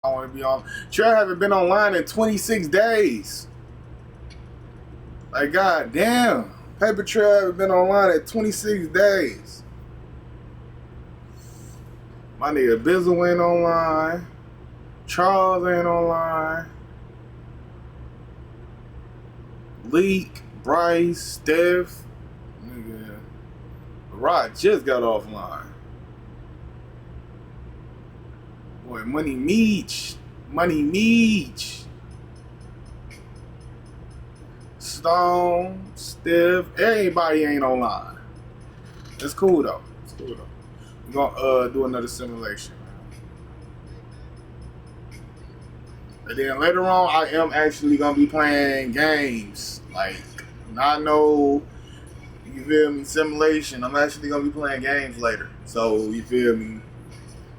I want to be on. Trey haven't been online in 26 days. Like, god damn. Paper Trail haven't been online in 26 days. My nigga Bizzle ain't online. Charles ain't online. Leak, Bryce, Steph. Nigga. Rod just got offline. Boy, Money Meech. Stone, Steph, everybody ain't online. It's cool though. We're gonna do another simulation. And then later on, I am actually gonna be playing games. Like, not no, you feel me, simulation. I'm actually gonna be playing games later. So, you feel me?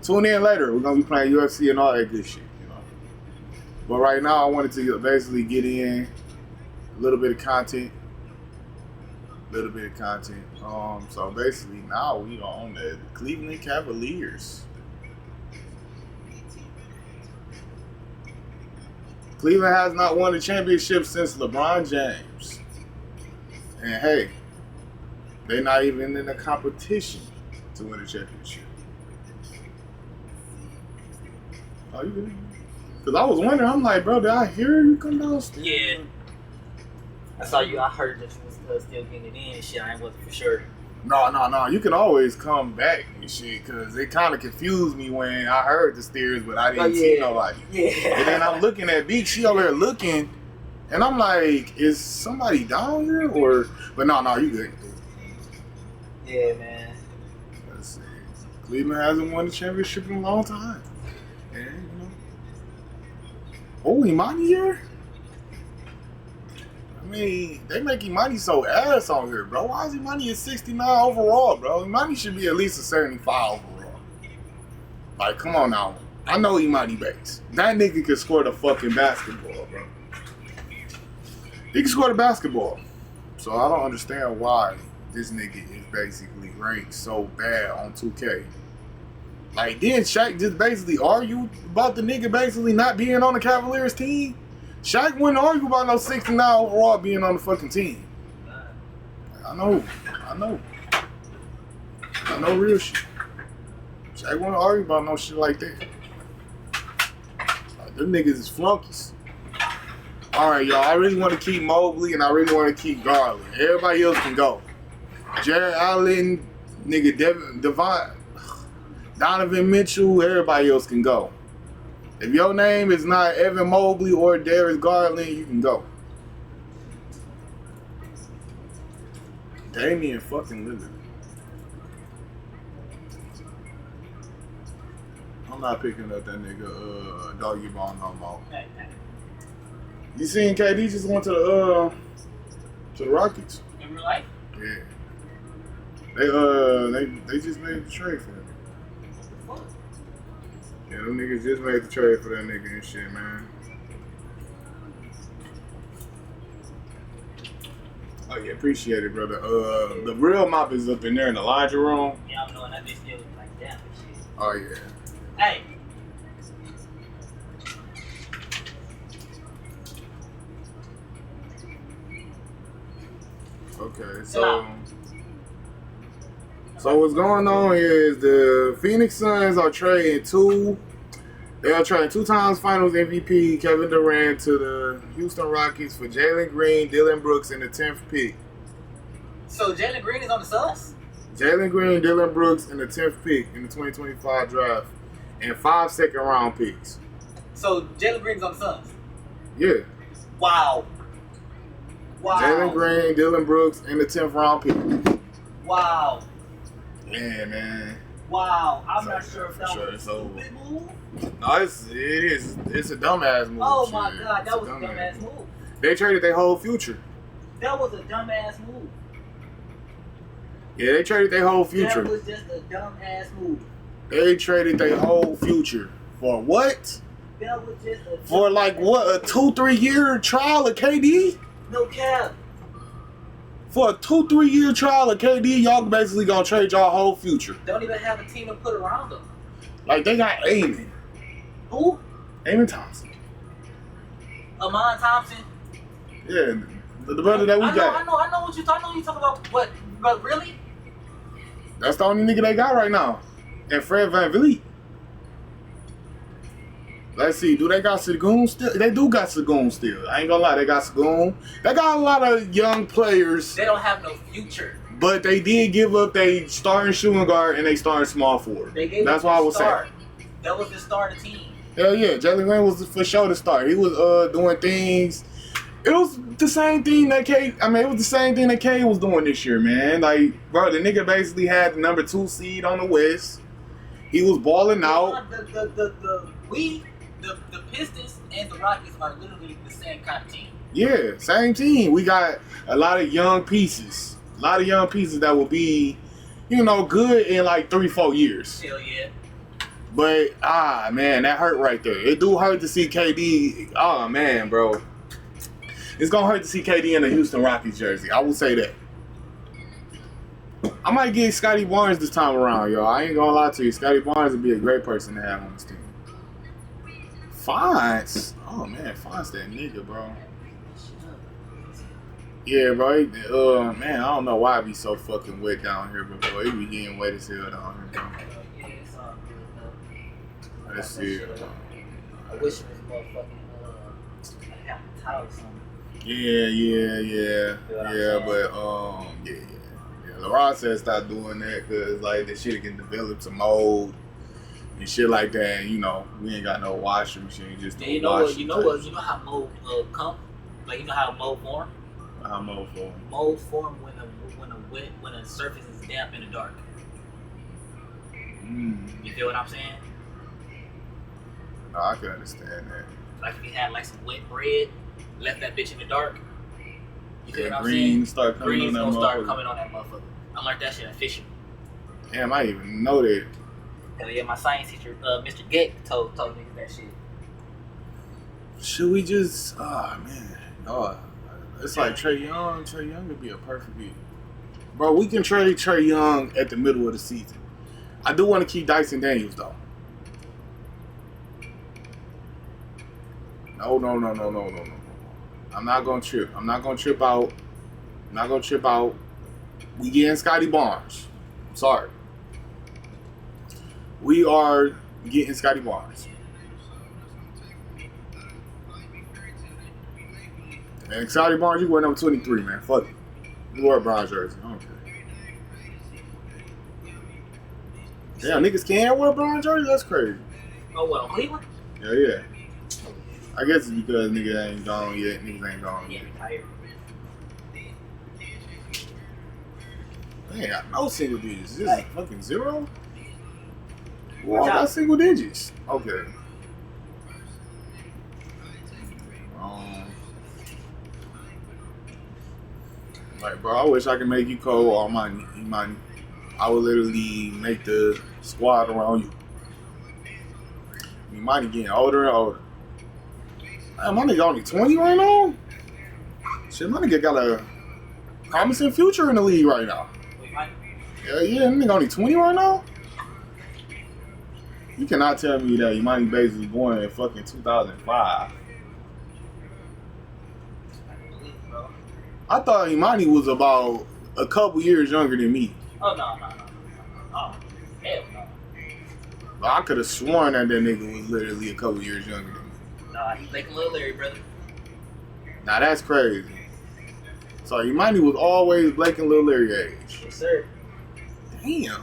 Tune in later. We're gonna be playing UFC and all that good shit, you know. But right now, I wanted to basically get in a little bit of content. So basically, now we are on the Cleveland Cavaliers. Cleveland has not won a championship since LeBron James. And hey, they're not even in a competition to win a championship. Oh, you good? Because I was wondering, I'm like, bro, did I hear you come downstairs? Yeah. I saw you. I heard that you was still getting it in and shit. I wasn't for sure. No. You can always come back and shit, because it kind of confused me when I heard the stairs, but I didn't see nobody. Yeah. And then I'm looking at Beak. She over there looking, and I'm like, is somebody down here? Or, but no, you good. Yeah, man. Let's see. Cleveland hasn't won the championship in a long time. And, you know. Oh, Imani here? I mean, they make Imani so ass on here, bro. Why is Imani at 69 overall, bro? Imani should be at least a 75 overall. Like, come on now. I know Imani Bates. That nigga can score the fucking basketball, bro. He can score the basketball. So I don't understand why this nigga is basically ranked so bad on 2K. Like, didn't Shaq just basically argue about the nigga basically not being on the Cavaliers team? Shaq wouldn't argue about no 69 overall being on the fucking team. I know real shit. Shaq wouldn't argue about no shit like that. Like, them niggas is flunkies. Alright, y'all, I really want to keep Mobley and I really want to keep Garland. Everybody else can go. Jared Allen, nigga, Donovan Mitchell, everybody else can go. If your name is not Evan Mobley or Darius Garland, you can go. Damian fucking Lillard. I'm not picking up that nigga Doggy Ball no more. You seen KD just went to the Rockets? In real life? Yeah. They just made the trade for him. Yeah, them niggas just made the trade for that nigga and shit, man. Oh yeah, appreciate it, brother. The real mop is up in there in the laundry room. Yeah, I'm knowing that bitch still like that and shit. Oh yeah. Hey. Okay, so what's going on here is the Phoenix Suns are trading they are trading 2 times Finals MVP Kevin Durant to the Houston Rockets for Jalen Green, Dillon Brooks, and the 10th pick. So Jalen Green is on the Suns? Jalen Green, Dillon Brooks, and the 10th pick in the 2025 draft, and 5 second-round picks. So Jalen Green's on the Suns? Yeah. Wow. Jalen Green, Dillon Brooks, and the 10th round pick. Wow. Yeah, man. Wow. I'm not sure if that was a stupid move. No, it is. It's a dumbass move. Oh my God, that was a dumbass move. They traded their whole future. That was a dumbass move. Yeah, they traded their whole future. That was just a dumbass move. They traded their whole future for what? That was just a for like what, a 2-3 year trial of KD? No cap. For a 2-3 year trial of KD, y'all basically gonna trade y'all whole future. Don't even have a team to put around them. Like, they got Amen. Who? Amon Thompson. Amon Thompson. Yeah, the brother that we got. I know what you talking about. What? But really? That's the only nigga they got right now. And Fred VanVleet. Let's see, do they got Sagoon still? They do got Sagoon still. I ain't gonna lie, they got Sagoon. They got a lot of young players. They don't have no future. But they did give up they starting shooting guard and they starting small forward. That's what I was saying. That was the start of the team. Hell yeah, Jalen Green was for sure the start. He was doing things. It was the same thing that K. I mean, it was the same thing that K was doing this year, man. Like, bro, the nigga basically had the number 2 seed on the West. He was balling out. The Pistons and the Rockets are literally the same kind of team. Yeah, same team. We got a lot of young pieces. A lot of young pieces that will be, you know, good in like 3-4 years. Hell yeah. But, man, that hurt right there. It do hurt to see KD. Oh, man, bro. It's going to hurt to see KD in a Houston Rockets jersey. I will say that. I might get Scotty Barnes this time around, y'all. I ain't going to lie to you. Scotty Barnes would be a great person to have on this team. Fonz? Oh, man, Fonz that nigga, bro. Yeah, bro. Man, I don't know why it be so fucking wet down here, but, bro, it be getting wet as hell down here, bro. Let's see. I wish it was motherfucking half a towel or something. Yeah, but LeBron said stop doing that because like that shit can develop some mold and shit like that. And, you know, we ain't got no washing machine. Just you know how mold come? Like you know how mold form? How mold form? Mold form when a surface is damp in the dark. You feel what I'm saying? No, I can understand that. Like if you had like some wet bread, left that bitch in the dark. You feel what I'm saying? Green's gonna start coming on that motherfucker. I learned that shit at fishing. Damn, I didn't even know that. Hell yeah, my science teacher, Mr. Geck, told niggas that shit. Should we just? It's like Trae Young. Trae Young would be a perfect beat. Bro, we can trade Trae Young at the middle of the season. I do want to keep Dyson Daniels though. No. I'm not gonna trip. I'm not gonna trip out. We getting Scotty Barnes. I'm sorry. We are getting Scotty Barnes. And Scotty Barnes, you wear number 23, man. Fuck it. You wear a Bronze jersey. I don't care. Damn, niggas can't wear a Bronze jersey? That's crazy. Oh, well, Cleveland? Yeah. I guess it's because niggas ain't gone yet. Niggas ain't gone yet. Retired. They ain't got no single digits. This is fucking 0? Well, I got single digits. Okay. Like, bro, I wish I could make you Cole or Imani. I would literally make the squad around you. Imani getting older and older. Man, my nigga only 20 right now? Shit, my nigga got a promising future in the league right now. Yeah, that nigga only 20 right now? You cannot tell me that Imani Bates was born in fucking 2005. I thought Imani was about a couple years younger than me. Oh, no. Oh, hell no. But I could have sworn that nigga was literally a couple years younger than me. Nah, he's like a little Larry, brother. Nah, that's crazy. So Imani was always Blake and Lil Larry age. Yes, sir. Damn.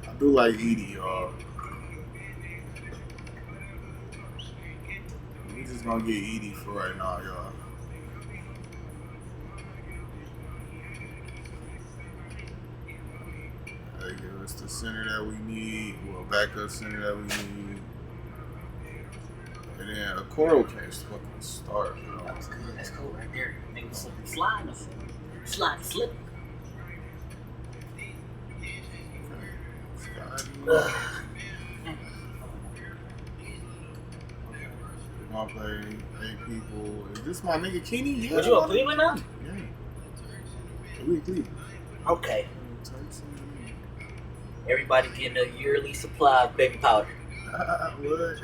I do like Edie, y'all. We just gonna get Edie for right now, y'all. There you go. It's the center that we need. Well, backup center that we need. And then a Okoro can't fucking start, bro. That's good. That's cool right there. Nigga was sliding us. Slip. gonna play 8 people. Is this my nigga Kenny? Yeah. What, you a Cleveland now? Yeah. We Cleveland. Okay. Everybody getting a yearly supply of baby powder. What?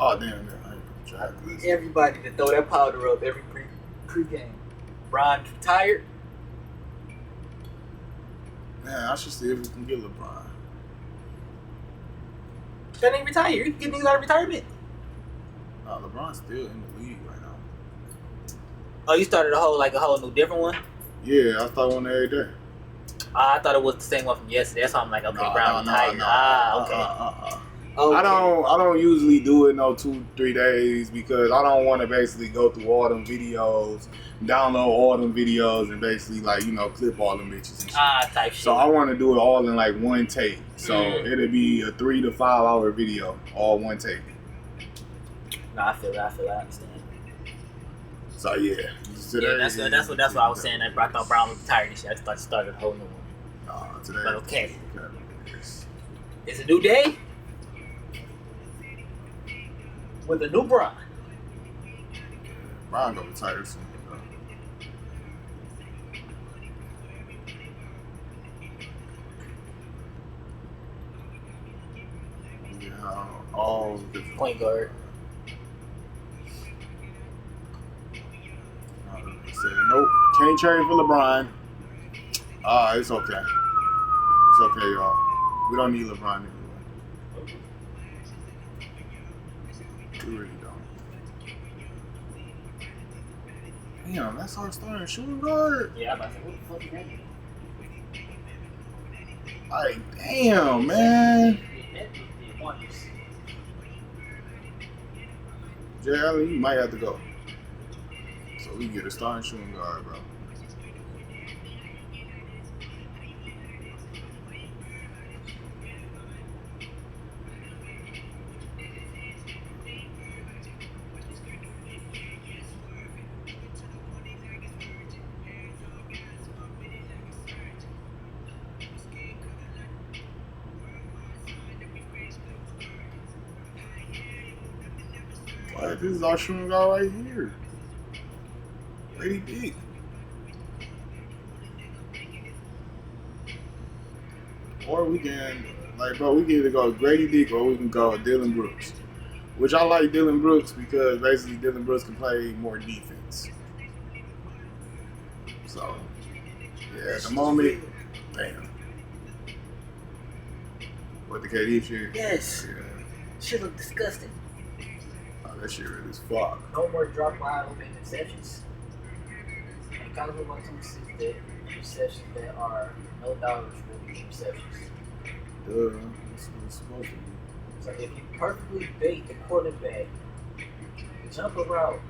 Oh damn! I ain't gonna try this. Everybody to throw that powder up every pre-game. Bron retired. Man, I should see if we can get LeBron. That ain't retired. You can get niggas out of retirement. LeBron's still in the league right now. Oh, you started a whole new different one? Yeah, I start one every day. I thought it was the same one from yesterday. That's why I'm like, okay, Brown retired. Okay. Okay. I don't usually do it no 2-3 days because I don't want to basically go through all them videos, download all them videos, and basically clip all them bitches and shit. Type shit. So I want to do it all in like one take. So it'll be a 3 to 5 hour video, all one take. No, I feel it. I understand. So yeah. That's what I was saying. I thought Brown was retired and shit. I thought you started a whole new one. Today. But okay. It's a new day with a new Bron. Bron gonna retire soon. Yeah, all different. Point guard. Said nope, can't trade for LeBron. It's okay. It's okay, y'all. We don't need LeBron anyway. We really don't. Damn, that's our starting shooting guard. Yeah, I'm about to say, what the fuck is that? Like, damn, man. Jay Allen, you might have to go. So we get a starting shooting guard, bro. Like, this is our shooting guard right here. Pretty big. Or we can, we can either go Grady Dick or we can go Dylan Brooks. Which I like Dylan Brooks because basically Dylan Brooks can play more defense. So, yeah, at the moment, damn. What, the KD shit? Yes. Yeah. Shit look disgusting. Oh, that shit really is fuck. No more drop wide open interceptions. And kind of want to see interceptions that are no dollars for interceptions. Duh, that's what it's supposed to be. So if you perfectly bait the quarterback, jump a route,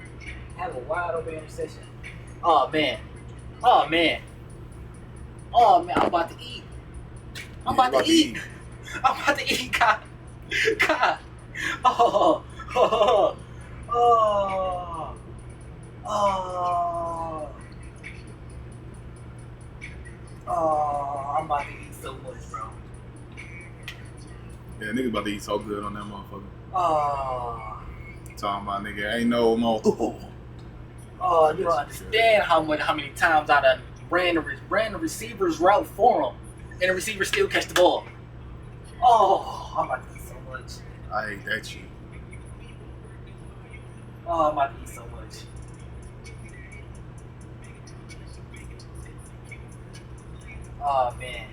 have a wide open interception. Oh man. I'm about to eat. I'm about to eat, God. God. Oh. I'm about to eat so much, bro. Yeah, niggas about to eat so good on that motherfucker. Oh. Talking about nigga, ain't no more. Oh, you don't understand how many times I done ran the receiver's route for him, and the receiver still catch the ball. Oh, I'm about to eat so much. I hate that shit. Oh, I'm about to eat so much. Oh man.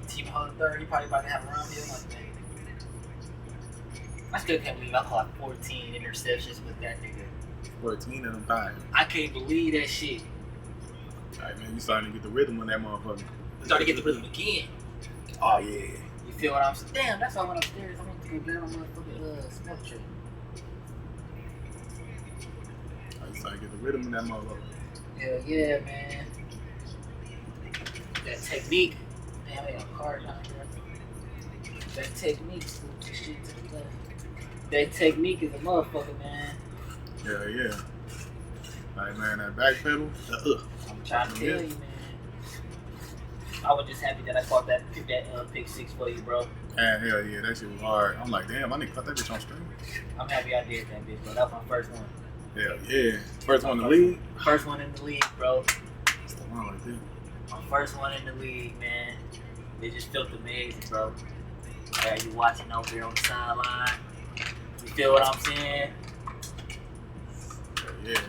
Team 130, he probably about to have a round here like that. I still can't believe I caught 14 interceptions with that nigga. 14 of them times. I can't believe that shit. Alright, man, you starting to get the rhythm on that motherfucker. Started to get the rhythm again. Oh, yeah. You feel what I'm saying? Damn, that's why I went upstairs. I went to go get on motherfucking smoke tree. Oh, you starting to get the rhythm in that motherfucker. Hell yeah, man. That technique. Damn, I got a card down here. That technique. Shit to the left. That technique is a motherfucker, man. Yeah, yeah. Like, man, that back pedal. I'm trying to tell you, man. I was just happy that I caught that pick 6 for you, bro. And hell yeah, that shit was hard. I'm like, damn, I nigga cut that bitch on stream. I'm happy I did that bitch, bro. That was my first one. Hell yeah. First one in the league? First one in the league, bro. That's the one right there. My first one in the league, man. It just felt amazing, bro. Yeah, you watching over there on the sideline. You feel what I'm saying? Hell yeah.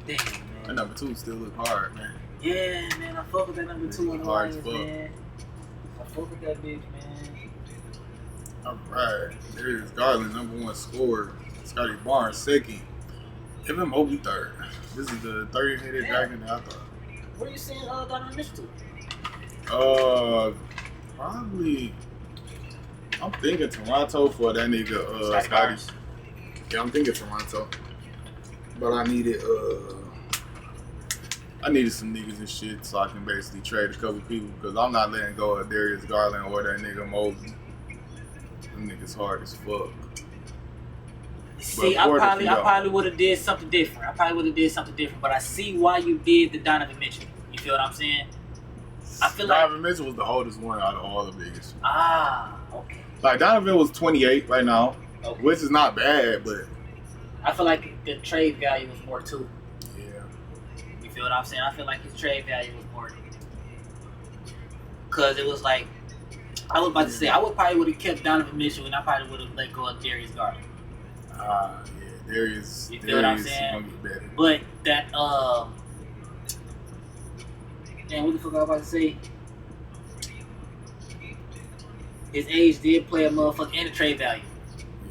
Damn, That man. number 2 still look hard, man. Yeah, man. I fuck with that number 2 on the Hard as Lions, fuck. man. I fuck with that bitch, man. All right. There's Garland, number 1 scorer. Scotty Barnes, second. Evan Mobley, third. This is the 30-headed dragon that I thought. Where you seeing Donovan Mitchell Probably. I'm thinking Toronto for that nigga, to? Scotty. Barnes. Yeah, I'm thinking Toronto. But I needed some niggas and shit so I can basically trade a couple people because I'm not letting go of Darius Garland or that nigga Mobley. Them niggas hard as fuck. See, But Porter I can go. probably would have did something different. But I see why you did the Donovan Mitchell. You feel what I'm saying? I feel like Donovan Mitchell was the oldest one out of all the biggest. okay. Like Donovan was 28 right now, Okay. which is not bad, but I feel like the trade value was more too. yeah. You feel what I'm saying? I feel like his trade value was more. Cause it was like I was about to say I probably would have kept Donovan Mitchell and I probably would have let go of Darius Garland. Yeah, Darius. You feel what I'm Darius saying? gonna get better. But that damn, what the fuck I was about to say? His age did play a motherfucker and the trade value.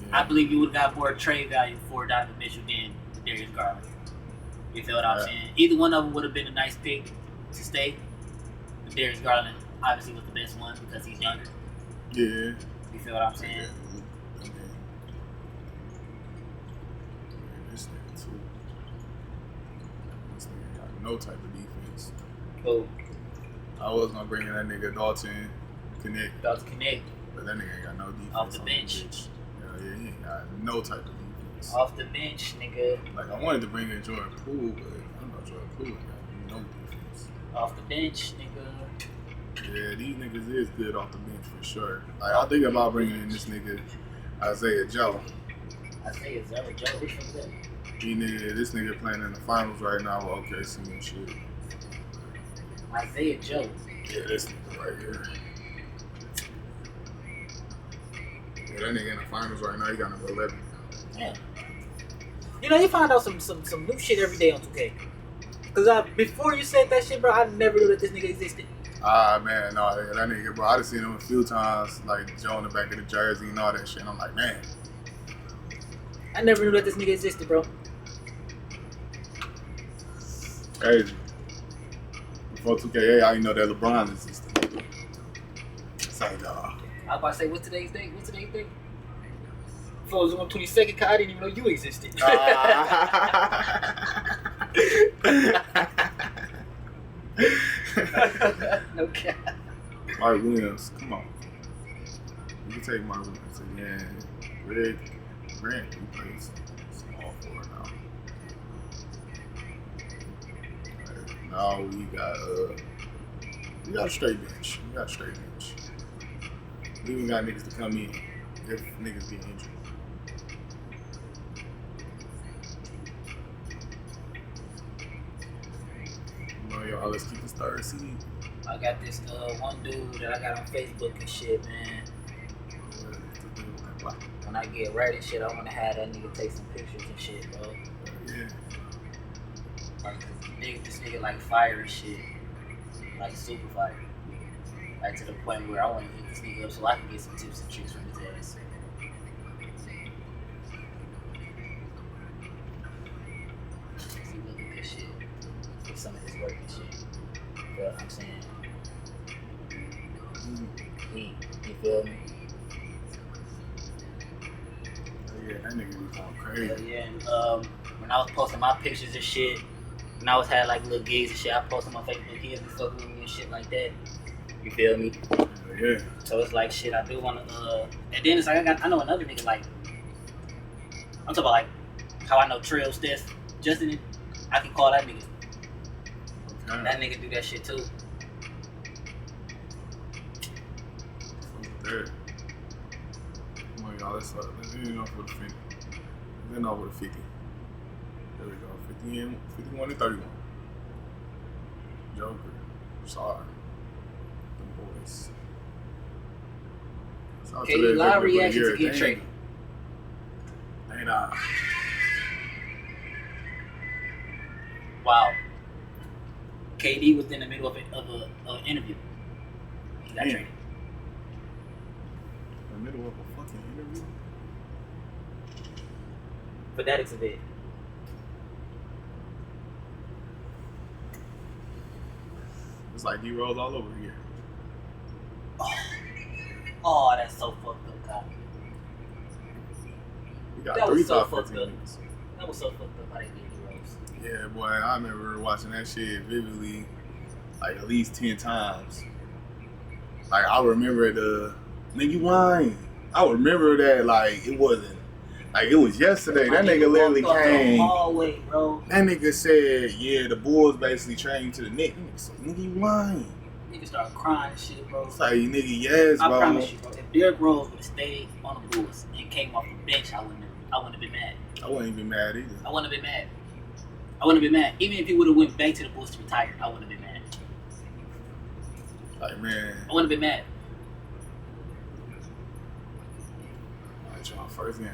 Yeah. I believe you would have got more trade value for Donovan Mitchell than Darius Garland. You feel what I'm Yeah. saying? Either one of them would have been a nice pick to stay. But Darius Garland obviously was the best one because he's younger. Yeah. You feel what I'm saying? Yeah. This nigga too. This nigga got no type of defense. Cool. I was gonna bring in that nigga Dalton Connect, About to connect but that nigga ain't got no defense. off the on bench. bitch. Yeah, he ain't got no type of defense. Off the bench, nigga. Like I wanted to bring in Jordan Poole, but I know Jordan Poole ain't got no defense. Off the bench, nigga. Yeah, these niggas is good off the bench for sure. Like I think about bringing in this nigga Isaiah Joe. Isaiah Joe, which one's that? This nigga playing in the finals right now with OKC and shit. Isaiah Joe. Yeah, this nigga right here. Yeah, that nigga in the finals right now, he got number 11. Yeah. You know, you find out some new shit every day on 2K. Cause before you said that shit, bro, I never knew that this nigga existed. Ah, man, no, yeah, that nigga, bro, I done seen him a few times, like, Joe in the back of the jersey and all that shit. And I'm like, man. I never knew that this nigga existed, bro. Crazy. Before 2K, I didn't know that LeBron existed. It's like, I was about to say, what's today's date? Before it was on 22nd, I didn't even know you existed. No cap. Mark Williams, come on. You can take Mark Williams again. Greg Grant, he plays small forward now. Now we got a straight bench. We even got niggas to come in if niggas get injured. No, y'all, let's keep this third seed. I got this one dude that I got on Facebook and shit, man. When I get ready and shit, I want to have that nigga take some pictures and shit, bro. Yeah. Like, this nigga like fire and shit. Like super fire. Like to the point where I want to hit this nigga up so I can get some tips and tricks from his ass. See, look at this shit. Get some of his work and shit. You know what I'm saying? You feel me? Yeah, that nigga be going crazy. Yeah, and when I was posting my pictures and shit, when I was had like little gigs and shit, I posted my Facebook kids and fuck with me and shit like that. You feel me? Yeah. So it's like shit. I do want to. And then it's like I know another nigga like. I'm talking about like how I know Trill, Steph, Justin. I can call that nigga. Okay. That nigga do that shit too. There. go. Let's end off with the 50. Let's end off with the 50. There we go. 51 and 31. Joker. Sorry. The boys. KD live reaction to get traded. Ain't I? Wow. KD was in the middle of an interview. He got traded. In the middle of a fucking interview? Fanatics of it. It's like D-Rose all over here. Oh, that's so fucked up, Kyle. We got That 3 was so top fucked 15 up. minutes. That was so fucked up how they did D-Rose. Yeah, boy, I remember watching that shit vividly, like at least 10 times. Like I remember the nigga wine. I remember that like it wasn't like it was yesterday. That nigga literally came. Hallway, bro. That nigga said, "Yeah, the Bulls basically trained to the Knicks." Nigga said, "Nigga, you lying." Nigga started crying and shit, bro. It's like, nigga, yes, bro. I promise you, bro. If Derrick Rose would have stayed on the Bulls and came off the bench, I wouldn't have been mad. I wouldn't even mad either. I wouldn't have been mad. I wouldn't have been mad. Even if he would have went back to the Bulls to retire, I wouldn't have been mad. Like, man. I wouldn't have been mad. Alright, y'all, first game.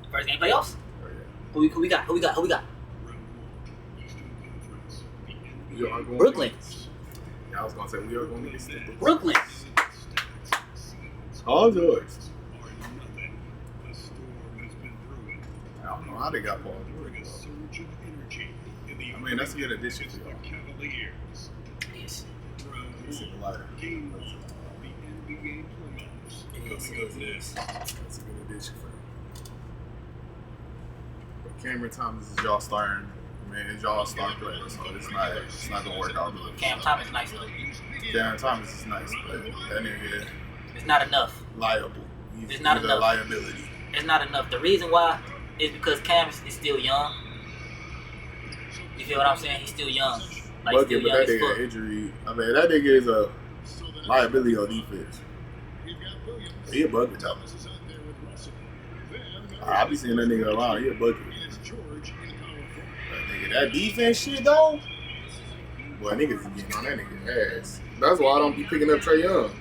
First game playoffs? Oh, yeah. Who we got? We are going Brooklyn. Yeah, I was gonna say we are going to get stupid. Brooklyn. All yours. I don't know how they got Paul George. I mean, that's a good addition to y'all. Yes. It's a lighter. That's a good addition for them. But Cameron Thomas is y'all starting. Man, it's y'all star player, so it's not gonna work out good. Cam Thomas is nice though. Cameron Thomas is nice, but that nigga It's not enough. liable. It's not he's enough. a liability. It's not enough. The reason why is because Cam is still young. You feel what I'm saying? He's still young. Like Bucket, still but young that as nigga fuck. injury. I mean, that nigga is a liability on defense. He a bucket though. I be seeing that nigga around. He a bucket. But nigga, that defense shit though. Boy, niggas is getting on that nigga's ass. That's why I don't be picking up Trae Young.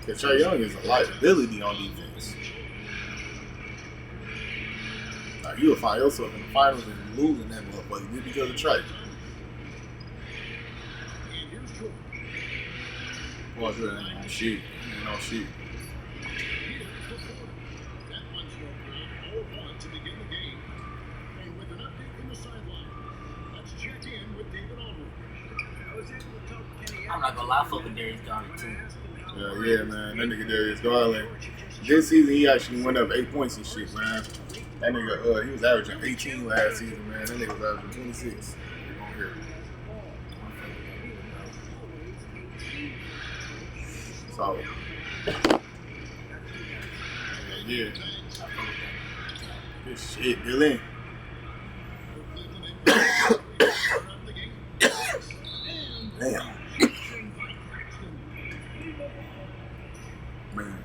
Cause Trae Young is a liability on defense. Like you'll find yourself in the finals and losing that motherfucker just because of Trae. Boy, it ain't no shit. Ain't no shit. I'm not gonna lie, I fuck with Darius Garland too. Yeah, man. That nigga Darius Garland. This season, he actually went up 8 points and shit, man. That nigga, he was averaging 18 last season, man. That nigga was averaging 26. So, yeah. Good shit, Dylan. Damn. Man,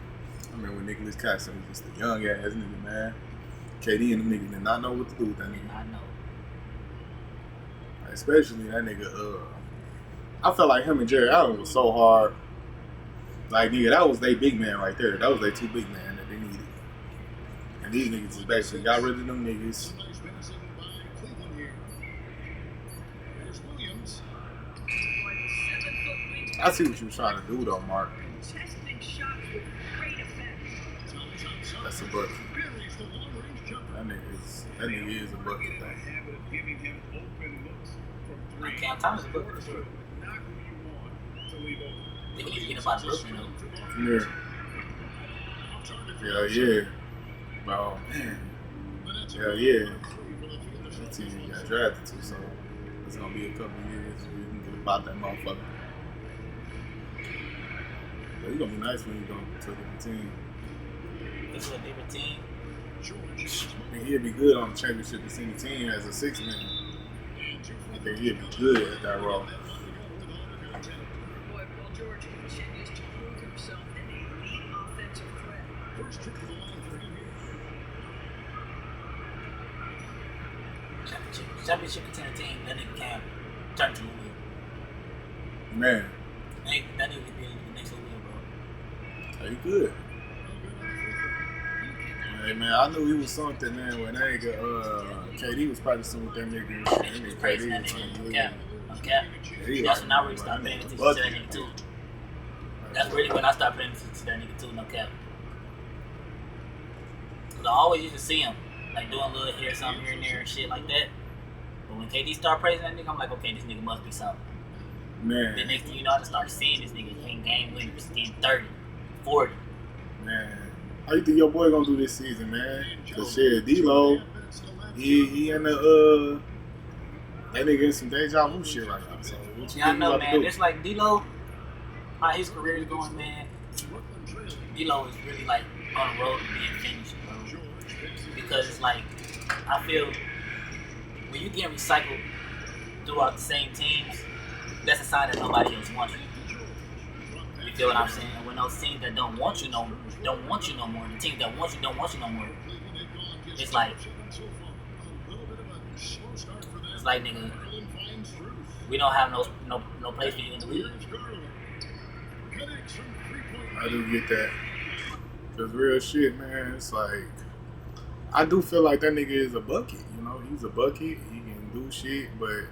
I remember when Nicholas Claxton was just a young ass nigga, man. KD and them niggas did not know what to do with that nigga. I know. Especially that nigga, I felt like him and Jerry Allen was so hard. Like, nigga, that was their big man right there. That was their two big man that they needed. And these niggas just basically got rid of them niggas. I see what you was trying to do, though, Mark. That's a bucket. That nigga is a bucket, though. Cam Thomas is a bucket for sure. They need to get about Brooklyn though. Yeah, bro, man. Yeah. That team got drafted too, so it's gonna be a couple years where you can get about that motherfucker. But it's gonna be nice when you go to a different team. It's a different team. I think he'd be good on the championship to send the team as a 6-man. I think he'd be good at that role. Championship contender team, that nigga Cam turned to Lou. Man, That nigga could be the next Lou, bro. he good. Hey man, I knew he was something, man. When that nigga, KD was practicing with that nigga. That He was nigga crazy, KD that was nigga. like, Cap. Cap. he That's like, when I really man, started paying that attention nigga to that nigga too. That's really when I started paying attention to that nigga too, no cap. Cause I always used to see him, like doing little hair, something here and there and shit like that. But when KD started praising that nigga, I'm like, okay, this nigga must be something. Man, Then next thing you know, I just started seeing this nigga hitting game winners, getting 30, 40. man. How you think your boy gonna do this season, man? Cause shit, D-Lo, he in the that nigga in some deja vu shit right now. So what you Yeah, I think know, you about to man. do? It's like D-Lo, how his career is going, man. D-Lo is really like on the road to being finished, bro. Because it's like, I feel when you get recycled throughout the same teams, that's a sign that nobody else wants you. You feel what I'm saying? When those teams that don't want you no more, the teams that want you don't want you no more. It's like nigga, we don't have no place for you in the league. I do get that. Cause real shit, man. It's like I do feel like that nigga is a bucket. You know, he's a bucket. He can do shit, but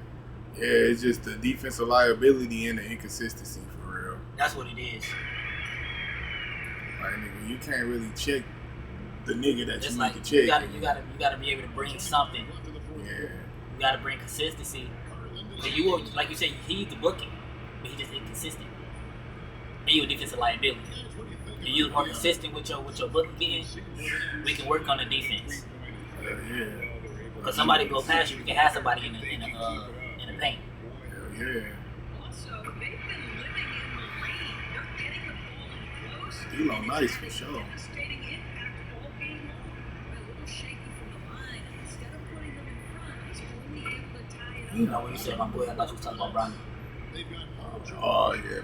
yeah, it's just the defensive liability and the inconsistency for real. That's what it is. Like nigga, you can't really check the nigga that It's you like need to check. you gotta be able to bring something. Yeah. You gotta bring consistency. So you, like you said, he's the bookie, but he's just inconsistent. And you a defensive liability. If you're more consistent with your bookie getting, we can work on the defense. Yeah. Because somebody go past you, we can have somebody in the paint. Hell yeah. D-Lo nice for sure. You know, when you said my boy, I thought you was talking about Bronny. Oh yeah,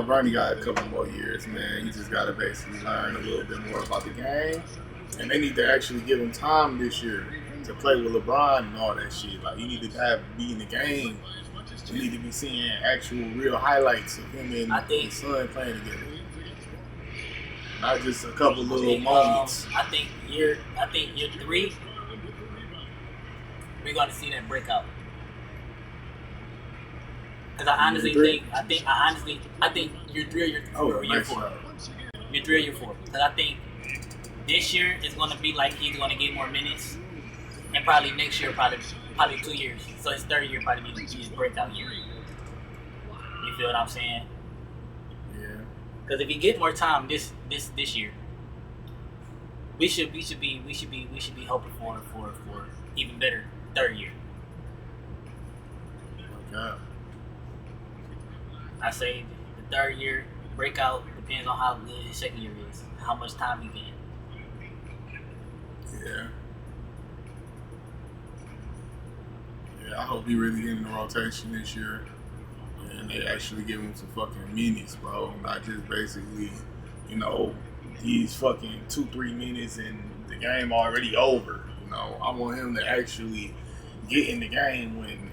Bronny got a couple more years, man. He just gotta basically learn a little bit more about the game, and they need to actually give him time this year to play with LeBron and all that shit. Like, he need to be in the game. You need to be seeing actual, real highlights of him and his son playing together, not just a couple little moments. I think year 3, we're gonna see that breakout. Because I honestly think year 3 or year 4. Nice Year 4 or year 4. Because I think this year is gonna be like he's gonna get more minutes, and probably next year, probably 2 years. So his third year probably be his breakout year. You feel what I'm saying? Yeah. Because if he get more time this year, we should be hoping for even better third year. Okay. I say the third year breakout depends on how good his second year is, how much time he get. Yeah. Yeah, I hope he really get in the rotation this year. And they actually give him some fucking minutes, bro. Not just basically, these fucking 2-3 minutes and the game already over. I want him to actually get in the game when,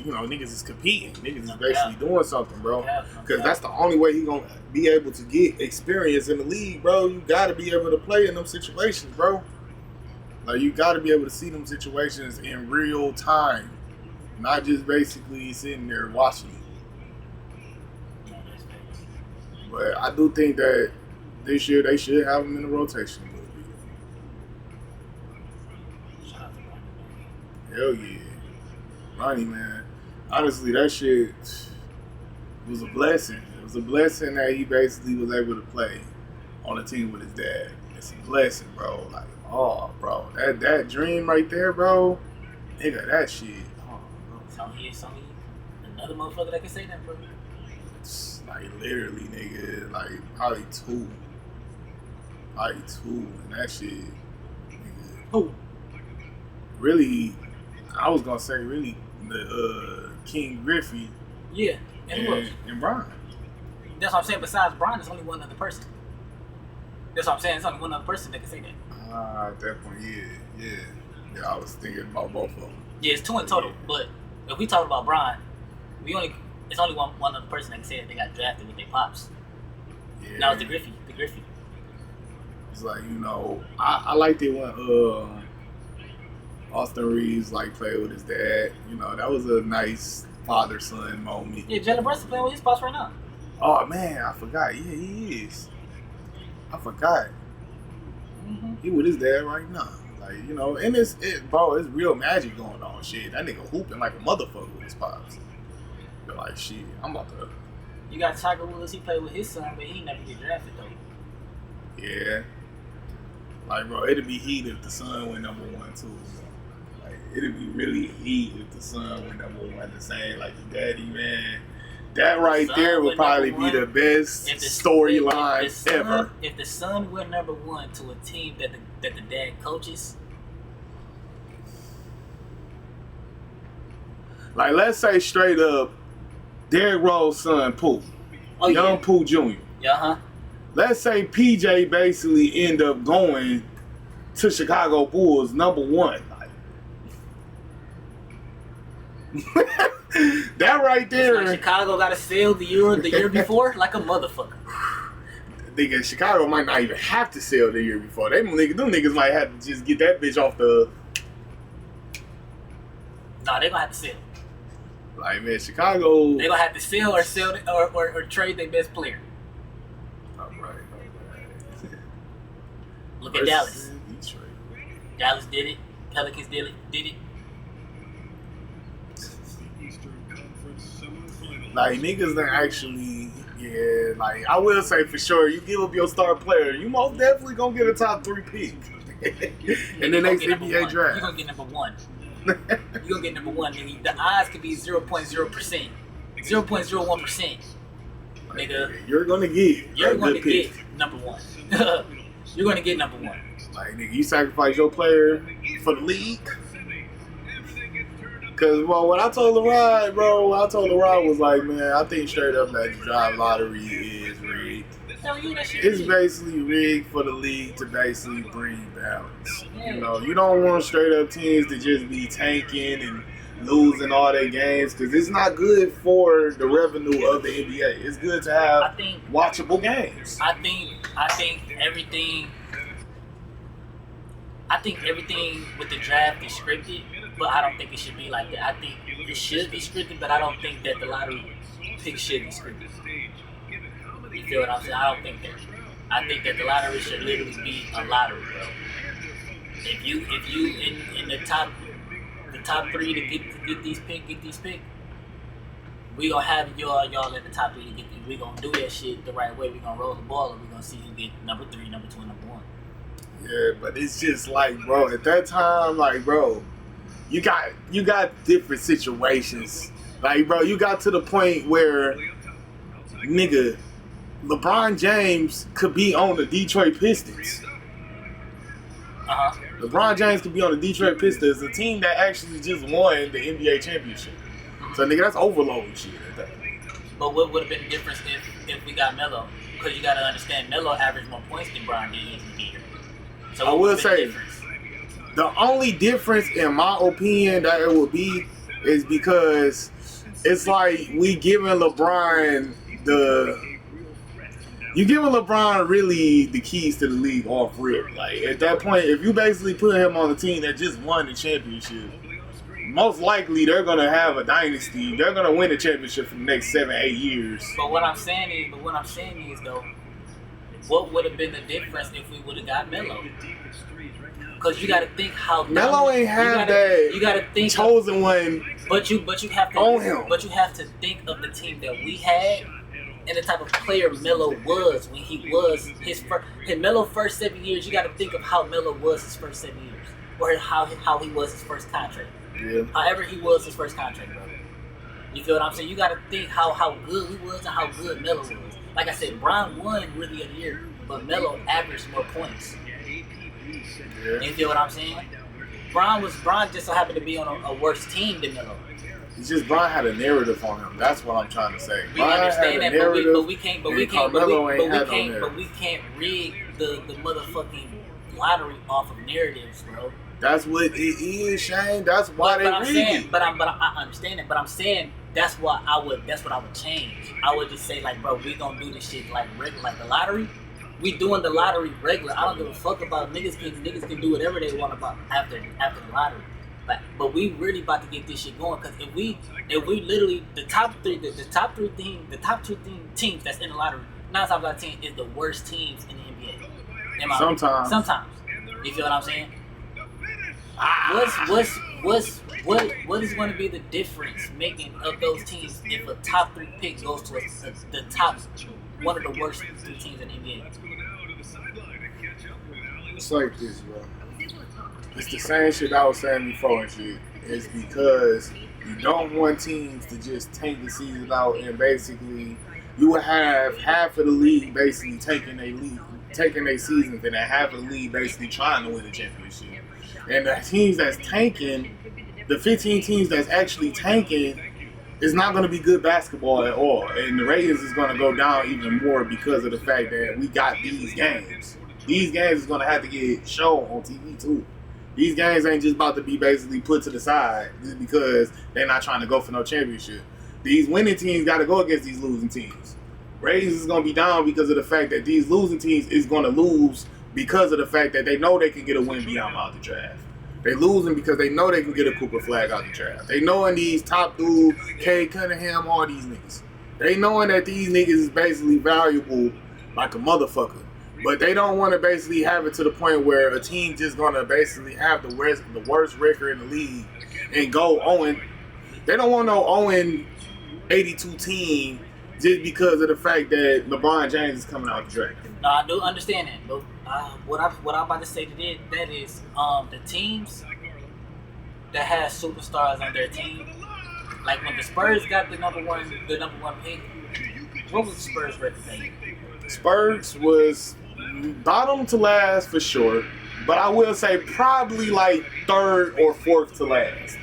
niggas is competing. Niggas is basically doing something, bro. Because that's the only way he gonna be able to get experience in the league, bro. You gotta be able to play in them situations, bro. Like, you gotta be able to see them situations in real time. Not just basically sitting there watching it. But I do think that this year they should have him in the rotation a little bit. Hell yeah. Ronnie, man. Honestly, that shit was a blessing. It was a blessing that he basically was able to play on a team with his dad. It's a blessing, bro. Like, oh, bro. That dream right there, bro. Nigga, that shit. So he another motherfucker that can say that, bro. It's like literally, nigga, like probably 2. And that shit, nigga. Who? Really, I was gonna say really the King Griffey. Yeah, and who else? And Brian. That's what I'm saying. Besides Brian, there's only one other person. That's what I'm saying. It's only one other person that can say that. At that point, yeah. I was thinking about both of them. Yeah, it's 2 in total. But if we talk about Bron, it's only one other person that can say that they got drafted with their pops. Yeah. Now it's the Griffey. It's like, you know, I liked it when Austin Reeves like played with his dad. You know, that was a nice father-son moment. Yeah, Jalen Brunson playing with his pops right now. Oh man, I forgot. Yeah, he is. I forgot. Mm-hmm. He with his dad right now. Like, you know, and it's real magic going on. Shit, that nigga hooping like a motherfucker with his pops. But like, shit, I'm about to. You got Tiger Woods. He played with his son, but he never get drafted though. Yeah. Like, bro, it'd be heat if the son went number 1 too. Like, it'd be really heat if the son went number 1. The same, like the daddy, man. That right there would probably be the best storyline ever. If the son went number 1 to a team that the dad coaches, like, let's say straight up, Derrick Rose's son, Pooh, young Pooh Jr. Yeah, Let's say PJ basically end up going to Chicago Bulls number 1. That right there. Like Chicago got to sell the year before like a motherfucker. Nigga, Chicago might not even have to sell the year before. Them niggas might have to just get that bitch off the. No, they gonna have to sell. Like, man, Chicago. They gonna have to sell or trade their best player. All right. Look at Dallas. Detroit. Dallas did it. Pelicans did it. Like, niggas that actually, yeah, like, I will say for sure, you give up your star player, you most definitely gonna get a top 3 pick. In the next NBA draft. You're gonna get number 1. You're gonna get number 1, nigga. The odds could be 0.0%. 0.01%. Nigga. You're gonna get number 1. You're gonna get number 1. Like, nigga, you sacrifice your player for the league. Cause, well, what I told LeRod, was like, man, I think straight up that draft lottery is rigged. It's basically rigged for the league to basically bring balance. You know, you don't want straight up teams to just be tanking and losing all their games, because it's not good for the revenue of the NBA. It's good to have watchable games. I think everything with the draft is scripted, but I don't think it should be like that. I think it should be scripted, but I don't think that the lottery pick should be scripted. You feel what I'm saying? I don't think that. I think that the lottery should literally be a lottery, bro. If you in the top 3 to get these picks, we gonna have y'all in the top 3 to get these. We gonna do that shit the right way. We gonna roll the ball, and we gonna see who get number 3, number 2, and number 1. Yeah, but it's just like, bro, at that time, like, bro, you got different situations. Like, bro, you got to the point where, nigga, LeBron James could be on the Detroit Pistons. LeBron James could be on the Detroit Pistons, a team that actually just won the NBA championship. So, nigga, that's overload shit at that. But what would have been the difference if we got Melo? Because you got to understand, Melo averaged more points than Bron did in the year. So I will say, the only difference, in my opinion, that it would be is because it's like you giving LeBron really the keys to the league off rip. Like, at that point, if you basically put him on a team that just won the championship, most likely they're gonna have a dynasty. They're gonna win the championship for the next 7-8 years. But what I'm saying is though, what would have been the difference if we would have got Melo? Because you got to think how Melo ain't have that. You got to think chosen one. But you have to own him. But you have to think of the team that we had and the type of player Melo was when he was his Melo first 7 years. You got to think of how Melo was his first 7 years, or how he was his first contract. Yeah. However he was his first contract, bro. You feel what I'm saying? You got to think how good he was and how good Melo was. Like I said, Bron won Rookie of the Year, but Melo averaged more points. Yeah. You feel what I'm saying? Bron just so happened to be on a worse team than Melo. It's just Bron had a narrative on him. That's what I'm trying to say. We understand that, but we can't rig the motherfucking lottery off of narratives, bro. That's what it is, Shane. That's why But I'm they saying, rig it. I understand it. But I'm saying that's what I would change. I would just say like, bro, we gonna do this shit like regular, like the lottery. We doing the lottery regular. I don't give a fuck about niggas can do whatever they want about after the lottery. But we really about to get this shit going, because if we literally the top two teams that's in the lottery, 9 times out of 10 is the worst teams in the NBA. Sometimes. You feel what I'm saying? What is going to be the difference making of those teams if a top 3 pick goes to the top one of the worst 3 teams in the NBA? It's like this, bro. It's the same shit I was saying before and shit. It's because you don't want teams to just tank the season out, and basically you will have half of the league basically taking their seasons, and then half of the league basically trying to win the championship. And the teams that's tanking, the 15 teams that's actually tanking, is not going to be good basketball at all. And the ratings is going to go down even more because of the fact that we got these games. These games is going to have to get shown on TV too. These games ain't just about to be basically put to the side just because they're not trying to go for no championship. These winning teams got to go against these losing teams. Ratings is going to be down because of the fact that these losing teams is going to lose because of the fact that they know they can get a win beyond out the draft. They losing because they know they can get a Cooper Flag out the draft. They knowing these top dudes, Cade Cunningham, all these niggas. They knowing that these niggas is basically valuable like a motherfucker. But they don't want to basically have it to the point where a team just going to basically have the worst record in the league and go 0. They don't want no 0-82 team just because of the fact that LeBron James is coming out the draft. No, I do understand that. But what I'm about to say to that is the teams that have superstars on their team, like when the Spurs got the number one pick, what was the Spurs record? Spurs was bottom to last for sure, but I will say probably like 3rd or 4th to last.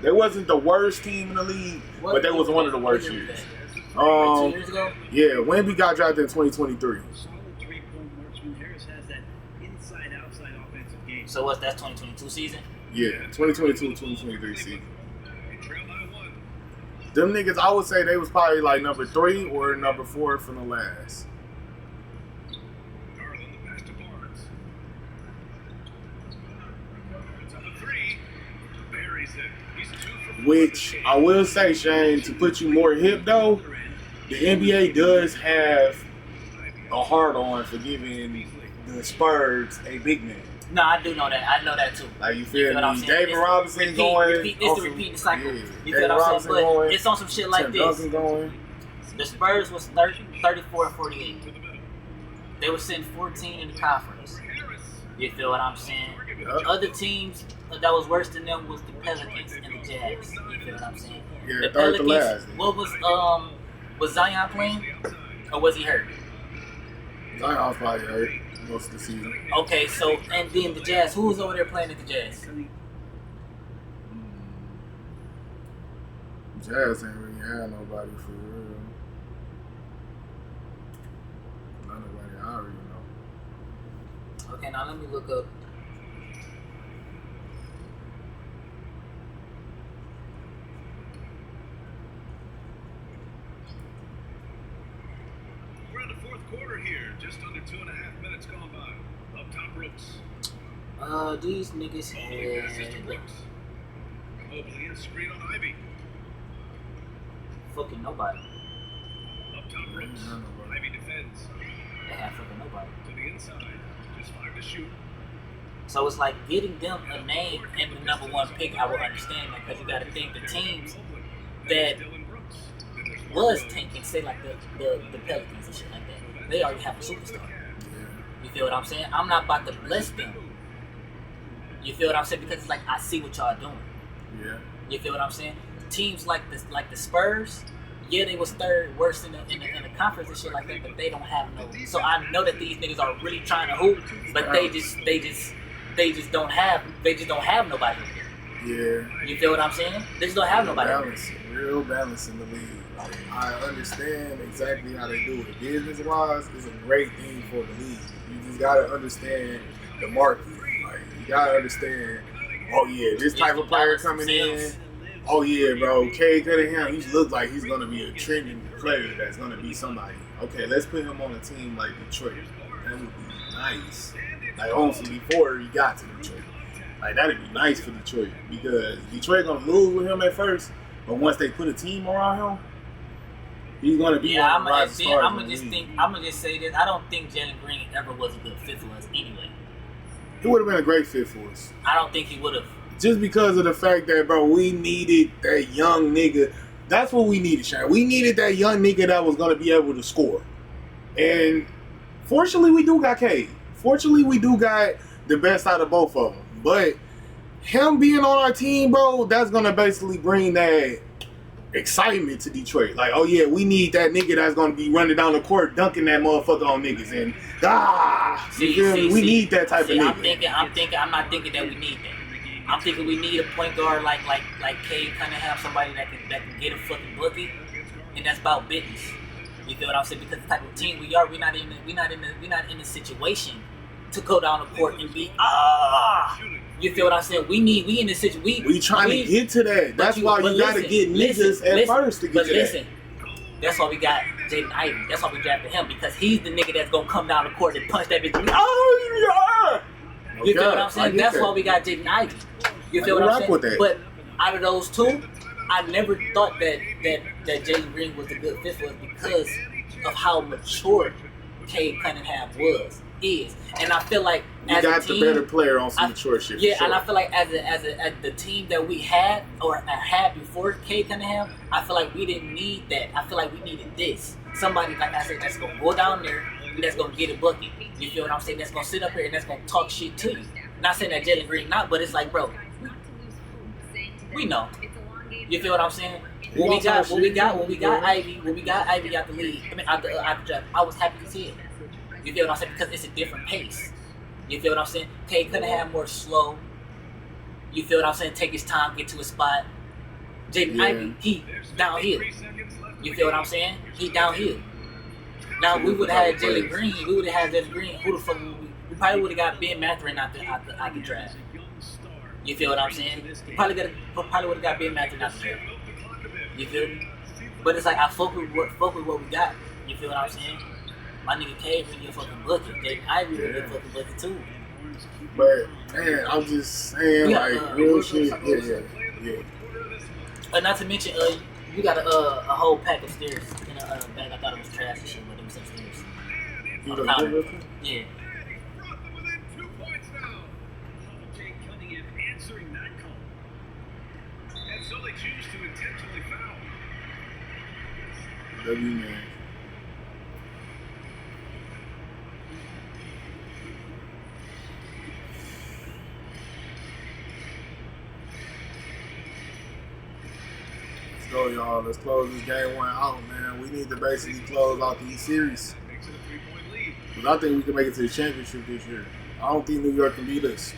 They wasn't the worst team in the league, but they was one of the worst years. 2 years ago? Yeah, Wemby got drafted in 2023. So what's that 2022 season? Yeah, 2022-2023 season. Them niggas, I would say they was probably like number 3 or number 4 from the last. Which I will say, Shane, to put you more hip though, the NBA does have a hard on for giving the Spurs a big man. No, I do know that. I know that too. Like, you feel me? David Robinson going. It's the repeating cycle. Yeah. You feel what I'm saying? But going, it's on some shit like Tim this. Duncan going. The Spurs was 34 and 48. They were sitting 14 in the conference. You feel what I'm saying? Yep. Other teams that was worse than them was the Pelicans and the Jazz. You feel what I'm saying? Yeah, the 3rd to last. What was Zion playing? Or was he hurt? Zion was probably hurt most of the season. Okay, so, and then the Jazz, who was over there playing at the Jazz? Jazz ain't really had nobody for real. Not nobody I already know. Okay, now let me look up. We're in the 4th quarter here, just under 2.5 minutes gone by. Up top, Brooks. These niggas Passes to had Brooks. Mobley and screen on Ivy. fucking nobody. Up top, Brooks. Ivy defends. They had fucking nobody. To the inside. Just 5 to shoot. So it's like getting them a name and the number 1 pick. I would understand that, because you got to think the teams that was tanking, say like the Pelicans and shit like that, they already have a superstar. You feel what I'm saying? I'm not about to bless them. You feel what I'm saying? Because it's like, I see what y'all doing. Yeah. You feel what I'm saying? Teams like the Spurs, yeah, they was 3rd worst in the conference and shit like that, but they don't have no. So I know that these niggas are really trying to hoop, but they just don't have nobody. Yeah. You feel what I'm saying? They just don't have nobody. Real balance in the league. Like, I understand exactly how they do it. Business wise, it's a great thing for the league. You just you gotta understand the market. Like you gotta understand. Oh yeah, this type of player coming in. Oh yeah, bro. Cade Cunningham, he looks like he's gonna be a trending player that's gonna be somebody. Okay, let's put him on a team like Detroit. That would be nice. Like honestly, before he got to Detroit, like that'd be nice for Detroit because Detroit gonna lose with him at first, but once they put a team around him, he's gonna be one of the rising stars. I'm gonna just say this. I don't think Jalen Green ever was a good fit for us anyway. He would have been a great fit for us. I don't think he would have. Just because of the fact that, bro, we needed that young nigga. That's what we needed, Shane. We needed that young nigga that was going to be able to score. And fortunately, we do got Cade. Fortunately, we do got the best out of both of them. But him being on our team, bro, that's going to basically bring that excitement to Detroit. Like, oh, yeah, we need that nigga that's going to be running down the court, dunking that motherfucker on niggas. And, we need that type of nigga. I'm not thinking that we need that. I'm thinking we need a point guard like Cade Cunningham, somebody that can get a fucking bucket, and that's about business. You feel what I'm saying? Because the type of team we are, we're not in a situation to go down the court and be You feel what I'm saying? We in the situation. We trying to get to that. That's why you gotta get niggas at first to get to that. That's why we got Jaden Ivey. That's why we drafted him because he's the nigga that's gonna come down the court and punch that bitch. You feel what I'm saying? That's why we got Jaden Ivey. You feel what I'm saying? With that. But out of those two, I never thought that Jalen Green was a good fit for us because of how mature Cade Cunningham is. And I feel like as a team, the better player on some mature shit. Yeah, sure. And I feel like as the team that we had or had before Cade Cunningham, I feel like we didn't need that. I feel like we needed this. Somebody, like I said, that's gonna go down there and that's gonna get a bucket. You feel what I'm saying? That's gonna sit up here and that's gonna talk shit to you. Not saying that Jalen Green not, but it's like, bro, we know. You feel what I'm saying? When we got Ivy out the league, out the draft, I was happy to see it. You feel what I'm saying? Because it's a different pace. You feel what I'm saying? Cade Cunningham more slow. You feel what I'm saying? Take his time, get to a spot. Jaden Ivey, he downhill. You feel what I'm saying? He downhill. Now we would have had Jalen Green. Who the fuck would we probably would have got Ben Mathurin out the draft. You feel what I'm saying? We probably would have got Ben Mathurin out the draft. You feel me? But it's like I fuck with what we got. You feel what I'm saying? My nigga Cade really a fucking bucket. Jaden Ivey really a fucking bucket too. But man, I'm just saying real shit. Yeah. Not to mention, you got a whole pack upstairs in a bag. I thought it was trash and shit, but it was upstairs. On the counter. Yeah. W man. Let's go, y'all. Let's close this game one out, man. We need to basically close out these series. Because I think we can make it to the championship this year. I don't think New York can beat us.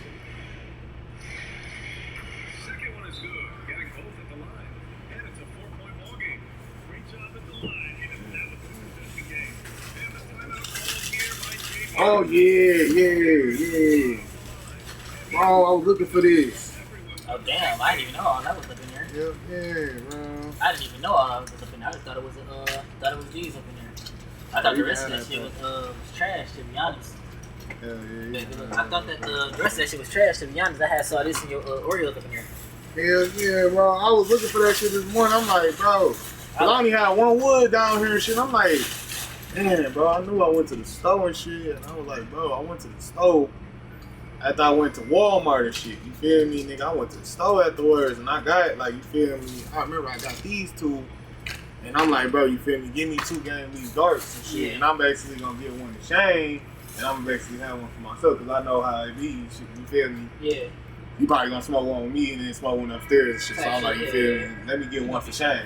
Second one is good. Getting both at the line. And it's a 4-point ball game. Great job at the line. Even now with the game. And the timeout called here by Jay. Oh, yeah. Bro, I was looking for this. Oh, damn. I didn't even know all that was up in there. Yeah, bro. I didn't even know all that was up in there. I just thought it was G's up in there. I thought the rest of that shit was trash, to be honest. Hell yeah. I thought that the rest of that shit was trash, to be honest. I had saw this in your Oreos up in there. Hell yeah, bro. I was looking for that shit this morning. I'm like, bro. I only had one wood down here and shit. I'm like, man, bro. I knew I went to the store and shit. And I was like, bro, I went to the store after I went to Walmart and shit. You feel me, nigga? I went to the store afterwards and I got, like, you feel me? I remember I got these two. And I'm like, bro, you feel me? Give me 2 Game League darts and shit. Yeah. And I'm basically going to get one to Shane. And I'm basically have one for myself because I know how it be. You feel me? Yeah. You probably going to smoke one with me and then smoke one upstairs and shit. So I'm like, you feel me? Let me get one for Shane.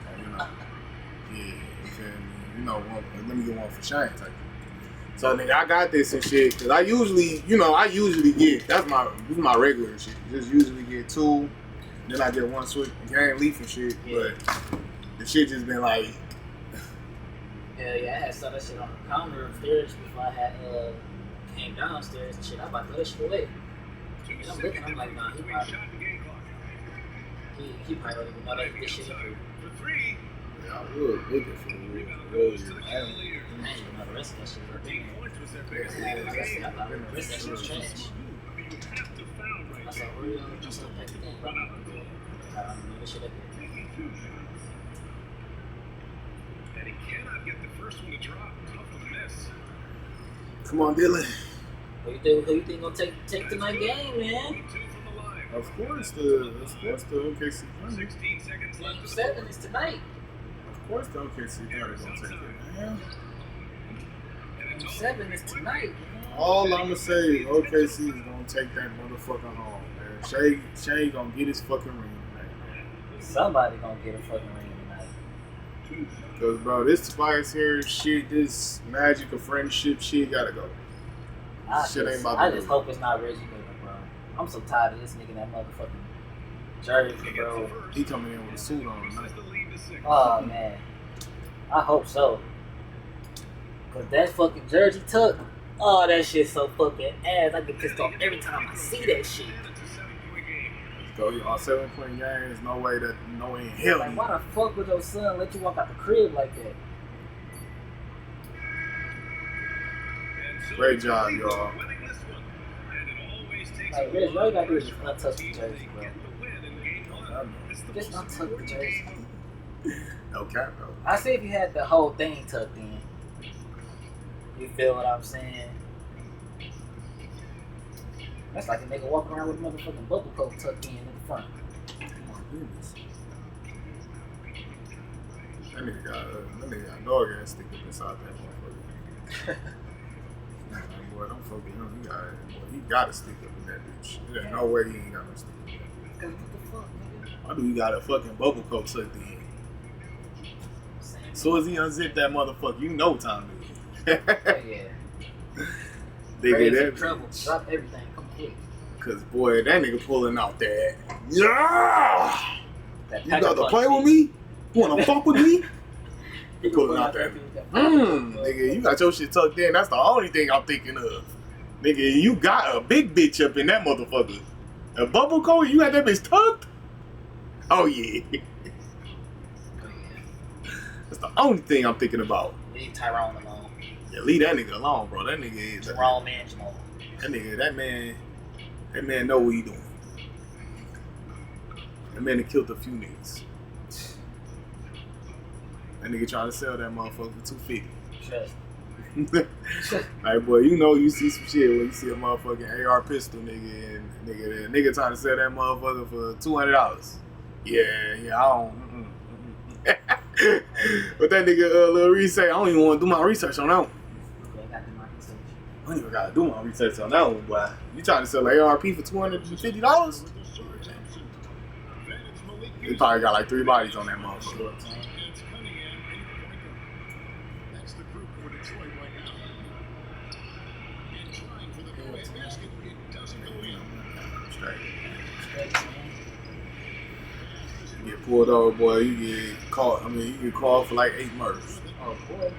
So, you know. Yeah, you feel me? You know, let me get one for Shane type. So, nigga, I got this and shit. Because I usually get, this is my regular shit. Just usually get 2. Then I get 1 switch Game Leaf and shit. Yeah. But the shit just been like. Yeah, I had saw that shit on the counter upstairs before I had came downstairs and shit. I about to throw that shit away. And I'm looking, I'm like, nah, he probably don't even know that this shit approved. Yeah, I was looking for the real. I didn't even know the rest of that shit was up in there. I thought the rest of that shit was trash. I saw real just stuff like that. I don't know this shit up here. And he cannot get the first one to drop. Tough to miss. Come on, Dylan. Who you think gonna take tonight's game, man? 2 from the line. Of course the OKC Thunder. 16 seconds left. Game 7 is tonight. Of course the OKC Thunder gonna take it, man. Game 7 is tonight. All I'ma say is OKC is gonna take that motherfucker home, man. Shea gonna get his fucking ring tonight, man. Somebody gonna get a fucking ring tonight. Cause bro, this Tobias Harris shit, this magic of friendship shit gotta go. Shit ain't about to I go. just hope it's not Reggie Miller, bro. I'm so tired of this nigga in that motherfucking jersey, bro. He coming in with a suit on tonight. The lead to 6. Oh man, I hope so. Cause that fucking jersey tuck, oh that shit's so fucking ass. I get pissed off every time I see that shit. It's a 7-point game. Go on 7-point games, no way in hell. Like why the fuck would your son let you walk out the crib like that? And so Great job, the y'all. winning this one. And it always takes Like a Reg, all you gotta do is lot just of untouch the teams jersey, to bro. get the win in game 1. It's the Just most untuck the important jersey. game. No cap though. I see if you had the whole thing tucked in. You feel what I'm saying? That's like a nigga walking around with a motherfucking bubble coat tucked in the front. My goodness. That nigga got dog ass stick up inside that motherfucker. Boy, don't fuck with him. He got a stick up in that bitch. There's no way he ain't got no stick up in that. Cause what the fuck, nigga? Why do he got a fucking bubble coat tucked in? As soon as he unzipped that motherfucker, you know time is. Oh yeah. Nigga, Crazy that trouble. bitch. Drop everything. Come quick. Cause boy, that nigga pulling out that. Yeah! That You got to play with me? You wanna fuck with me? He pulling out that. Nigga, you got your shit tucked in. That's the only thing I'm thinking of. Nigga, you got a big bitch up in that motherfucker. A bubble coat? You got that bitch tucked? Oh yeah. That's the only thing I'm thinking about. Leave Tyrone alone. Yeah, leave that nigga alone, bro. That nigga is Jerome Angelo. that man know what he doing. That man that killed a few niggas. That nigga trying to sell that motherfucker for $250. Trust. Like boy, you know you see some shit when you see a motherfucking AR pistol, nigga, and nigga trying to sell that motherfucker for $200. Yeah, I don't. But that nigga Lil Reese say, I don't even want to do my research on that one. Okay, I got the market research. I don't even gotta do my research on that one, boy. You trying to sell an ARP for $250? He probably got like 3 bodies on that motherfucker. It's Cunningham in the point guard. That's the group for Detroit right now. And trying for the go-ahead basket. It doesn't go in. Straight. Straight, man. You get pulled over, boy, you get caught. I mean, you get called for like 8 murders. Oh boy.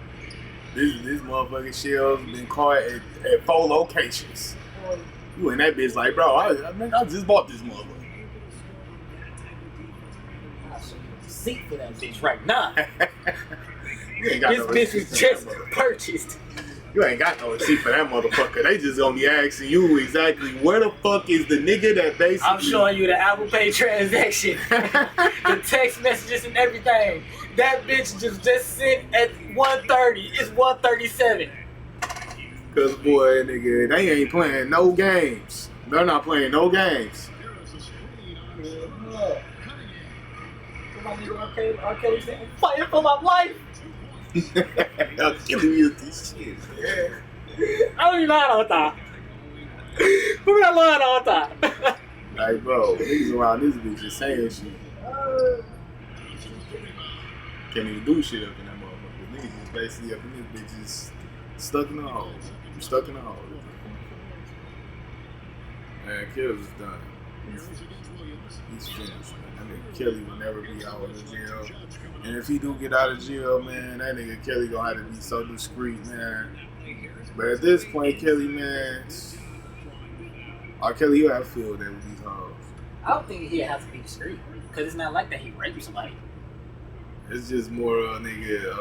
This motherfucking shells been caught at 4 locations. Boy. You in that bitch like, bro, I just bought this motherfucker. I'll show you the receipt for that bitch right now. You ain't got This no bitch receipt was for just that motherfucker. purchased. You ain't got no receipt for that motherfucker. They just gonna be asking you exactly where the fuck is the nigga that basically. I'm showing you the Apple Pay transaction, the text messages and everything. That bitch just sent at 1:30. It's 1:37. Cause boy, nigga, they ain't playing no games. They're not playing no games. There is a screen on Yeah. Cunningham. My nigga R. Kelly saying, "I'm fighting for my life." I'm killing you with this shit, man. I don't even know how to talk. Who got line on top? Like, bro, niggas around this bitch just saying shit. Can't even do shit up in that motherfucker. Niggas just basically up in this bitch just stuck in the hole. You stuck in the hole. Man, Kelly's done. He's finished, man. That nigga Kelly will never be out of jail. And if he do get out of jail, man, that nigga Kelly gonna have to be so discreet, man. But at this point, Kelly, man, Kelly, you have to feel that with these hoes. I don't think he has to be discreet because it's not like that he raped somebody. It's just more nigga.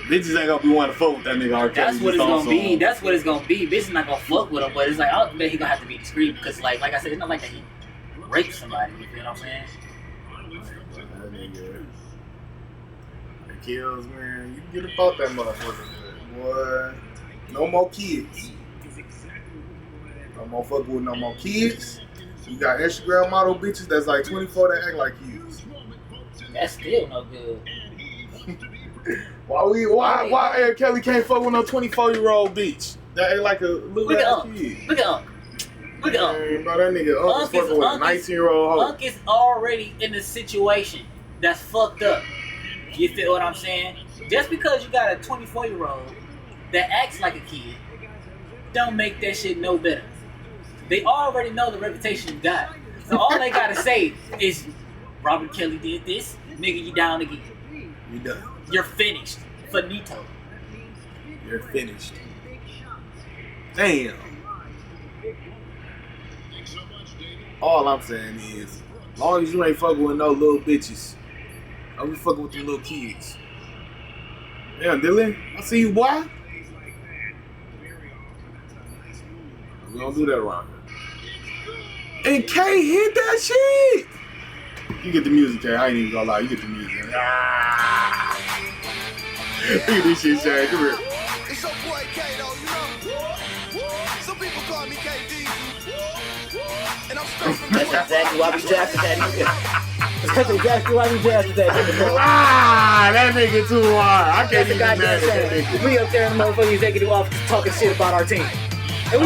Bitches ain't gonna be wanting to fuck with that nigga R. Kelly. That's what it's gonna be. That's what it's gonna be. Bitches not gonna fuck with him, but it's like I don't think he gonna have to be discreet because, like I said, it's not like that he raped somebody. You feel what I'm saying? That nigga. The kills, man. You get about that motherfucker, boy. No more kids. No more fucking with no more kids. You got Instagram model bitches that's like 24 that act like kids. That's still no good. Why R. Kelly can't fuck with no 24-year-old bitch that act like a little ass kid? Look at Unc. Look at Unc. Bro, that nigga Unc is fucking with a 19-year-old hoe. Unc is already in a situation that's fucked up. You feel what I'm saying? Just because you got a 24-year-old that acts like a kid, don't make that shit no better. They already know the reputation you got. So all they gotta say is, Robert Kelly did this, nigga, you down again. You done. You're finished. Finito. You're finished. Damn. All I'm saying is, as long as you ain't fucking with no little bitches, don't be fucking with the little kids. Yeah, Dylan, I see you, boy. We don't do that around here. And K hit that shit. You get the music, K. I ain't even gonna lie. You get the music. Ah. Look at this shit, Shaq. Come here. It's your boy K though, you know. Some people call me KD. And I'm straight from That's exactly why we drafted that nigga. That's exactly why we drafted that nigga. Ah, that nigga too hard. I can't even mad at that nigga. We up there in the motherfucking executive office talking shit about our team. And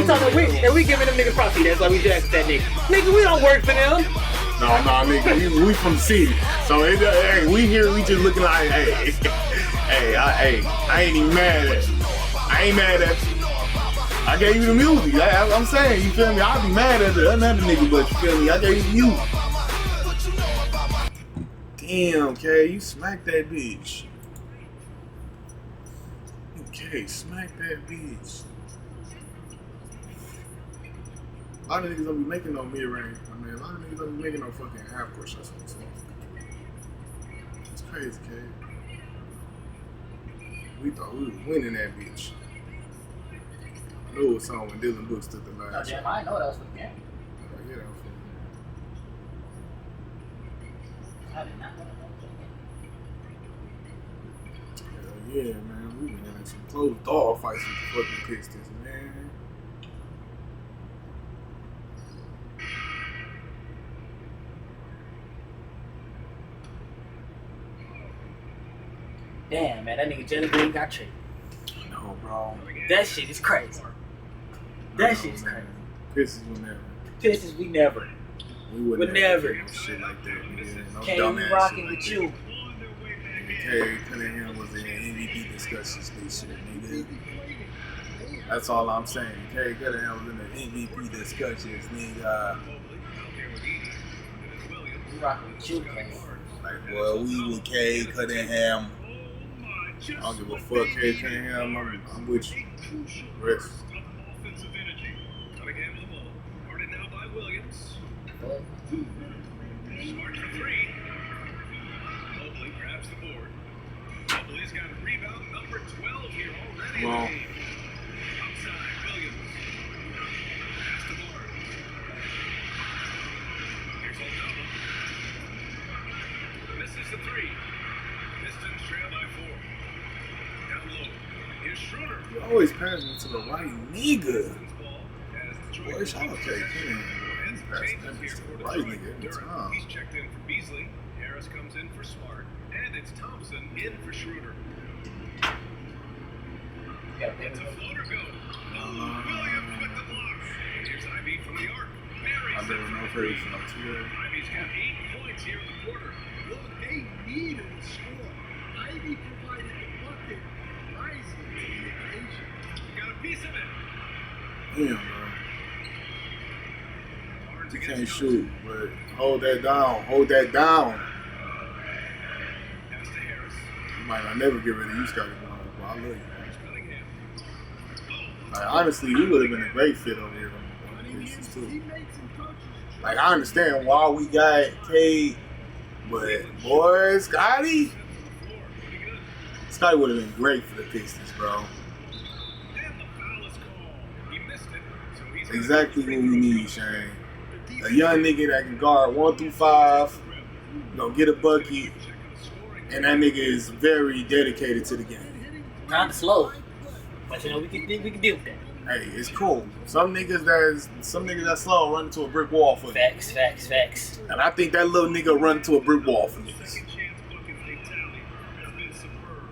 we giving them niggas props. That's why we drafted that nigga. Nigga, we don't work for them. No, nigga, we from the city. So, hey, we here, we just looking like, I ain't even mad at you. I ain't mad at you. I gave you the music. I'm saying, you feel me? I'll be mad at another nigga, but you feel me? I gave you the music. Damn, K, you smacked that bitch. Okay, smack that bitch. A lot of niggas don't be making no mid-range, my man. A lot of niggas don't be making no fucking half-court shots. It's crazy, kid. We thought we was winning that bitch. I knew it was something when Dylan Brooks took the No, last Jam, shot. I know that was for the game. Yeah, that was I did not know that. yeah, man. We been in some close dog fights with the fucking Pistons, man. Damn, man, that nigga Jelly Bean got traded. No, bro. That shit is crazy. That shit is crazy. Pistons will never. Pistons, we never. We would But never. do no shit like that, nigga. No Can't we dumbass rocking shit with like you? That. Kay Cunningham was in MVP discussions this year, nigga. That's all I'm saying. Kay Cunningham was in the MVP discussions, nigga. We rocking with you, man. Like, well, we with Kay Cunningham. I don't give a fuck, Kay Cunningham. I'm with you. Rest. Offensive energy. Cunningham to the ball. Guarded now by Williams. Smart for three. Mobley grabs the board. Mobley's got a rebound number 12 here already. Come on. Outside, Williams. Pass to Barnes. Here's Aldama. Misses the three. Pistons trail by 4. Down low. Here's Schroeder. You always passing to the right nigga. Pistons ball as Detroit Boy, shout out Kay Cunningham. and He's passing that bitch to the right nigga every time. He's checked in for Beasley. Harris comes in for Smart. And it's Thompson in for Schroeder. Yeah, It's a floater go. Oh, Williams with the block. Here's Ivy from the arc. I Buries never it know for for three. you. Ivy's got 8 points here in the quarter. Well, they needed a score. Ivy provided the bucket, rising to the occasion. Got a piece of it. Damn, bro. Barnes You against can't Johnson. shoot, but hold that down. Hold that down. Pass to Harris. You might not never get rid of you, Scotty Brown, but I love you. Here's Cunningham. Like, honestly, he would have been a great fit over here on the Pistons too. Like, I understand why we got Cade, but boy, Scotty would have been great for the Pistons, bro. Exactly what we need, Shane. A young nigga that can guard 1 through 5, get a bucket, and that nigga is very dedicated to the game. Kind of slow, but we can deal with that. Hey, it's cool. Some niggas that slow run into a brick wall for you. Facts. And I think that little nigga run into a brick wall for niggas.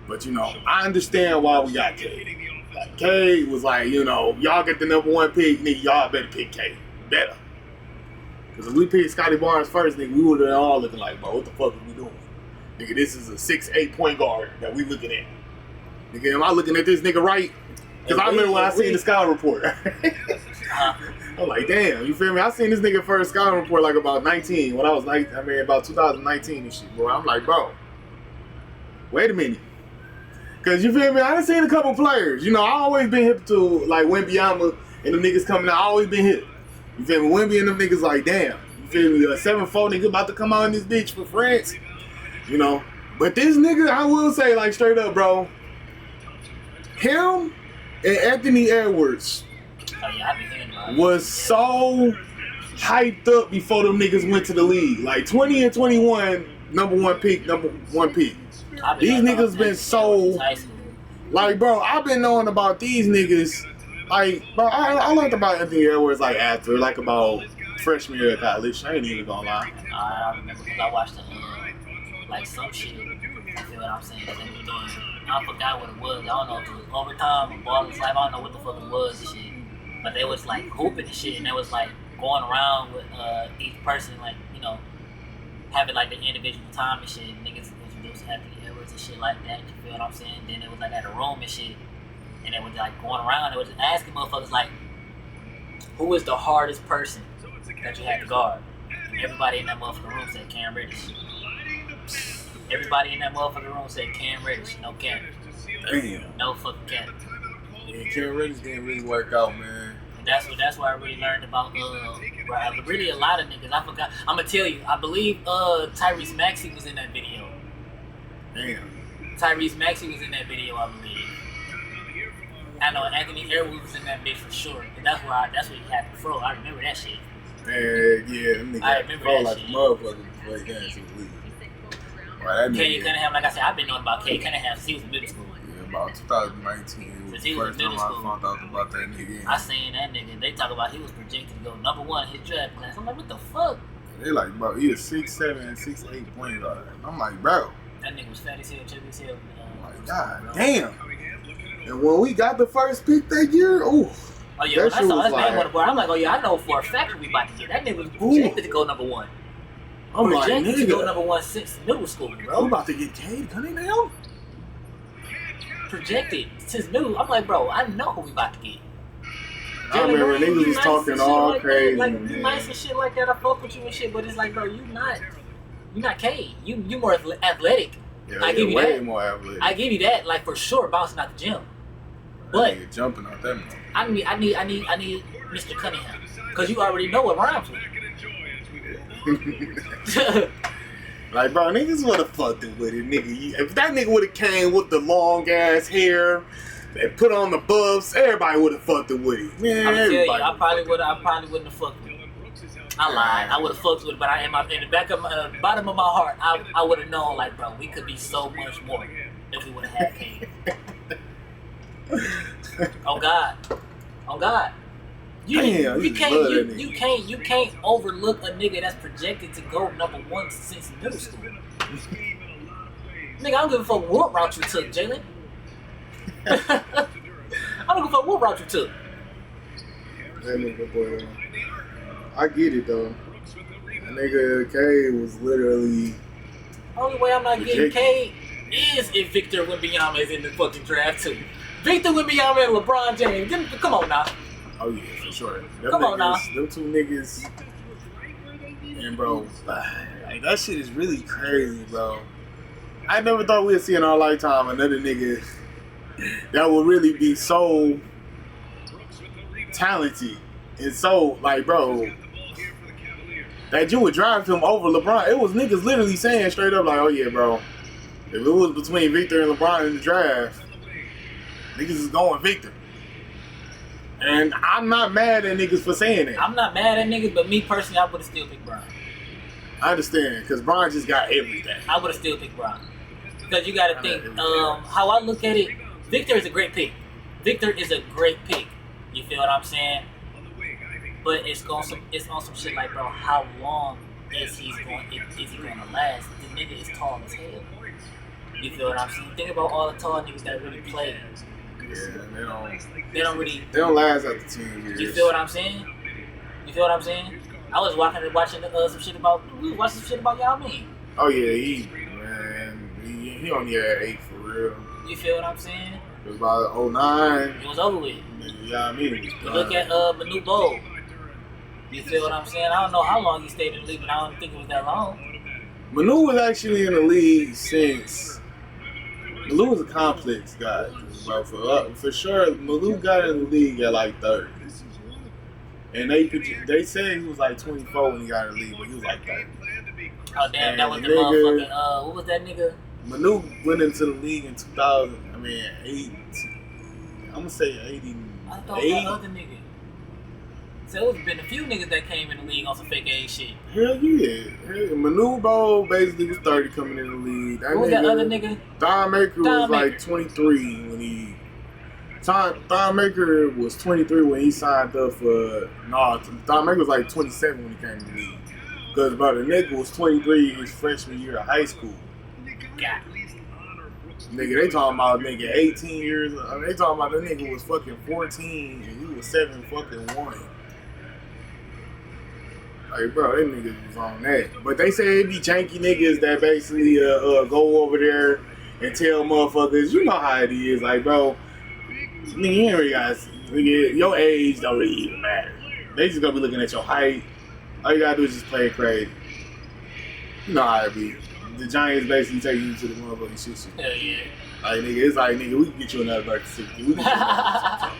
But I understand why we got Cade. Like, Cade was like, y'all get the number 1 pick, nigga, y'all better pick Cade. Better. Because if we picked Scotty Barnes first, nigga, we would have all looking like, bro, what the fuck are we doing? Nigga, this is a 6'8" point guard that we looking at. Nigga, am I looking at this nigga right? Because I remember when I seen the scout report. I'm like, damn, you feel me? I seen this nigga first scout report like about 19, when I was about 2019 and shit, bro. I'm like, bro, wait a minute. Because you feel me? I done seen a couple players. I always been hip to like Wembanyama and them niggas coming out. I always been hip. You feel me? Wemby and them niggas like, damn. You feel me? A 7'4" nigga about to come out in this bitch for France. But this nigga, I will say, like, straight up, bro. Him and Anthony Edwards was so hyped up before them niggas went to the league. Like 20 and 21, number one pick. These niggas been so, like, bro, I've been knowing about these niggas. Like, bro, I learned about Anthony Edwards like after, like, about freshman year of college. I ain't even gonna lie. I remember because I watched like some shit. You feel what I'm saying? They were doing, I forgot what it was. I don't know if it was overtime or ball life. I don't know what the fuck it was and shit. But they was like hooping and shit, and they was like going around with each person, like, having like the individual time and shit. Niggas introduced Anthony Edwards and shit like that. You feel what I'm saying? Then it was like at a room and shit, and they was like going around. They was asking motherfuckers like, who is the hardest person that you had to guard? And everybody in that motherfucking room said Cam Reddish. Everybody in that motherfucking room said Cam Reddish. No Cam. Damn. No fucking Cam. Yeah, Cam Reddish didn't really work out, man. And that's where I really learned about really a lot of niggas. I forgot. I'm gonna tell you. I believe Tyrese Maxey was in that video. Damn. Tyrese Maxey was in that video, I believe. I know Anthony Edwards was in that bitch for sure. And that's where he had the fro. I remember that shit. Man, yeah, them niggas I remember fro that like shit. a motherfucker before he got into the league. Right, Cade Cunningham, like I said, I've been knowing about Cade Cunningham since he was in middle school. Yeah, about 2019 was the first time I found out about that nigga. I seen that nigga. They talk about he was projected to go number 1 in his draft class. I'm like, what the fuck? They like, bro, he a 6'7", 6'8" point guard. I'm like, bro. That nigga was fat as hell, chubby as hell. Like, god damn. And when we got the first pick that year, ooh. Oh yeah, when that I shit saw was his name like, on the board, I'm like, oh yeah, I know for a fact what we about to get. That nigga was projected to go number 1. I'm like, Projected to go nigga, number 1 since middle school, we bro. about to get Cade Cunningham? Projected since middle. I'm like, bro, I know who we about to get. I remember Jalen Green, niggas you was nice talking and shit all like crazy, that. Like, man. you nice and shit like that. I fuck with you and shit, but it's like, bro, you not Cade. You more athletic. Yeah, I give you way that. more athletic. I give you that, like, for sure, bouncing out the gym. But Nigga jumping out that motherfucker. I need Mr. Cunningham, because you already know what rhymes with. Like, bro, niggas would have fucked it with it, nigga. If that nigga would have came with the long ass hair and put on the buffs, everybody would have fucked it with it. Man, I'm tell you, everybody I probably wouldn't have fucked with it. I lied. I would have fucked with it, but in the back of my bottom of my heart, I would have known, like, bro, we could be so much more if we would have had Cade. Oh God. You Damn, you love that nigga. you can't overlook a nigga that's projected to go number 1 since middle school. Nigga, I don't give a fuck what route you took, Jalen. I don't give a fuck what route you took. That nigga, boy. I get it, though. That nigga Cade was literally... Only way I'm not getting Projected. Cade is if Victor Wembanyama is in the fucking draft too. Victor Wembanyama and LeBron James. Come on now. Oh, yeah, for sure. Them Come on now. Them two niggas... And, bro, like, that shit is really crazy, bro. I never thought we'd see in our lifetime another nigga that would really be so talented and so like, bro, that you would drive him over LeBron. It was niggas literally saying straight up like, oh yeah, bro, if it was between Victor and LeBron in the draft, niggas is going Victor. And I'm not mad at niggas for saying that. I'm not mad at niggas, but me personally, I would have still picked Bron. I understand, because Bron just got everything. I would have still picked Bron. Because you got to think, how I look at it, Victor is a great pick. Victor is a great pick. You feel what I'm saying? But it's on some shit like, bro, how long is he going to last? The nigga is tall as hell. You feel what I'm saying? Think about all the tall niggas that really play. Yeah, They don't really. They don't last after 10 years. You feel what I'm saying? You feel what I'm saying? I was watching some shit about. We was watching some shit about Yao Ming. Oh yeah, he only had 8 for real. You feel what I'm saying? It was about 09. It was over with. Yeah, I mean, You look at Manu Bol. You feel what I'm saying? I don't know how long he stayed in the league, but I don't think it was that long. Manu was actually in the league since. Manu was a complex guy, bro. For sure, Manu got in the league at like 30. And they said he was like 24 when he got in the league, but he was like 30. Oh damn, that was the nigga, motherfucking what was that nigga? Manu went into the league in 2000. I mean, 8. I'm gonna say 80. I thought that other nigga. So it's been a few niggas that came in the league on some fake ass shit. Hell yeah. Manu Bol basically was 30 coming in the league. Who was that other nigga? Don Maker was like 23 when he. Don Maker was 23 when he signed up for. Nah, Don Maker was like 27 when he came to the league. Because, bro, the nigga was 23 his freshman year of high school. God. Nigga, they talking about nigga 18 years. I mean, they talking about the nigga was fucking 14 and he was 7-1. Like, bro, them niggas was on that. But they say it be janky niggas that basically go over there and tell motherfuckers, you know how it is. Like, bro, nigga, you ain't really got, nigga, your age don't really even matter. They just gonna be looking at your height. All you gotta do is just play crazy. You know how it be. The Giants basically take you to the motherfucking shit. Hell yeah. Like, nigga, it's like, nigga, we can get you another birth certificate. We can get you another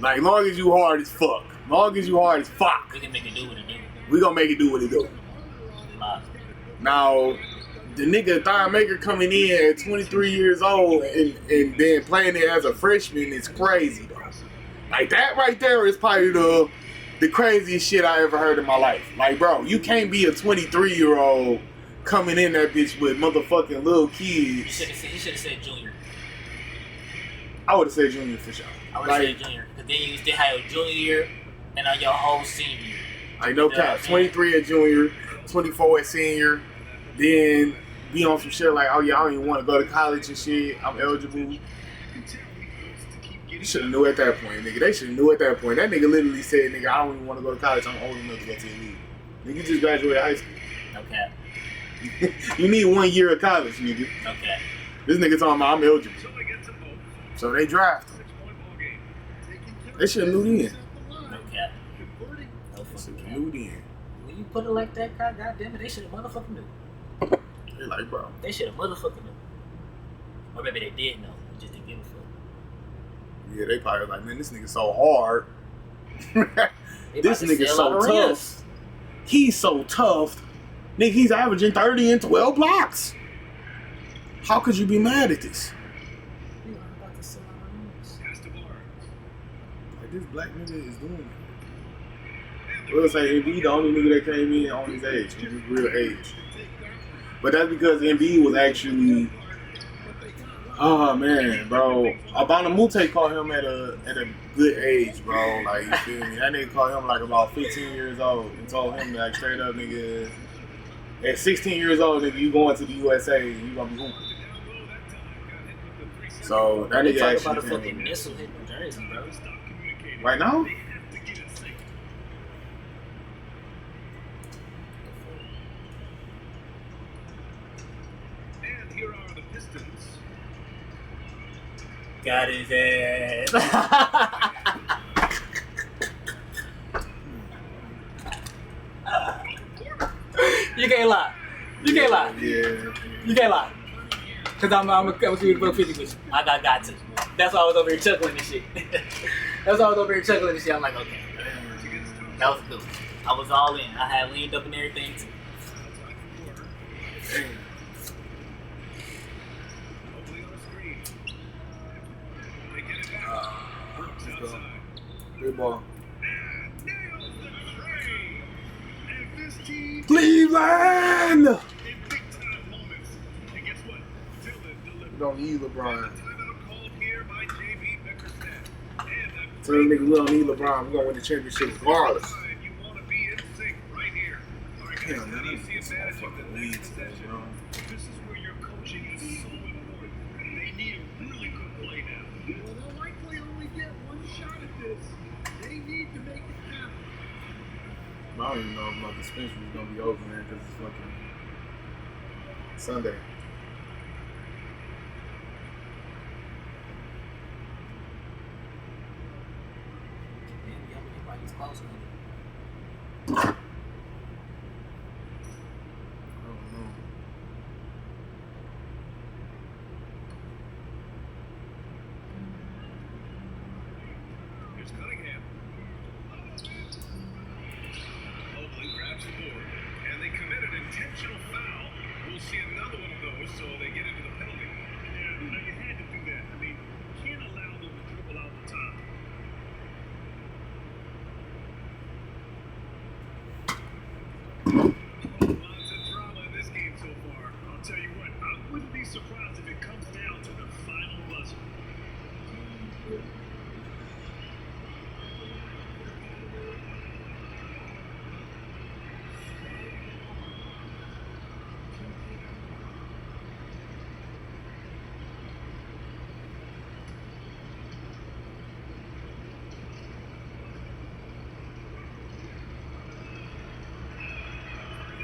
like, long as you hard as fuck. Long as you hard as fuck. We can make it do what it do. We gonna make it do what it do. Now, the nigga Thon Maker coming in at 23 years old and then playing it as a freshman is crazy, though. Like, that right there is probably the craziest shit I ever heard in my life. Like, bro, you can't be a 23-year-old coming in that bitch with motherfucking little kids. He should have said junior. I would have said junior for sure. I would have said junior. Because then you still have your junior year and on your whole senior year. Like, no cap. 23 at junior, 24 at senior. Then be on some shit like, oh yeah, I don't even want to go to college and shit. I'm eligible. You should have knew at that point, nigga. They should have knew at that point. That nigga literally said, nigga, I don't even want to go to college. I'm old enough to go to the league. Nigga, you just graduated high school. Okay. You need 1 year of college, nigga. Okay. This nigga talking about I'm eligible. So they draft him. They should have knew then. Okay. No fucking cap. Knew then. When you put it like that, God damn it, they should have motherfucking knew. They're like, bro. They should have motherfucking knew. Or maybe they did know. They just didn't give a fuck. Yeah, they probably like, man, this nigga so hard. They This about to nigga sell so out tough. arenas. He's so tough. Nigga, he's averaging 30 and 12 blocks. How could you be mad at this? They about to sell out arenas. Like, this black nigga is doing it. We'll say Embiid, the only nigga that came in on his age, his real age. But that's because Embiid was actually, oh man, bro. Abanamute caught him at a good age, bro. Like, you feel me? That nigga caught him like about 15 years old and told him like straight up, nigga, at 16 years old, nigga, you going to the USA, you gonna be hooping. So that They nigga talk actually about a came fucking in. missile hitting New Jersey, bro. Right now? And here are the Pistons. Got his ass. You can't lie. You can't lie. Yeah. You can't lie. Cause I'm keep it $50 with you. I got to. That's why I was over here chuckling and shit. That's why I was over here chuckling and shit. I'm like, okay, that was good. I was all in. I had leaned up and everything too. Damn. Let's go. Good ball. Cleveland! We don't need LeBron. Tell them niggas we don't need LeBron. We're gonna win the championship regardless. Damn, man, I need some motherfucking leads, bro. This is where your coaching is so important. They need a really good play now. Well, they'll likely only get one shot at this. They need to make it happen. I don't even know if my dispensary is gonna be open, man, because it's fucking Sunday. Here's Cunningham. Mobley grabs the board, and they commit an intentional foul. We'll see another one of those, so they get into the penalty. Yeah, you had to do that. I mean, you can't allow them to dribble out the top. Lots of drama in this game so far. I'll tell you what, I wouldn't be surprised if it comes down to the final buzzer.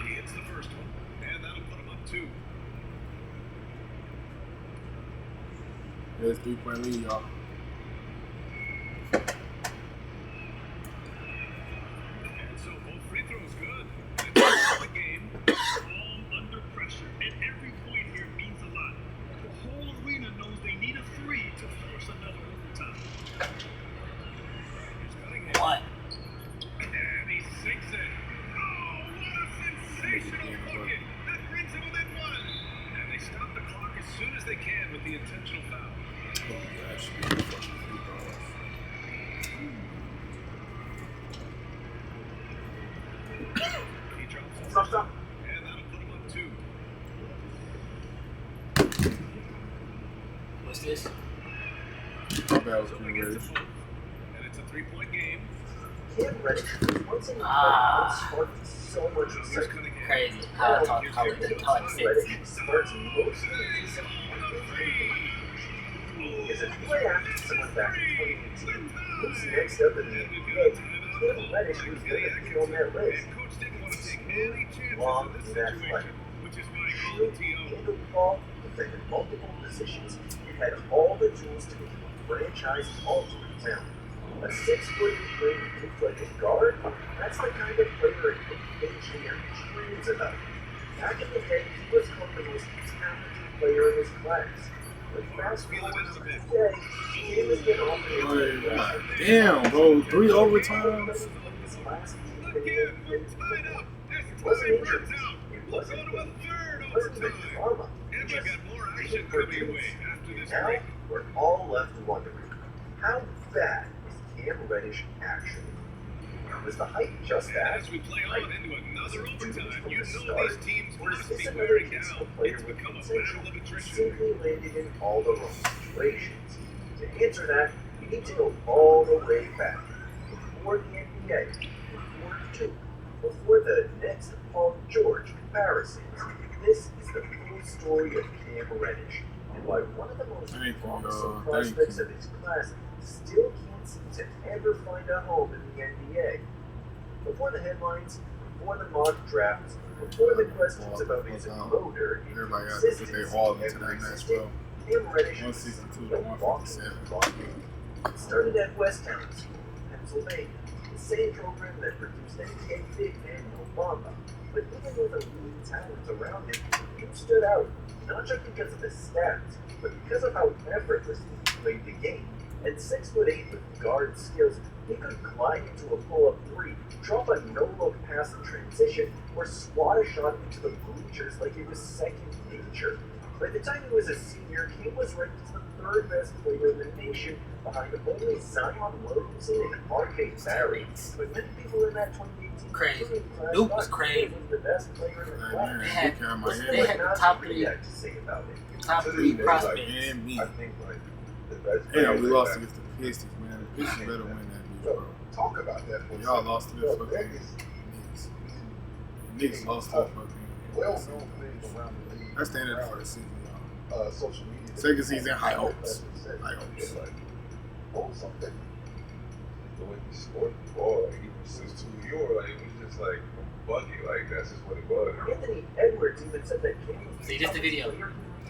He hits the first one, and that'll put him up 2. There's 3-point lead, y'all. And so both free throws good. It's a game, all under pressure, and every point here means a lot. The whole arena knows they need a 3 to force another overtime. Here's Cunningham. What? And he sinks it. Oh, what a sensational bucket! That brings him within 1. And they stop the clock as soon as they can with the intentional foul. Oh, gosh. Fucking free throws. He drops it. And that'll put him up 2. What's this? My bad, was Mobley coming gets ready. the ball, and it's a 3-point game. Cam Reddish once in a Ah. while sparked so much Here's excitement. Cunningham. Crazy. How I talk, how I Cam say Reddish sparks most of the reason is if play after someone back in 2018, who's next up in the NBA, Cam Reddish was going to be on that list. And coach didn't want to take any chances Long in this and athletic. situation, which is why he He called T.O. handled the ball, defended multiple positions, and had all the tools to become a franchise-altering talent. A 6-foot frame looked like a guard? That's the kind of player an NBA dreams about. Back in the day, he was called the most talented player in his class. But fast forward to today, he has been offered Damn, bro. 3 overtimes. his last Again, we're tied up. There's It wasn't 20 injuries. words out. It We'll wasn't go to a third wasn't even overtime. drama. And Just we've got more action being coming produced. your way after this Now, break. we're all left wondering, how bad is Cam Reddish actually? Was the hype just And that? as we play on into another overtime, you know these teams Or is must this be another wearing case of down. a player It's with become a potential battle of who attrition. simply landed in all the wrong situations? To answer that, you need to go all the way back. Before the NBA, before Duke, before the next Paul George comparisons, this is the full story of Cam Reddish, and why one of the most Thank you, promising thank prospects you. of his class still can't seem to ever find a home in the NBA. Before the headlines, before the mock drafts, before the questions about his motor, and Everybody got to put their consistency all into every that match, season, bro. Cam Reddish was 162 to the walking 157. It started at West Town School, Pennsylvania, the same program that produced NBA big man Mo Bamba. But even with elite talent around him, he stood out, not just because of his stats, but because of how effortlessly he played the game. At 6'8" with guard skills, he could glide into a pull-up three, drop a no-look pass in transition, or swat a shot into the bleachers like it was second nature. By the time he was a senior, King was ranked as the third best player in the nation, behind only Zion Williamson and R.J. Barrett. But many people in that 2018 Crazy. recruiting class Duke was thought crazy. King was the best player in the class. They had, Yeah, they had the top three, Had to say about it. top To three this day, prospects. and me. I think like the best. Yeah, players we like lost that. against the Pistons, man. The Pistons better win that bitch, So, bro. talk about that for a Y'all second. lost to the Look, fucking Vegas, Knicks. The Knicks lost to the fucking. well-known things around the league. That's the end of the first season, y'all. Social media. Second season, high hopes. High hopes. It's like, oh, something. The way he scored the ball, like, he was just too pure. Like, it was just like buggy. Like, that's just what it was. Anthony Edwards even said that King was See, just the video.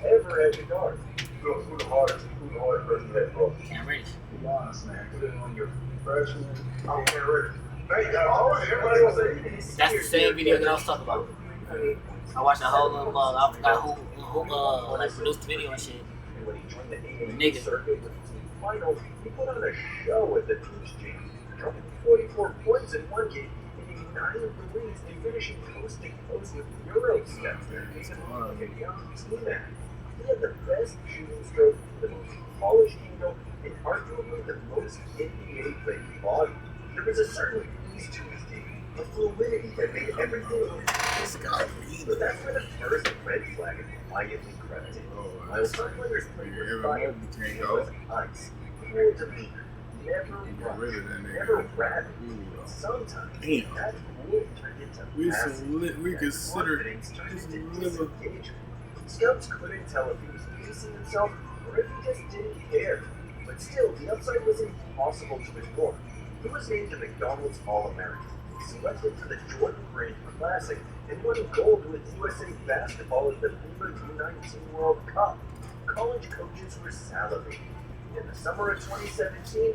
ever had to guard. Who the hardest person that bro? Can't reach. Be honest, man. Put it on your freshman. I can't ready. Hey, everybody else say That's the same video that I was talking about. I watched the whole little I forgot who like produced the video and shit. And when he joined the Nigga. AAU circuit with the team finals, he put on a show at the Peach Jam, dropping 44 points in one game, hitting 9 threes and finishing coast to coast with Euro steps, making him look like a young T-Man. He had the best shooting stroke, the most polished angle, and arguably the most NBA-ready body. There was a certain ease to his game, a fluidity that made everything look This guy, but that's where the first red flag quietly crept in. While some players played with fire, he was ice, cool demeanor, never Get rid of rushed, that never nigga. rabid. Ooh, Sometimes Damn. that cool turned into We passive, some lit. We and consider confidence turned this into liver. disengagement. Scouts couldn't tell if he was pacing himself or if he just didn't care. But still, the upside was impossible to ignore. He was named a McDonald's All-American, selected for the Jordan Brand Classic, and won gold with USA Basketball at the FIBA U19 World Cup. College coaches were salivating. In the summer of 2017,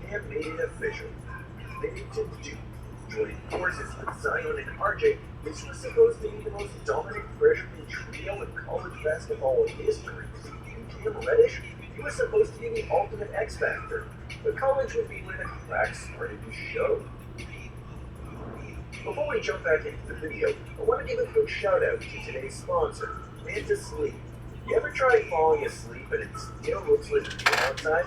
Cam made it official. Committed to Duke, joining forces with Zion and RJ, this was supposed to be the most dominant freshman trio in college basketball history. And Cam Reddish, he was supposed to be the ultimate X Factor. But college would be where the cracks started to show. Before we jump back into the video, I want to give a quick shout out to today's sponsor, Manta Sleep. You ever tried falling asleep and it still looks like you're outside?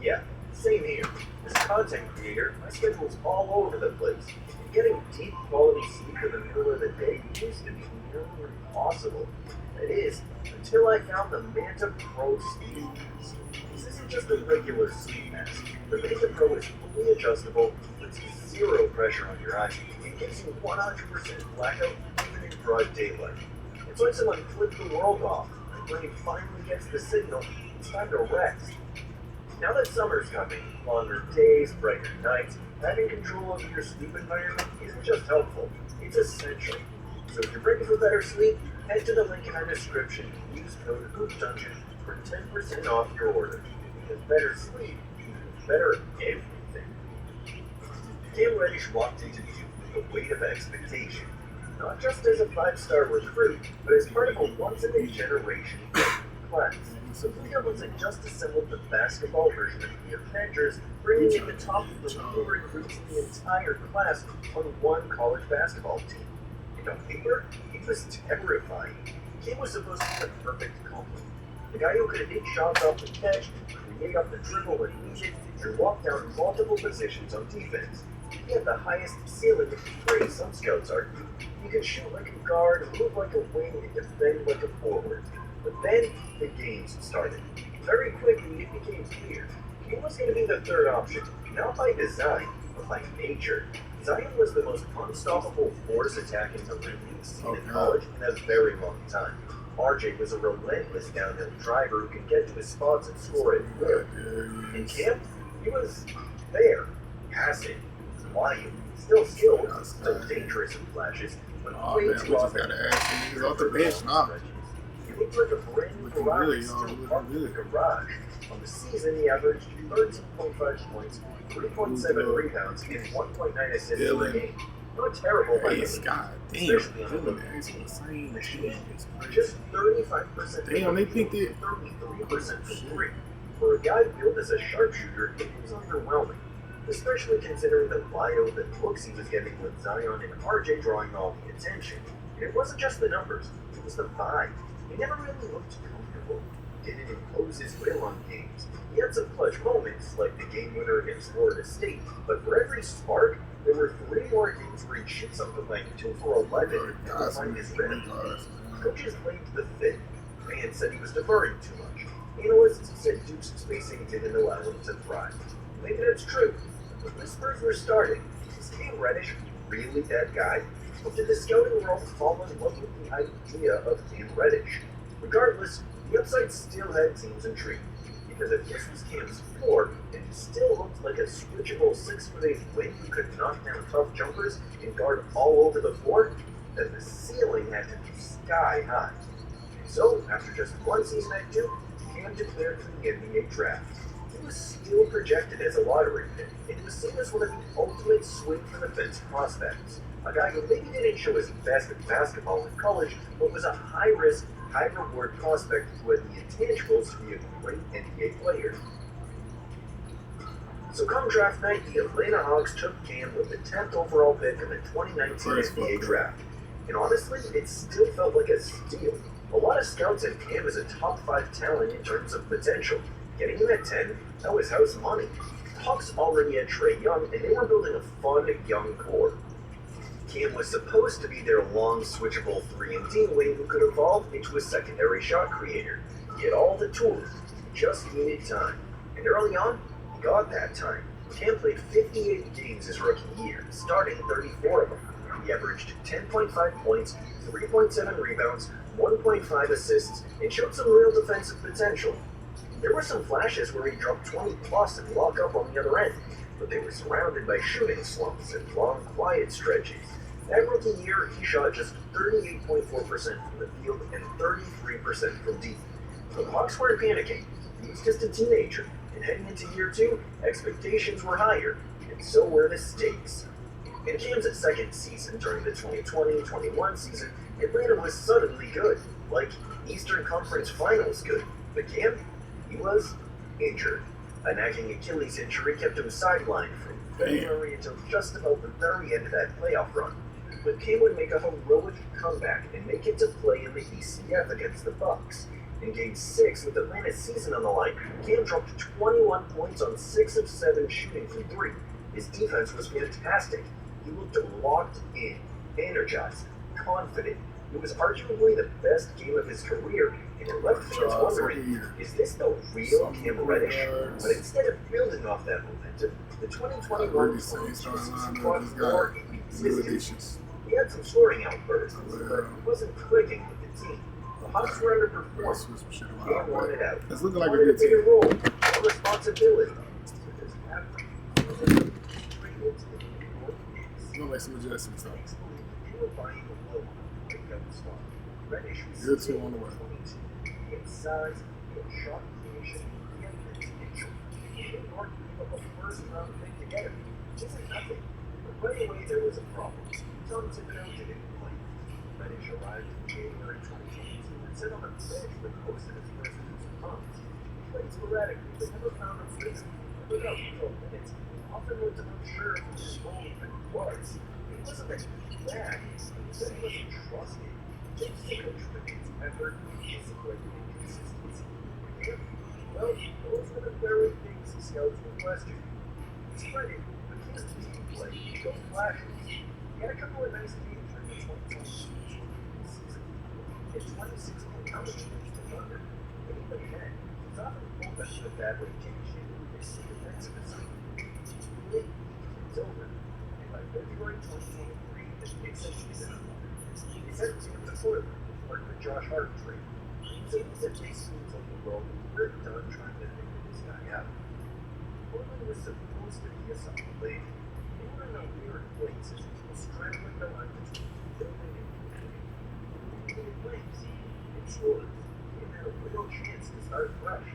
Yeah, same here. As a content creator, my schedule's all over the place. And getting deep quality sleep in the middle of the day used to be nearly impossible. That is, until I found the Manta Pro Sleep Mask. This isn't just a regular sleep mask. The Manta Pro is fully adjustable, puts zero pressure on your eyes, and gives you 100% blackout even in broad daylight. It's like someone flipped the world off. My brain finally gets the signal. It's time to rest. Now that summer's coming, longer days, brighter nights, having control over your sleep environment isn't just helpful, it's essential. So if you're ready for better sleep, head to the link in our description and use code HoopDungeon for 10% off your order. Because better sleep equals better everything. Cam Reddish walked into Duke with the weight of expectation, not just as a 5-star recruit, but as part of a once-in-a-generation class. So Peter wasn't just assembled the basketball version of the Avengers, bringing in the top of the leading recruits in the entire class on one college basketball team. And on paper, it was terrifying. Kim was supposed to be the perfect complement. The guy who could hit shots off the catch, create off the dribble when needed, and walk down multiple positions on defense. He had the highest ceiling of free, some scouts argue. He could shoot like a guard, move like a wing, and defend like a forward. But then, the games started. Very quickly, it became clear. Kim was going to be the third option, not by design, but by nature. Zion was the most unstoppable force attacking the rim we've seen in college in a very long time. RJ was a relentless downhill driver who could get to his spots and score at will. In camp, he was there, passive, quiet, still skilled, still dangerous in flashes, but way man, we too just often. gotta ask him niggas off the bench, nah. He looked like a brand new Looking Ferrari really, still looking parked in the really. garage. On the season, he averaged 13.5 points, 3.7 rebounds, and 1.9 assists per game. Not terrible by Hey, any Scott, damn, especially on the Jimmy, look. it's the same The team. shooting, It's crazy. just 35% Damn, they picked it. 33% from three. For a guy billed as a sharpshooter, it was underwhelming, especially considering the wide open looks he was getting with Zion and RJ drawing all the attention. And it wasn't just the numbers, it was the vibe. He never really looked comfortable. Didn't impose his will on games. He had some clutch moments, like the game winner against Florida State, but for every spark, there were 3 more games where he'd shoot something like 2 for 11 and would find his rhythm. Coaches blamed the fit. Fans said he was deferring too much. Analysts said Duke's spacing didn't allow him to thrive. Maybe that's true, but whispers were starting. Is Cam Reddish really that guy? Or did the scouting world fall in love with the idea of Cam Reddish? Regardless, the upside still had teams intrigued. Because if this was Cam's floor, and he still looked like a switchable 6'8" wing who could knock down tough jumpers and guard all over the floor, then the ceiling had to be sky high. So, after just 1 season at Duke, Cam declared for the NBA draft. He was still projected as a lottery pick, and he was seen as one of the ultimate swing for the fence prospects. A guy who maybe didn't show his best at basketball in college, but was a high-risk, high-reward prospect who had the intangibles to be a great NBA player. So come draft night, the Atlanta Hawks took Cam with the 10th overall pick in the 2019 NBA draft. And honestly, it still felt like a steal. A lot of scouts had Cam as a top 5 talent in terms of potential. Getting him at 10, that was house money. The Hawks already had Trae Young, and they were building a fun, young core. Cam was supposed to be their long, switchable 3-and-D wing who could evolve into a secondary shot creator. He had all the tools, he just needed time. And early on, he got that time. Cam played 58 games his rookie year, starting 34 of them. He averaged 10.5 points, 3.7 rebounds, 1.5 assists, and showed some real defensive potential. There were some flashes where he dropped 20 plus and walk up on the other end, but they were surrounded by shooting slumps and long, quiet stretches. That rookie year, he shot just 38.4% from the field and 33% from deep. The Hawks weren't panicking. He was just a teenager, and heading into year 2, expectations were higher, and so were the stakes. In Cam's second season during the 2020-21 season, Atlanta was suddenly good, like Eastern Conference Finals good. But Cam, he was injured. A nagging Achilles injury kept him sidelined from February until just about the very end of that playoff run. But Cam would make a heroic comeback and make it to play in the ECF against the Bucks. In Game 6, with Atlanta's season on the line, Cam dropped 21 points on 6 of 7 shooting from 3. His defense was fantastic. He looked locked in, energized, confident. It was arguably the best game of his career, and it left fans wondering, is this the real Cam Reddish? But instead of building off that momentum, the 2021 season brought more inconsistency. He had some scoring outbursts, but he wasn't clicking with the team. The Hawks were underperforming. Cam wanted out. It's looking like a Wanted good bigger team. role, more responsibility. We'll make some adjustments though. Year 2 on the way. In size, in shot creation, and potential. He didn't want to give up a first-round pick together. This is nothing. But right away there was a problem. Tom Thibodeau didn't play. Reddish arrived in January 2022 and sat on a bench for most of his first 2 months. He played sporadically, but never found a rhythm. Never got 12 minutes. Often looked unsure of his role even was. It wasn't that he was bad. He said he wasn't trusted. Just the coach remains effort, discipline, and consistency. Well, those were the very things the scouts were questioning. It's credit, but his team play showed flashes. He had a couple of nice games during the 2020 season. In 2016, how much against the Thunder? But even then, he's often pulled that to a bad rotation with his defensive assignment. It's over. And by February 2023, the Knicks had season on. He said he was a quarterback, worked with Josh Hart trade. So he said these schools of the world were done trying to figure this guy out. Portland was supposed to be a solid league. They were in a weird place as he was straddling the line between building and community. He needed wins and shoulders. He had a real chance to start fresh.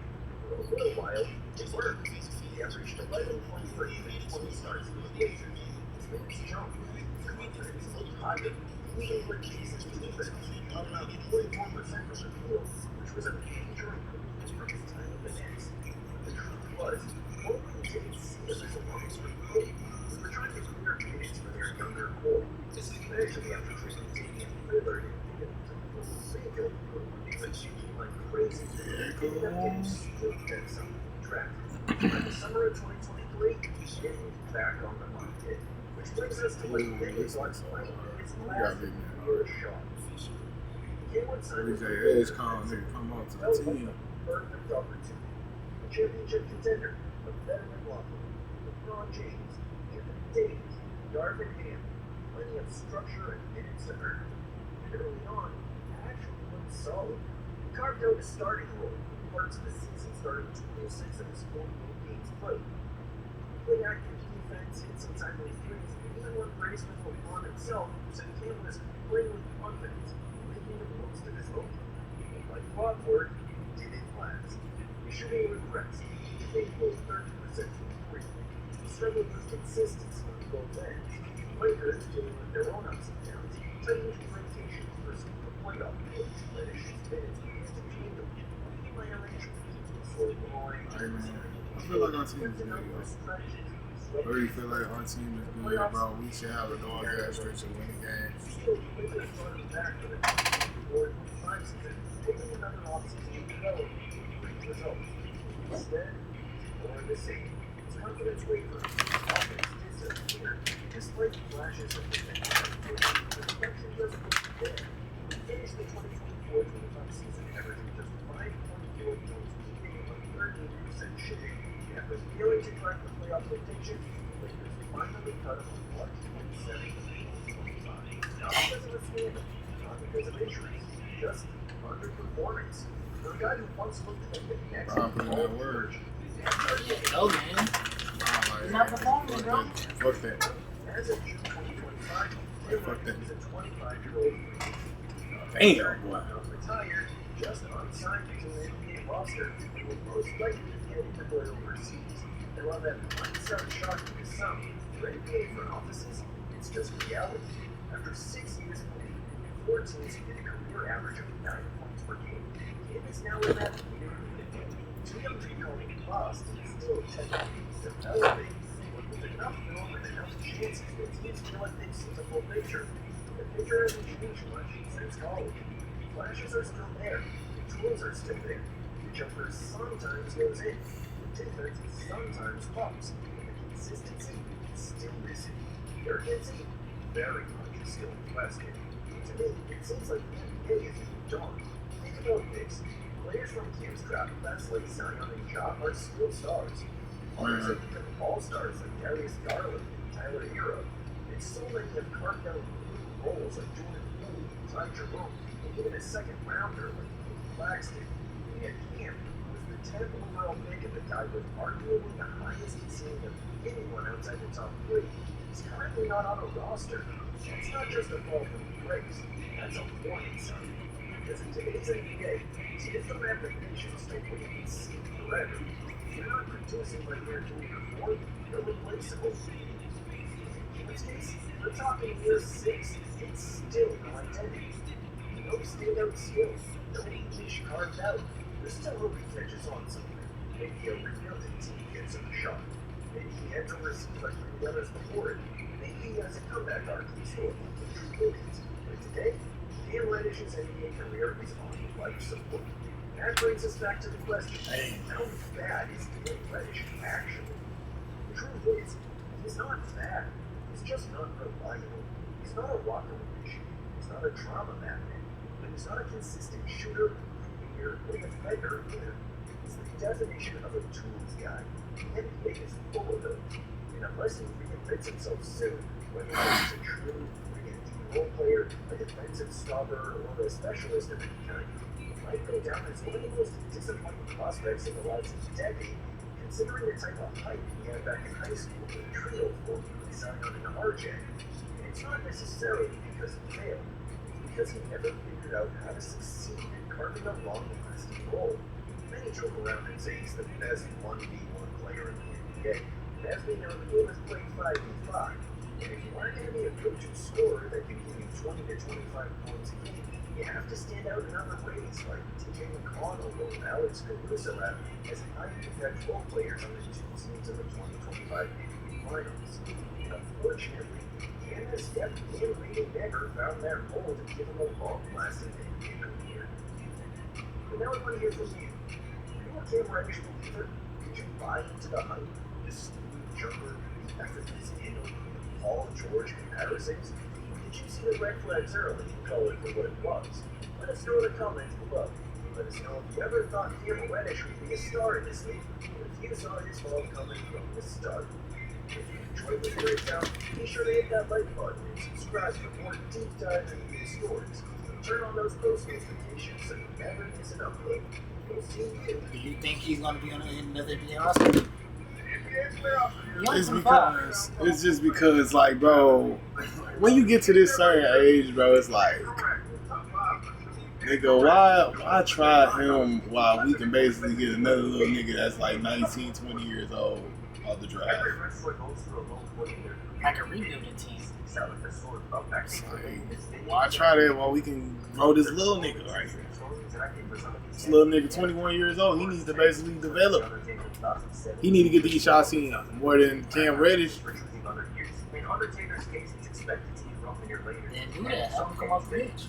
For a little while, it worked. He averaged 11 points per game and 20 starts for the Blazers. His minutes jumped. His confidence looked higher. Even with cases to defense, shot around 44% from the field, which was a major improvement from his time at the Knicks. But what we didn't see as a long-term goal, we were trying to clear minutes for their younger core. Especially after trading Damian Lillard and Luka, who was shooting like crazy. They ended up getting spooked at some draft. By the summer of 2023, Jim was back on the market, which brings us to what Benny starts playing in his last year shot. DJ Edge calling nigga come on to the team. Perfect opportunity. A championship contender, a veteran blocker, LeBron James, Anthony Davis, Darvin Ham, plenty of structure and minutes to earn. And early on, actually looked solid. He carved out a starting role in parts of the season, starting 26 of his 48 games played. He played active defense, hit some timely threes, and even won praise with LeBron himself, who said Cam was playing with confidence, making the most of his own. Like clockwork, he didn't last. His shooting regressed. He made close 30% from three. He struggled with consistency on both ends. Lakers, dealing with their own ups and downs, changed rotation for the playoff push that is his minutes begins to dwindle. My arrangement was growing. I feel like our team is good, yo. I really feel like our team is good, bro. We should have a dog ass stretch of winning games. Still, Lakers brought him back for the 2024-25 season, taking another offseason to develop great results. Instead, more of the same. His confidence wavered, his offense disappeared. Despite flashes of potential, the production just wasn't there. He finished the 2024-25 season averaging just 5.4 points per game on 38% shooting. After failing to crack the playoff contention, the Lakers finally cut him a clutch 27-25. Not because of a scandal, not because of injuries, just underperformance. For a guy who once looked like the next Paul George, Oh man, he's not performing, bro. Fuck that. as of June 2025, Fuck that. he's a 25-year-old. Damn, boy. Retired, just unsigned to an NBA roster, and will most likely be heading to play overseas. And while that might sound shocking to some, for NBA front offices, it's just reality. After 6 years in the league, 4 teams hit a career average of 9 points per game. Kim is now in that leader. Too young to be called a bust, and still technically developing. But with enough film and enough chances, the teams feel like they've seen the full picture. The picture hasn't changed much since college. Flashes are still there, the tools are still there. The jumper sometimes goes in, the defense sometimes pops, and the consistency is still missing. The urgency, very much still in question. To me, it seems like the NBA is moved on. Think about this. Players from Cam's draft class like Zion and Ja are still stars. Others have become all-stars like Darius Garland and Tyler Hero. And so many have carved out new roles like Jordan Poole, Ty Jerome, and even a second rounder like Nick Claxton. And yet Cam, who was the 10th overall pick and the guy with arguably the highest ceiling of anyone outside the top 3, is currently not on a roster. That's not just a fall from grace, that's a warning sign. Because in today's NBA, if the reputations still put you in seat forever, if you're not producing like you're doing before, you're replaceable. In this case, we're talking year 6, it's still no identity. No standout skills, no niche carved out. There's still hope he catches on somewhere. Maybe a rebuilding team gets him a shot. Maybe he heads overseas like the others before it. Maybe he has a comeback arc in store for true billions. But today, Cam Reddish's NBA career is on life support. That brings us back to the question, how bad is Cam Reddish actually? The truth is, he's not bad. He's just not reliable. He's not a rocker machine. He's not a drama magnet. But he's not a consistent shooter, creator, or defender either. He's the definition of a tools guy. The NBA is full of those. And unless he reinvents himself soon, whether it's a true 3-and-D role player, a defensive stopper, or a specialist of any kind, he might go down as one of the most disappointing prospects in the last decade, considering the type of hype he had back in high school with a trio for Zion and RJ. And it's not necessarily because he failed, it's because he never figured out how to succeed in carving a long-lasting role. Many joke around and say he's the best 1v1 player in the NBA. As we know, the game is played 5v5. And if you aren't going to be a go-to scorer that can give you 20 to 25 points a game, you have to stand out in other ways, like TJ McConnell or Alex Caruso have as high-impact role players on the two teams in the 2025 NBA Finals. Unfortunately, Canada's depth and really never found that role to give him a long-lasting NBA career. And now I want to hear from you. Are you a Cam Reddish believer? Did you buy into the hype, the smooth jumper, the effortless handling, the Paul George comparisons? Did you see the red flags early and call it for what it was? Let us know in the comments below. Let us know if you ever thought Cam Reddish would be a star in this league, or if you saw his fall coming from the start. If you enjoyed this breakdown, be sure to hit that like button and subscribe for more deep dive NBA stories. Turn on those post notifications so you never miss an upload. We'll see you. Do you think he's gonna be on another NBA roster? It's just because, like, bro, when you get to this certain age, bro, it's like, nigga, why try him while we can basically get another little nigga that's like 19, 20 years old off the draft? Like a rebuilding team. Why try that while we can grow this little nigga right here? This little nigga 21 years old, he needs to basically develop. He need to get these shots in more than Cam Reddish. Then do that. Have him come off the bench.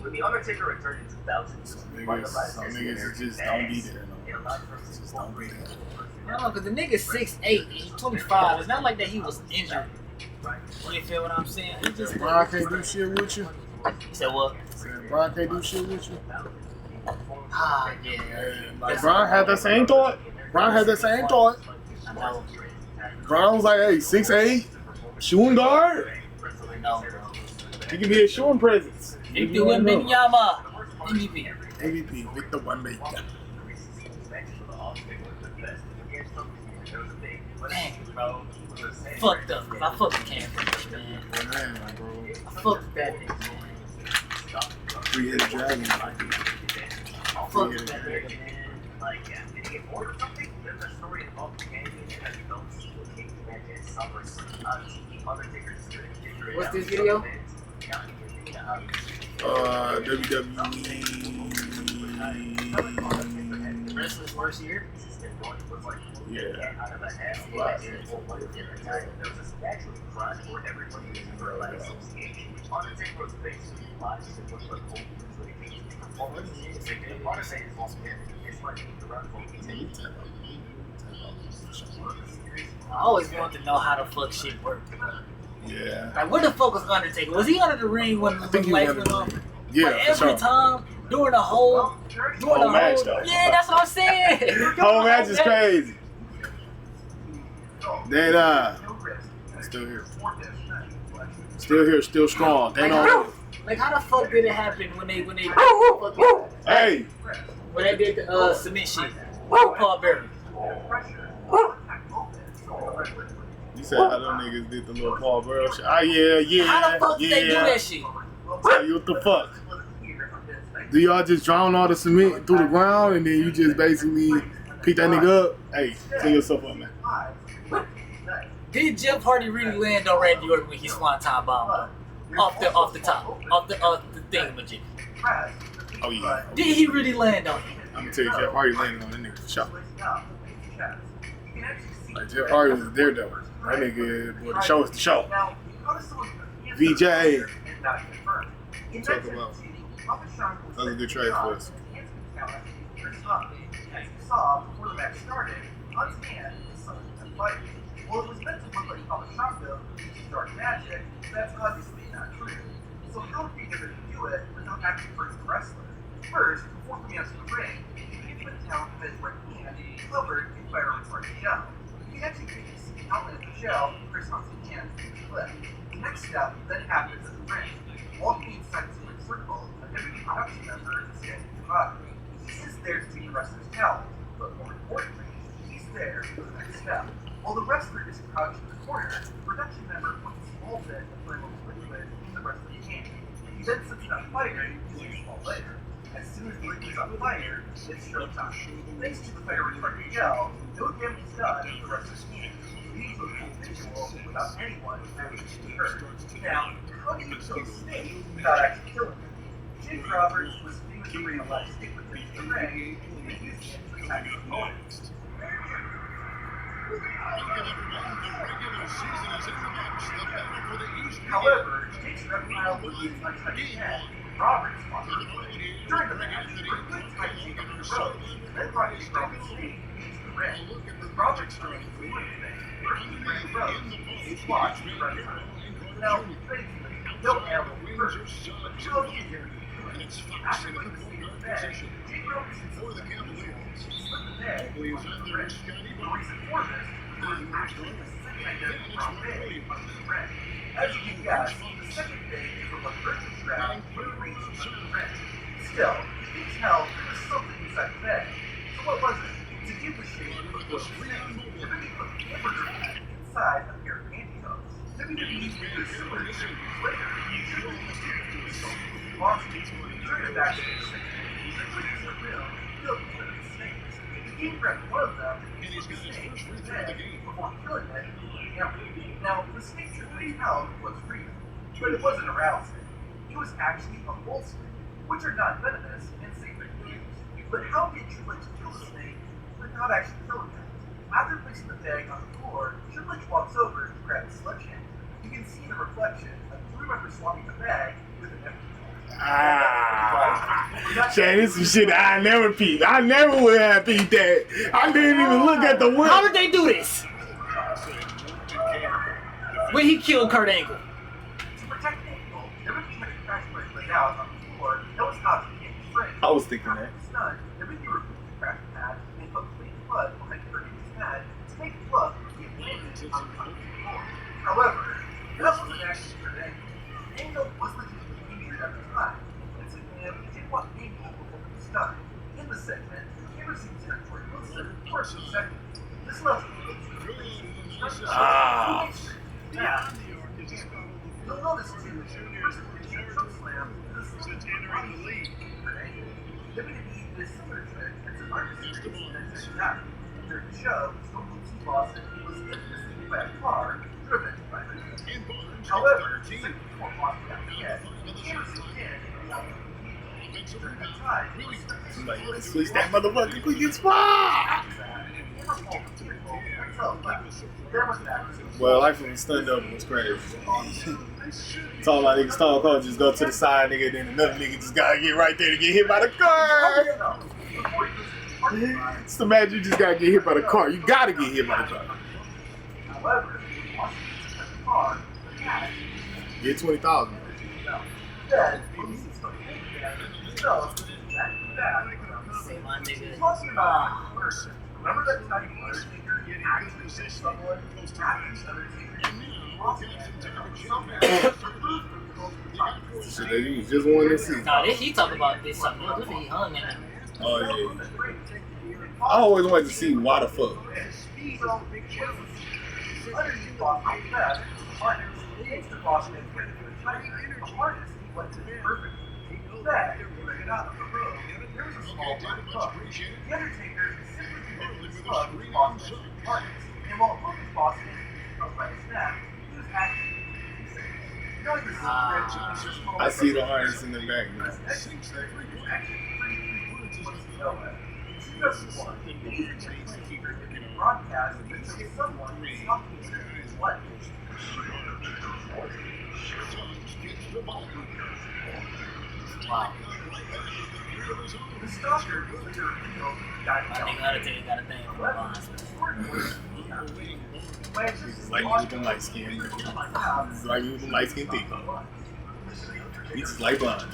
When The Undertaker returned in 2000, Some niggas just don't be there. No. Just don't be there. No, because the nigga's 6'8", he's 25. It's not like that he was injured. You feel what I'm saying? He just Brian can't do shit with you. said what? Brian can't do shit with you. Ah, yeah. Like, Brian had that same thought. I know. Brian was like, hey, 6'8", shooting guard. No, bro. He can be a shooting presence. Victor Wembanyama, MVP. MVP, Victor Wembanyama. Dang, bro. Fucked up, because I fucked with Cam Reddish, man. Man, bro. I fucked with that nigga, man. Three-headed dragon. I fucked with that nigga, man. What's this video? WWE. Wrestler's first year? Yeah. I always wanted to know how the fuck shit worked. Yeah. Like, where the fuck was Undertaker? Was he under the ring when I the think he lights was went under off? the ring. Yeah, Like, for every sure. time during the whole match, though. Yeah, that's what I'm saying. Whole match is crazy. They still here. Still here, still strong. They Like, know. like, how the fuck did it happen when they fucking, Hey. when they did the cement shit? Paul Bearer. You said how them niggas did the little Paul Burrow shit. Ah, yeah. How the fuck did they do that shit? Tell you what the fuck? Do y'all just drown all the cement through the ground and then you just basically pick that nigga up? Hey, tell yourself up, man. Did Jeff Hardy really land on Randy Orton when he swanton bombed him? Off the top, off the thingamajig? Oh yeah. Did he really land on him? I'm gonna tell you, Jeff Hardy landed on that nigga for sure. Like, Jeff Hardy was a daredevil. That nigga, boy, the show is the show. VJ. Talk about. That was a good trade for us. Before the match started, Hunt's hand is something to fight. Well, it was meant to look like Papa Shango using dark magic, but that's obviously not true. So how did he get to do it without actually hurting the wrestler? First, before coming out to the ring, he put down his right hand covered in fire retardant gel. You can actually see the outlet of the gel in Chris Hunt's hand in the clip. The next step then happens at the ring. Walking inside the split circle, a WWE production member is standing nearby. He is there to take the wrestler's towel, but more importantly, he's there for the next step. While the wrestler is crouched in the corner, the production member puts a small bit of flammable liquid in the wrestler's hand. He then sets it on fire using a small lighter. As soon as the liquid is on fire, it's showtime. Thanks to the fire retardant gel, no damage is done to the wrestler's hand, leading to a cool without anyone actually getting hurt. Now, how do you kill a snake without actually killing it? Jake Roberts was famous for bringing a live stick with him to the ring and using it to attack his opponents. However, Jake's reptile was used by Tiny Head, Roberts fought him. During the match, Brooklyn tied Jake up to the ropes, then brought Jake Roberts' snake into the ring. Roberts started to do anything, working the ring ropes, Jake watched the reptile. Now, thankfully, no animal was hurt, but Joe did hear it. After putting the snake in the bag, Jake Roberts slipped the bag onto the ring. The reason for this was actually the second identical wrong bag onto the ring. As you can guess, the second bag is the one Burton's grabbed when it reached under the ring. Still, you can tell there was something inside the bag. So what was it? To give the shape of the snake, WWE put the hamburger bag inside a pair of pantyhose. WWE did a similar trick later, usually during a backstage segment, the players in the room filled with little snakes. The game grabbed one of them and put the snake in the bag before killing it and putting it out. Now, the snake that they held was Freedom, but it wasn't a rattlesnake. It was actually a bull snake, which are non-venomous and safe to use. But how did Triple H kill the snake without actually killing it? After placing the bag on the floor, Triple H walks over to grab the sledgehammer. You can see the reflection of Blue River swapping the bag with an empty Shane, this is shit I never peeped. I never would have peeped that. I didn't even look at the whip. How did they do this? When he killed Kurt Angle. To protect Angle, everything had a crash brake laid out on the floor that was not to be frame. I was thinking that. Stunned, everything removed the crash pad and put clean blood behind Kurt Angle's head to make blood be abandoned on the floor. However, that wasn't actually Kurt Angle. Angle was legitimately injured at the time, and so he did want Angle before he was stunned. In the segment, the camera seems territory Wilson for a few seconds. This left the yeah. You'll notice too, the choke slam is the lead. WWE did a similar trick and some artists that out. During the show, Stone Cold Steve Austin was infamously by a car driven by the However, since before Austin got hit, the camera zoomed in and allowed him to compete. During that time, Like, let's switch that motherfucker quick and spot. Well, life from the stand up was crazy. Talking about niggas Stone Cold just go to the side, nigga, then another nigga just gotta get right there to get hit by the car. Just imagine you just gotta get hit by the car. You gotta get hit by the car. However, the car, Get 20,000. then, Say my nigga. talking about person. Remember that time Undertaker actually hit someone after Undertaker? Shit, they use just one this season. Nah, he talking about this something else. This he hung in it. Oh, yeah. I always wanted to see why the fuck. Undertaker lost the best. It's the boss man with the title. The hardest he went to perfect. Then, when it out of the road, there was a small black hook. The Undertaker simply committed his hook to Boston targets. And while Hogan's Boston was by his neck, he was actually knowing this I see the harness in the back. In 2001, the Undertaker did a broadcast that showed someone stopping his leg. Wow. The stalker later died. I think Undertaker got a thing for Bond. It's like you with them light skin. It's like you with them light skin thick. He just like blonde.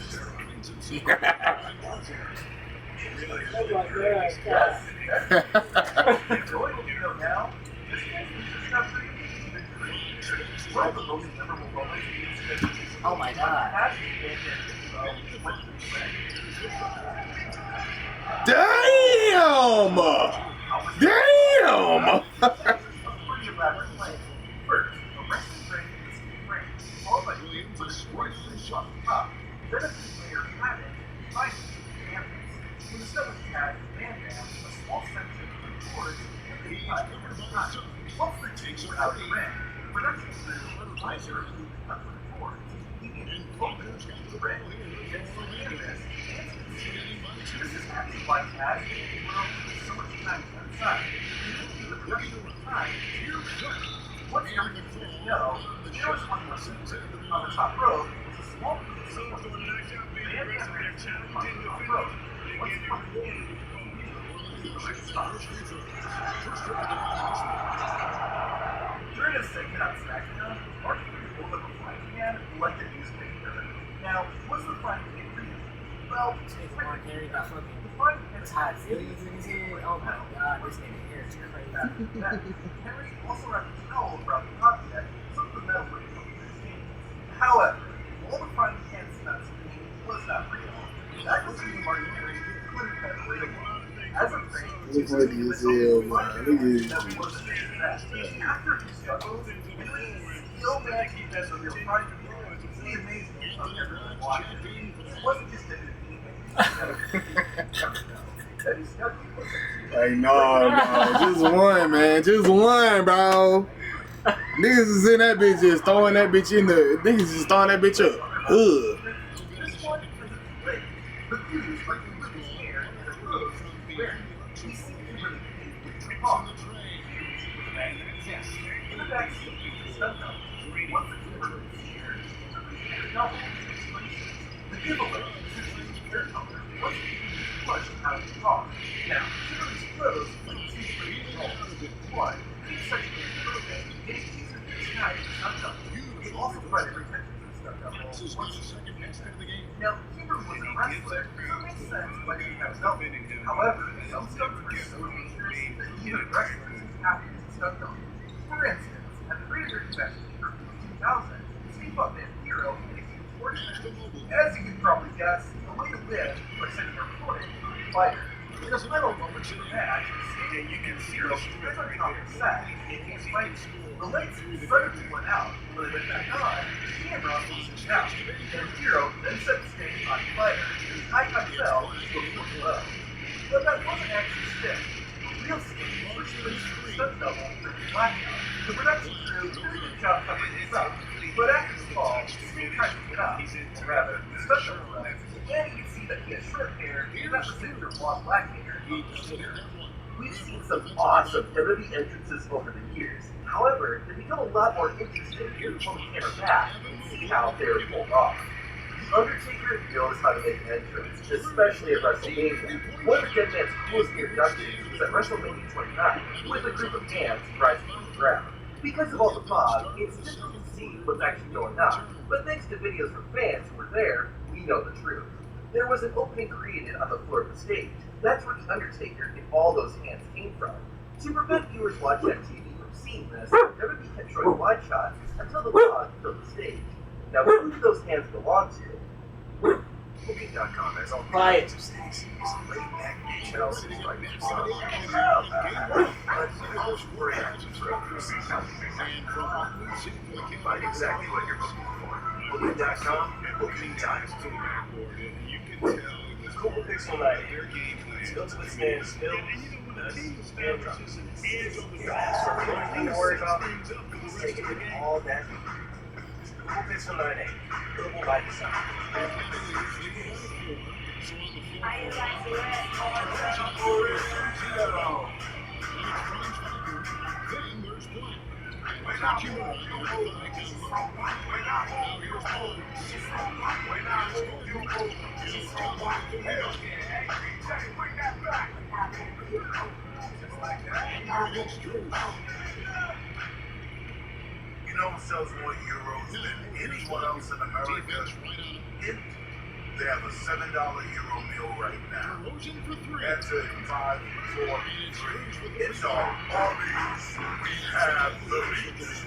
Oh my god. Damn! Damn! as so much time outside. You the rest of the time, once everything was good to go, there was one more season. On the top row was a small piece of work. They had to on the top row. Once the front game, during a segment on SmackDown, Mark pulled up a frying pan and let the newspaper. Now, what's the frying pan reason? Well, Mark Henry got fucking the frying pan is hot zillions in his head. Oh my god, this nigga hair is crazy. Henry also wrapped a towel around the object so the metal would come to his hand. However, all the frying pan smells was not real. That was due to Mark Henry couldn't have real one. As a thing, Look like this hell, man. Look at that wasn't that. After he struggled, Henry still managed to get the real frying pan. It's the amazing of everyone watching. It wasn't just Like, no, just one, man. Just one, bro. Niggas is in that bitch just throwing that bitch in the... Niggas just throwing that bitch up. Ugh. Now, Kimber was a wrestler, so it makes sense why she has help. However, some stunts were so dangerous that even wrestlers have to use a stunt double. For instance, at the Great American Bash for 2000, Steve Van Hero made a huge fortune. As you can probably guess, the way to win was sending a opponent to the fighter. In the final moments of the match, Steve Van Hero stood on top of the set and he was fighting. The lights suddenly went out. When they went back on, the camera was out. And Hero then set the stage on fire, and the icon fell to a foot below. But that wasn't actually Stick. The real Stick was the stunt double for the blackout. The production crew did a good job covering this up, but after the fall, Stick tried to get up, or rather, the stunt double left, and you can see that he had short hair, and that was in your long black hair. We've seen some awesome WWE entrances over the years. However, they become a lot more interesting when you pull the camera back and see how they were pulled off. The Undertaker knows how to make an entrance, especially at WrestleMania. One of Dead Man's coolest introductions was at WrestleMania 29, with a group of fans rising from the ground. Because of all the fog, it's difficult to see what's actually going on, but thanks to videos from fans who were there, we know the truth. There was an opening created on the floor of the stage. That's where the Undertaker and all those hands came from. To prevent viewers watching on TV from seeing this, WWE kept showing wide shots until the fog filled the stage. Now, who do those hands belong to? Booking.com has all kinds of stations, laid back beach houses like this. Find exactly what you're looking for. Booking.com and Booking Times 2. Google Pixel 9 still to withstand spills, dust, and drops. Your ass are the only thing to worry about is taking it all that. Google Pixel 9a, buildable by design. You know who sells more euros than anyone else in America? They have a $7 euro meal right now. That's a 5, 4, 3. It's all these. We have the beats.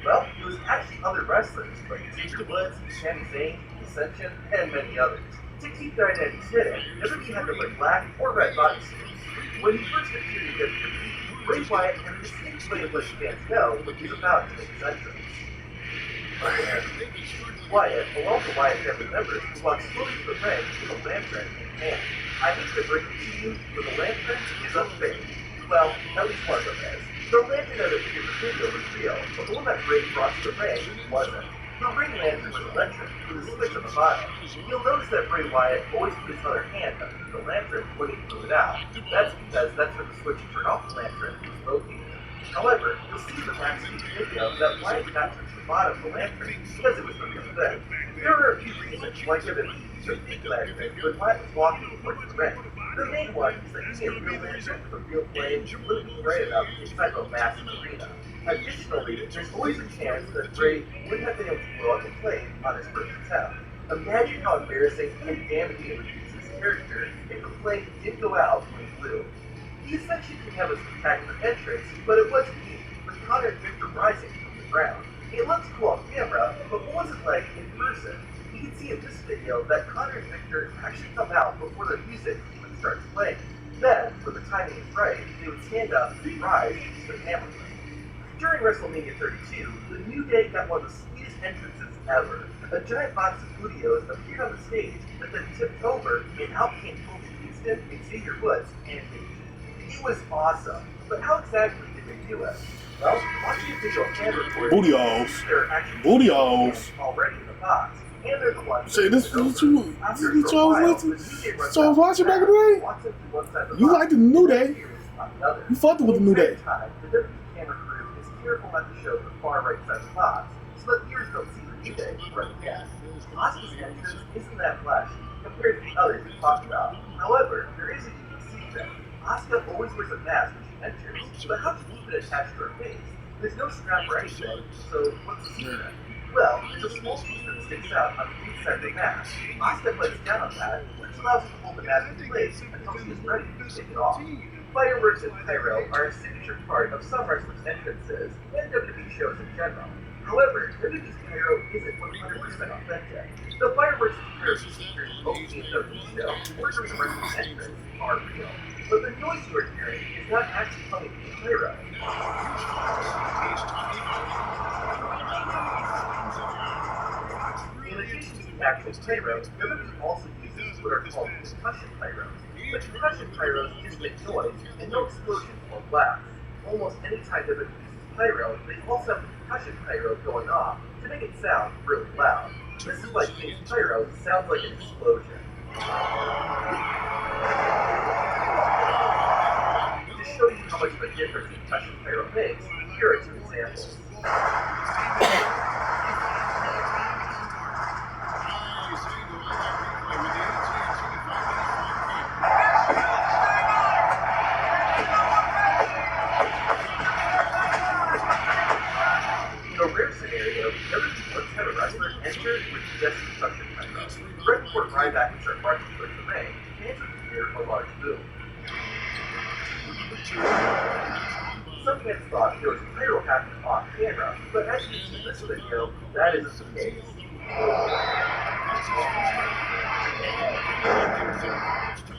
Well, it was actually other wrestlers like Xavier Woods, Sami Zayn, Ascension, and many others. To keep their identities hidden, WWE had to wear black or red bodysuits. When he first appeared in WWE, Bray Wyatt had a distinct way of letting fans know what he was about to make his entrance. Wyatt, along with Wyatt family members, walked slowly to the ring with a lantern in hand. I hate to break it to you, but the lantern is unfake. Well, at least one of them is. The lantern that appeared in the video was real, but the one that Bray brought to the ring wasn't. The ring lantern was electric with a switch on the bottom. You'll notice that Bray Wyatt always puts his other hand underneath the lantern when he moves it out. That's because that's where the switch to turn off the lantern is located. However, you'll see in the backstage video that Wyatt did not touch the bottom of the lantern because it was the real thing. There are a few reasons why WWE took the lantern when Wyatt was walking towards the ring. The main one is that using a real lantern with a real flame wouldn't be great enough inside of a massive arena. Additionally, there's always a chance that Bray wouldn't have been able to blow up the flame on his first attempt. Imagine how embarrassing and damaging it would be to his character if the flame did go out when he flew. He essentially could have a spectacular entrance, but it wasn't neat, with Connor and Victor rising from the ground. It looks cool on camera, but what was it like in person? You can see in this video that Connor and Victor actually come out before the music even starts playing. Then, when the timing is right, they would stand up and rise to the camera. During WrestleMania 32, the New Day got one of the sweetest entrances ever. A giant box of Studios appeared on the stage that then tipped over and out came Kofi Kingston, Xavier Woods, and Big E. It was awesome, but how exactly did they do it? Well, watching a digital camera record, Booty holes. they're actually Booty holes. already in the box, and they're the ones. Say, this is what you After you a chose while, with? the New Day runs So I was out watching the back in the day? walks up to one side of the You box, liked the New Day. Xavier was on the other. You fucked with the New Day. At the same time, the WWE camera crew is careful not to show the far right side of the box, so that viewers don't see the New Day right again. Asuka's entrance isn't that flashy compared to the others we talked about. However, there is a unique secret. Asuka always wears a mask when she enters, but how does she keep it attached to her face? There's no strap or anything, so what's the secret? Well, there's a small piece that sticks out on the inside of the mask. Asuka plays down on that, which allows her to hold the mask in place until she is ready to take it off. Fireworks and pyro are a signature part of some wrestlers' entrances and WWE shows in general. However, WWE's pyro isn't 100% authentic. The fireworks and pyro featured in both the WWE show or during the wrestler's entrance are real, but the noise you are hearing is not actually coming from the pyro. In addition to the actual pyros, WWE also uses what are called concussion pyros. But concussion pyros just make noise and no explosion or blast. Almost any time WWE uses pyro, they also have the concussion pyro going off to make it sound really loud. This is why King's pyro sounds like an explosion. To show you how much of a difference concussion pyro makes, here are two examples. In a rare scenario, WWE once had a wrestler enter with just concussion pyro. Right before Ryback would start marching towards the ring, fans would hear a large boom. Some fans thought there was pyro happening off camera, but as you see in this video, that isn't the case.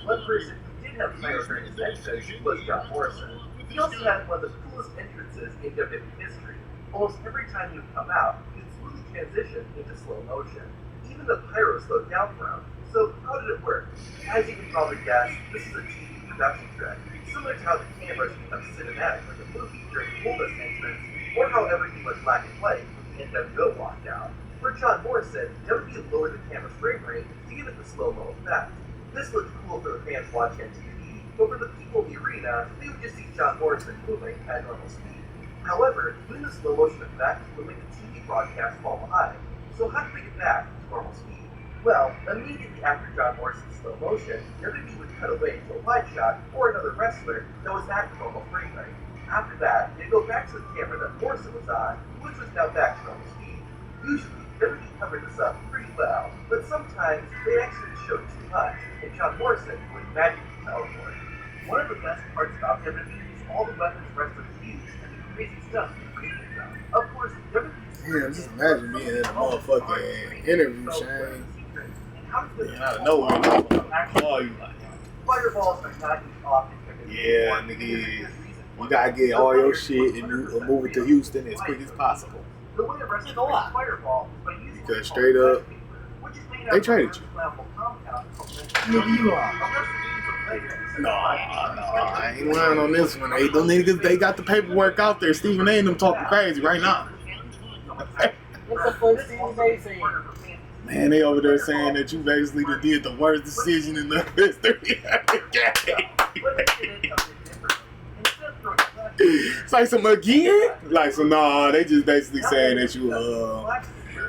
One person who did have pyro during his entrance was John Morrison. He also had one of the coolest entrances in WWE history. Almost every time he would come out, he would smoothly transition into slow motion. Even the pyro slowed down for him. So how did it work? As you can probably guess, this is a TV production trick, similar to how the cameras become cinematic like a movie during Goldust's entrance, or how everything was black and white when the NWO walked out. For John Morrison, WWE lowered the camera's frame rate to give it the slow-mo effect. This looked cool for the fans watching on TV, but for the people in the arena, they would just see John Morrison moving at normal speed. However, doing the slow motion effect would make the TV broadcast fall behind. So how did they get back to normal speed? Well, immediately after John Morrison's slow motion, WWE would cut away to a wide shot or another wrestler that was at normal frame rate. After that, they'd go back to the camera that Morrison was on, which was now back to normal speed. Usually, WWE covered this up pretty well, but sometimes they actually showed too much, and John Morrison would magically teleport. One of the best parts about WWE is all the weapons wrestlers use and the crazy stuff they created them. Of course, Yeah, just imagine being in a motherfucking interview, Shane. And out of nowhere, they call you like, Fireballs are not used often. yeah, nigga, you gotta get all your shit and move it to Houston as quick as possible. The way a wrestler makes fireball is by using Because straight up, they traded you. Nigga, you are. No, I ain't lying on this one. Hey, them niggas, they got the paperwork out there. Stephen A. and them talking crazy right now. What the fuck Stevie Bay saying? Man, they over there saying that you basically did the worst decision in the history of the game. It's like some again? Like some nah, they just basically saying that you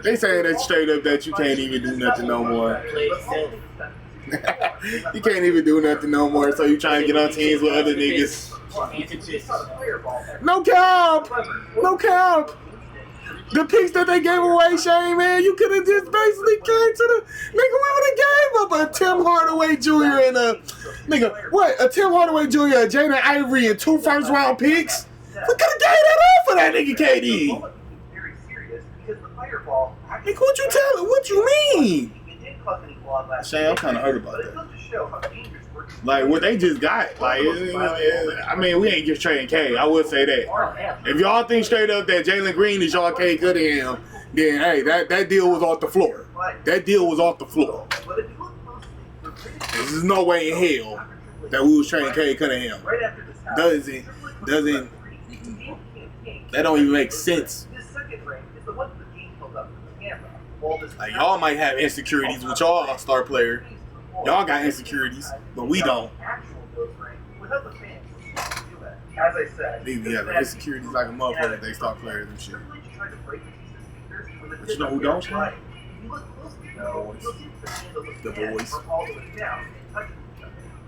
they saying that straight up that you can't even do nothing no more. You can't even do nothing no more, so you trying to get on teams with other niggas. No cap! No cap! The picks that they gave away, Shane, man, you could have just basically came to the nigga. We would have gave up a Tim Hardaway Jr. and a nigga. What? A Tim Hardaway Jr., a Jaden Ivory, and 2 first-round picks. We could have gave that up for that nigga, KD. Nigga, what you telling? What you mean? Shane, I'm kind of hurt about that. Like what they just got, like I mean, we ain't just trading K. I would say that. If y'all think straight up that Jalen Green is y'all K Cunningham, then hey, that deal was off the floor. That deal was off the floor. There's no way in hell that we was trading K Cunningham. Doesn't that don't even make sense. Like y'all might have insecurities with y'all star player. Y'all got insecurities, but we don't. As I said, They be having insecurities like a motherfucker. They start players and shit. But you know who don't? The boys.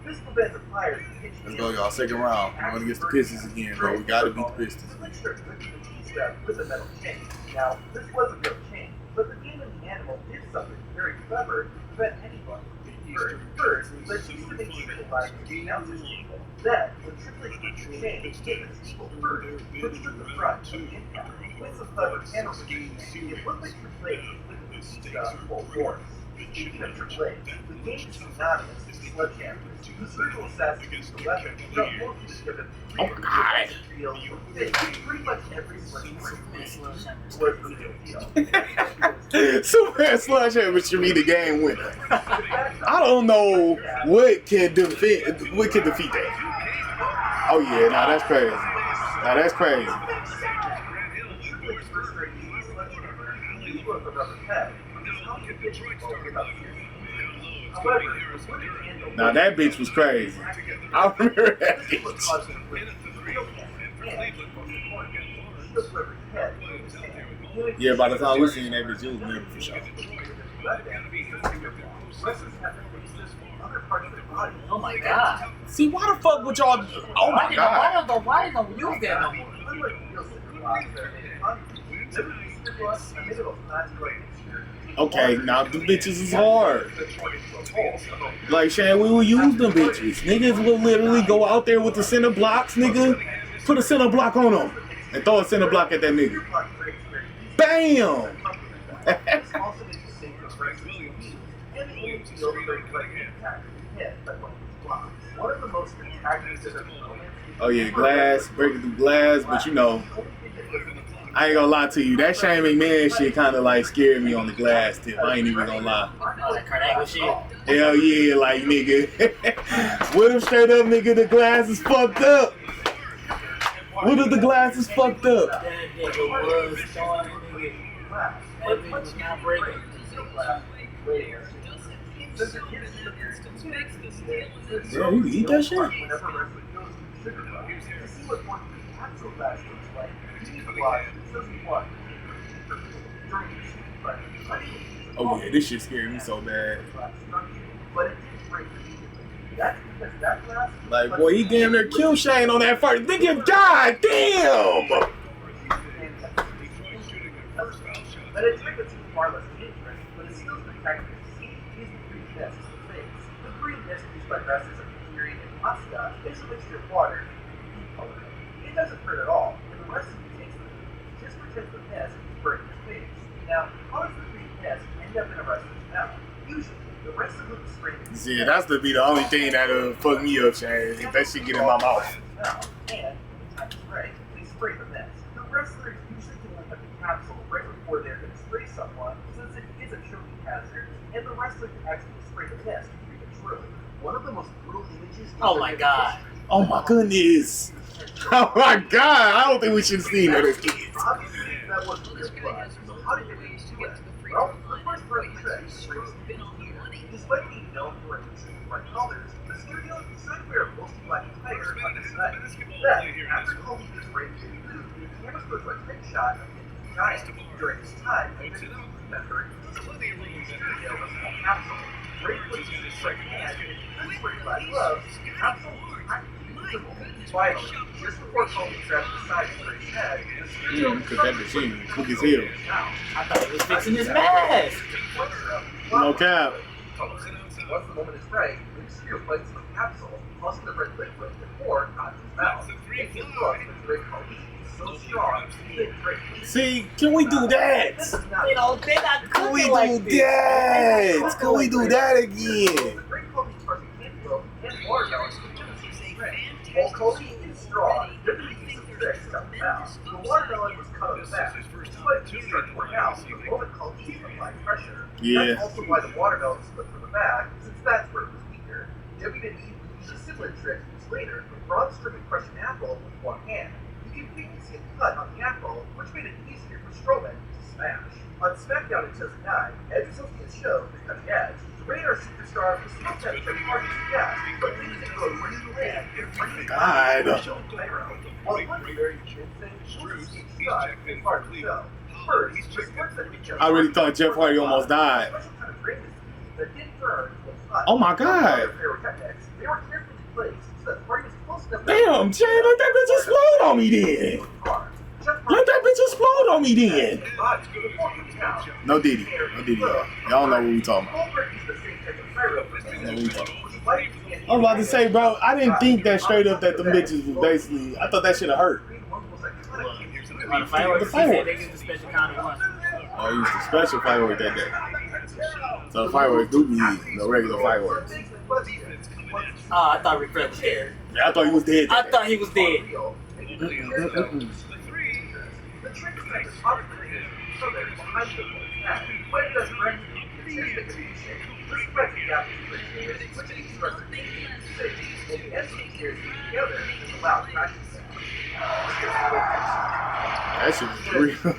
Let's go, y'all. Second round. We're going against the Pistons again, bro. We got to beat the Pistons. Now, this was a real change, but the game and the animal did something very clever to prevent anyone from getting hurt. First, let's use the people by the announcers people. Then, when Triple H changed, hit the people first, which took the front of the impact. With some clever handling, it looked like Triple H with the full force. Speaking of Triple H, the game is synonymous with sledgehammer. The spiritual assassin is the weapon, but most is given Oh my God. pretty much every sledgehammer was the real deal. Superman Sledgehammer should be the game winner. I don't know what can defeat that. Oh yeah, nah, that's crazy. Nah, that's crazy. Now that bitch was crazy. I remember that bitch. Yeah, by the time we seen that bitch, it was never for sure. Oh my god. See, why the fuck would y'all? Oh my god. Why don't use that no more? Okay, now the bitches is hard. Like Shane, we will use them bitches. Niggas will literally go out there with the center blocks, nigga. Put a center block on them and throw a center block at that nigga. Bam! Oh yeah, glass, breaking through glass, but you know, I ain't gonna lie to you. That Shane McMahon shit kind of like scared me on the glass tip. I ain't even gonna lie. That Kurt Angle shit. Hell yeah, like nigga. What if straight up, nigga, the glass is fucked up? What if the glass is fucked up? That nigga was throwing nigga. That nigga was not breaking. Yeah, you can eat that shit. Oh yeah, this shit scared me so bad. Like, boy, he damn near killed Shane on that first. Nigga, god damn! But it's like it's far less dangerous, but it's still spectacular to see. These are green discs in space. The green disc used by wrestlers of Fury and Asuka is a mixture of water and color. It doesn't hurt at all, and the rest of you takes them. Just pretend the disc is burning your face. Now, how does the green disc end up in a wrestler's mouth? Usually, the rest of them is sprayed. Yeah, that's to be the only thing that'll fuck me up, Shane. If that shit get in my mouth. And, time to spray, they spray the mist. The wrestlers usually can lift up the capsule right before they're going to spray someone, since it is a choking hazard, and the wrestler can actually spray the mist to read it true. One of the most brutal images. Oh my god. Oh my goodness. Oh my god. I don't think we should have seen that as kids. Obviously, that wasn't real blood. So how did they do it? Well, the first part of the trick is despite being known for its bright colors, the studio decided to wear a mostly black attire on this night. Then, after Kobe was ready to move, the cameras go to a tight shot of the giant. During this time, I didn't remember the studio was a capsule. Ray puts his right hand in his black gloves, the capsule was practically visible. Finally, just before Kobe grabbed the side of Ray's head, the studio Because that machine took his heel. I thought he was fixing his mask. No cap. Once the moment is right, Luke Spear bites the capsule, tossing the red liquid before it got his mouth. It gives look that Drake Kobe is so strong, that Drake See, can we do that? You know, they not Can we cooking like do this. that? Can we do that again? The Drake Kobe person cantaloupe and watermelon while Kobe is strong, there can be some tricks to help him out. The watermelon was cut on the back, but he started to work out the moment Kobe applied pressure. Yeah. That's also why the watermelon split from the back, since that's where it was weaker. WWE used a similar trick used later with broad stripping crushed an apple with one hand. You can quickly see a cut on the apple, which made it easier for Strowman to smash. On SmackDown in 2009, Edge was hosting a show, The Cutting Edge. The Radar superstar was supposed to have Jeff Hardy as a guest, but things didn't go according to plan. God. While it was very convincing, Schultz stuck in part of the show. First, the sports that Jeff I really thought Jeff Hardy almost died. special kind of brain disease that didn't burn was cut. Oh my God. Pyrotechnics, they were carefully placed so that Hardy was close enough. Damn, Jay, let that bitch explode on me then. Let that bitch explode on me then. No Diddy. No Diddy, y'all. Y'all know what we talking about. I was about to say, bro, I didn't think that straight up that the bitches was basically, I thought that should have hurt. The fireworks, The fireworks. they used the special kind of one. Oh, he used the special firework that day. So the fireworks do be the regular fireworks. Oh, I thought Ric Flair was dead. Yeah, I thought he was dead. I thought he was dead. That shit was real.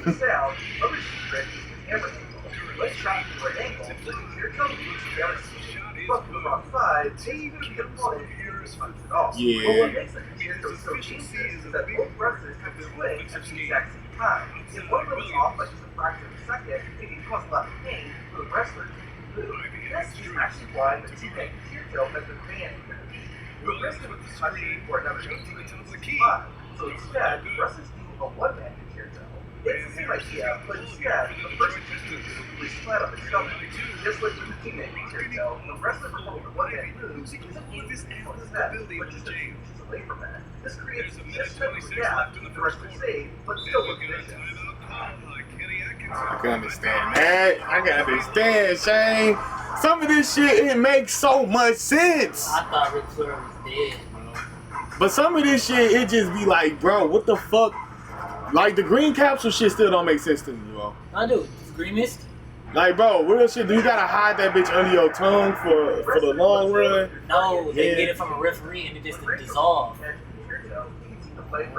Yeah. But what makes the concerto so genius is that both wrestlers have to swing at the exact same time. If one goes off by just a fraction of a second, it can cause a lot of pain for the wrestler to move. This is actually why the two-man concerto has been banned from the league. The wrestler would be punching for another 18 to 5. So instead, wrestlers do a one-man concerto. It's the same idea, but instead, the first two is flat on the stomach. Just like with the two-man concerto, the wrestler performing the one-man moves is a this instead, but just a few inches away from that. This creates just a gap the wrestler safe, but still looks vicious. I can understand that. I can understand, Shane. Some of this shit, it makes so much sense. I thought Ric Flair was dead, bro. But some of this shit, it just be like, bro, what the fuck? Like, the green capsule shit still don't make sense to me, bro. I do. Green Mist? Like, bro, real shit, do you gotta hide that bitch under your tongue for the long run? No, they Yeah. get it from a referee and it just dissolve.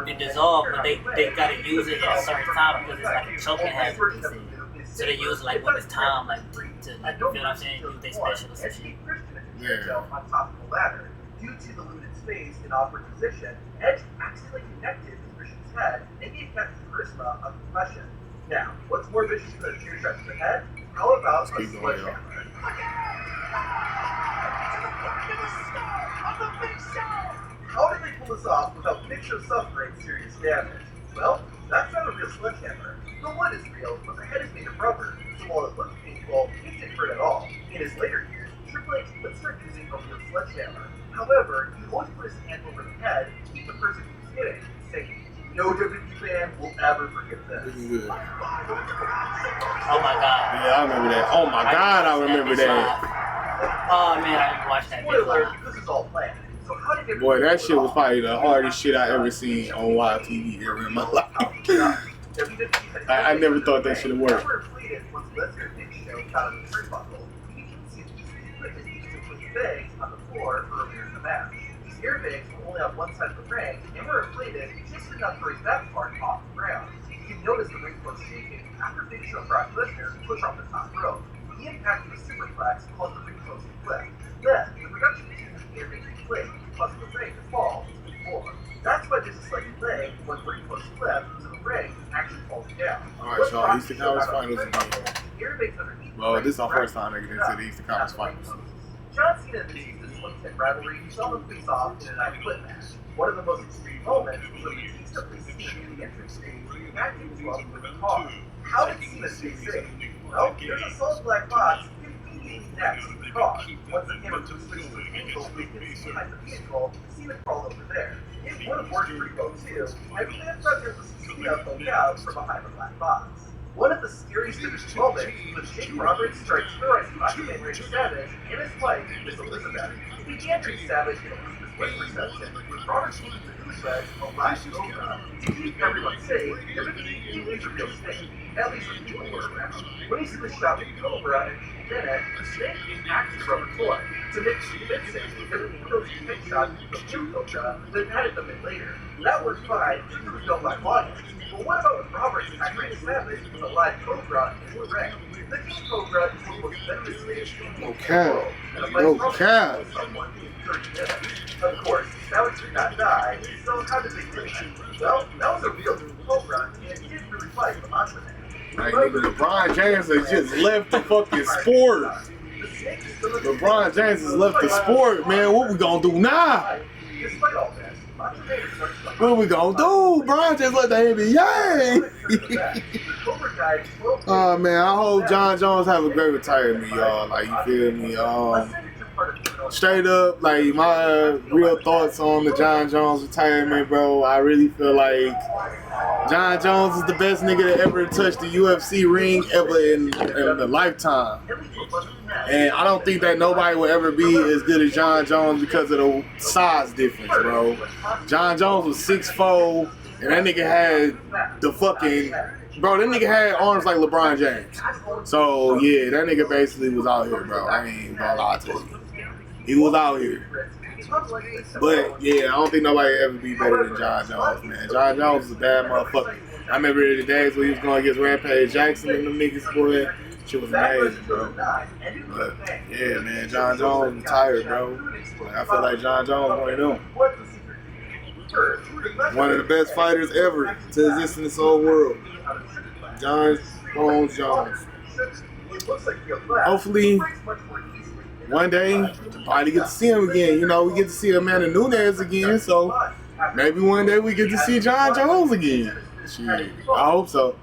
It dissolve, but they gotta use it at a certain time because it's like a choking hazard. They say. So they use it like when it's time, like to like, you feel what I'm saying? Use their specialists and shit. Yeah. On top of the ladder. Due to the limited space and awkward position, Edge accidentally connected with Christian's head and gave Captain Charisma a concussion. Now, what's more vicious than a tear shot to the head? How about a Keep going, sledgehammer? How did they pull this off without picture suffering serious damage? Well, that's not a real sledgehammer. The wood is real, but the head is made of rubber, so while it looks painful, it didn't hurt at all. In his later years, Triple H would start using a real sledgehammer. However, he always put his hand over the head to keep the person who was hitting safe. No WWE fan will ever forget this. This is good. Oh my god. Yeah, I remember that. Oh my God, I remember that. Oh man, I didn't watch that video Spoiler, live. this is all planned. So how did Boy, that shit was probably the hardest shit I ever seen on live TV ever in my life. I never thought that should've worked. Once Lesnar and Big Show got on the turnbuckle, you can see the equipment used to put bags on the floor earlier in the match. These airbags were only on one side of the ring and were inflated just enough for his back part off the ground. You can known as the ring post shaking, after Big Show Brock Lesnar pushed off the top rope. The impact of the superplex caused the ring post to flip. Then, the production team intervened to flip, causing the ring to fall to the floor. That's why there's a slight delay when the ring post flips, so the ring actually falls down. Alright, y'all, Eastern Conference Finals again. Here makes underneath Well, the this is our ring first time making it to the Eastern Conference Finals. John Cena and Batista's 2010 rivalry saw them face off in a night split match. One of the most extreme moments was when Batista placed Cena in the entrance stage, acting as well with the car. How did Cena stay safe? Well, there's a solid black box 15 feet next to the car. Once the camera switched to the angle, we could see behind the vehicle, Cena crawled over there. It would have worked pretty well too. I plan Frederick was Cena poke out from behind the black box. One of the scariest finished moments was Jake Roberts started terrorizing Macho Man Randy Savage and his wife, Miss Elizabeth. It began Randy Savage in Elizabeth's wedding reception, with Roberts using the news threads of live Cobra. To keep everyone safe, there would be a real snake, at least when people were around. When he was shot with Cobra and Bennett, the snake acted as a rubber toy. To make sure convincing, because he throws his head shot into the new Cobra, then added them in later. That worked fine, because there was no black audience. But what about when Roberts attacked Randy Savage with a live Cobra in the ring? The King Cobra is one of the most venomous snakes in the world. And a fight Roberts killed someone in 30 minutes. Of course, Savage did not die, so how did they do that? Well, that was a real Cobra, and he didn't really fight the Macho Man. Like, nigga, LeBron James has just left the fucking sport. LeBron James has left the sport, man. What we gonna do now? Despite all this, Macho Man is such a What we gonna do? LeBron just left the NBA. Oh man, I hope John Jones have a great retirement, y'all. Like, you feel me? Straight up, like, my real thoughts on the John Jones retirement, bro. I really feel like John Jones is the best nigga to ever touch the UFC ring ever in a lifetime. And I don't think that nobody will ever be as good as John Jones because of the size difference, bro. John Jones was 6'4", and that nigga had the fucking... Bro, that nigga had arms like LeBron James. So, yeah, that nigga basically was out here, bro. I ain't gonna lie to you. He was out here. But, yeah, I don't think nobody ever be better than John Jones, man. John Jones is a bad motherfucker. I remember the days when he was going against Rampage Jackson and them niggas, boy. Shit was amazing, bro. But, yeah, man, John Jones retired, bro. Like, I feel like John Jones one of them. One of the best fighters ever to exist in this whole world. John Bones Jones. Hopefully, one day, probably get to see him again. You know, we get to see Amanda Nunes again, so maybe one day we get to see John Jones again. Shit, I hope so.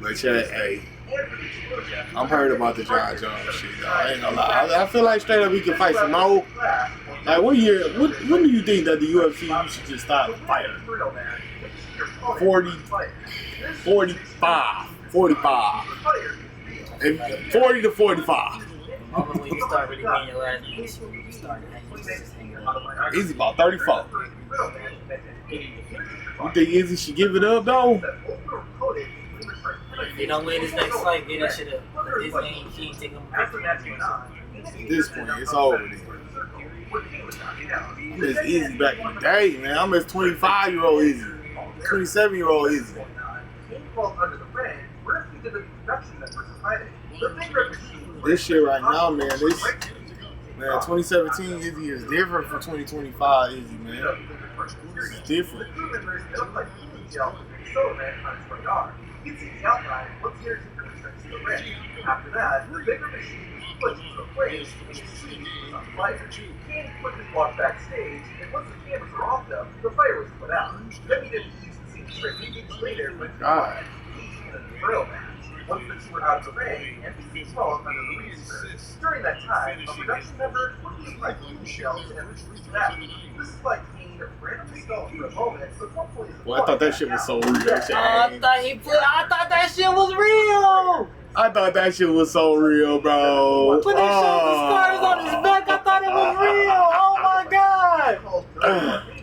But yeah, hey, I'm heard about the John Jones shit, though. I ain't gonna lie. I feel like straight up he can fight some more. Like, when do you think that the UFC should just start fighting? 40, 45. 45. 40 to 45. When you start really getting your ass beat, you start hanging out. Izzy about 34. You think Izzy should give it up, though? If they don't win this next fight, get that shit up. This game, she ain't taking them. At this point, it's over. I miss Izzy back in the day, man. I miss 25-year-old Izzy. 27-year-old Izzy. This shit right now, man. 2017 Izzy is different from 2025 Izzy, man. It's different. After that, the bigger machine was put into the place and the scene was on fire. Kane quickly walked backstage, and once the cameras were off them, the fire was put out. Then he didn't use the scene straight 2 weeks later when he God. in a drill match. Once the two were out of the ring, and he falls under the register. During that time, a production member would be like shells and release that. This is like Kane randomly stalled for a moment, but hopefully Well, I thought that shit was so real. I thought that shit was real. I thought that shit was so real, bro. When they showed the scars on his back, I thought it was real. Oh my god.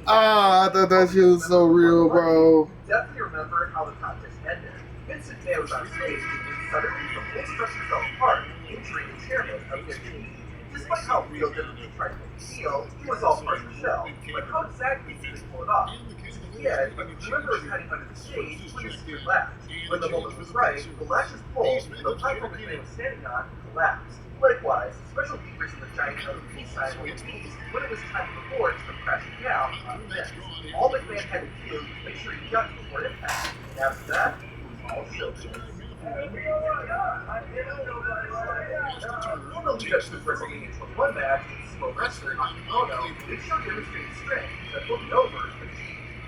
I thought that shit was so real, bro. Definitely remember how the contest ended. Vincent Day was on stage and suddenly the whole structure fell apart, injuring the chairman of their team. Despite how real WWE tried to make it feel, he was all part of the show. But how exactly did they pull it off? Yet, whoever was hiding under the stage would just get latch. When the moment was right, the latch was pulled, and the platform the man was standing on collapsed. Likewise, special keepers in the giant LED sign were released when it was time for the board to come crashing down on the bench. All McMahon had to do was make sure he got before impact, and after that, it was all showbiz. On the lead up to the WrestleMania 21 match, Sumo wrestler Akimono, Big Show demonstrated strength that looked over and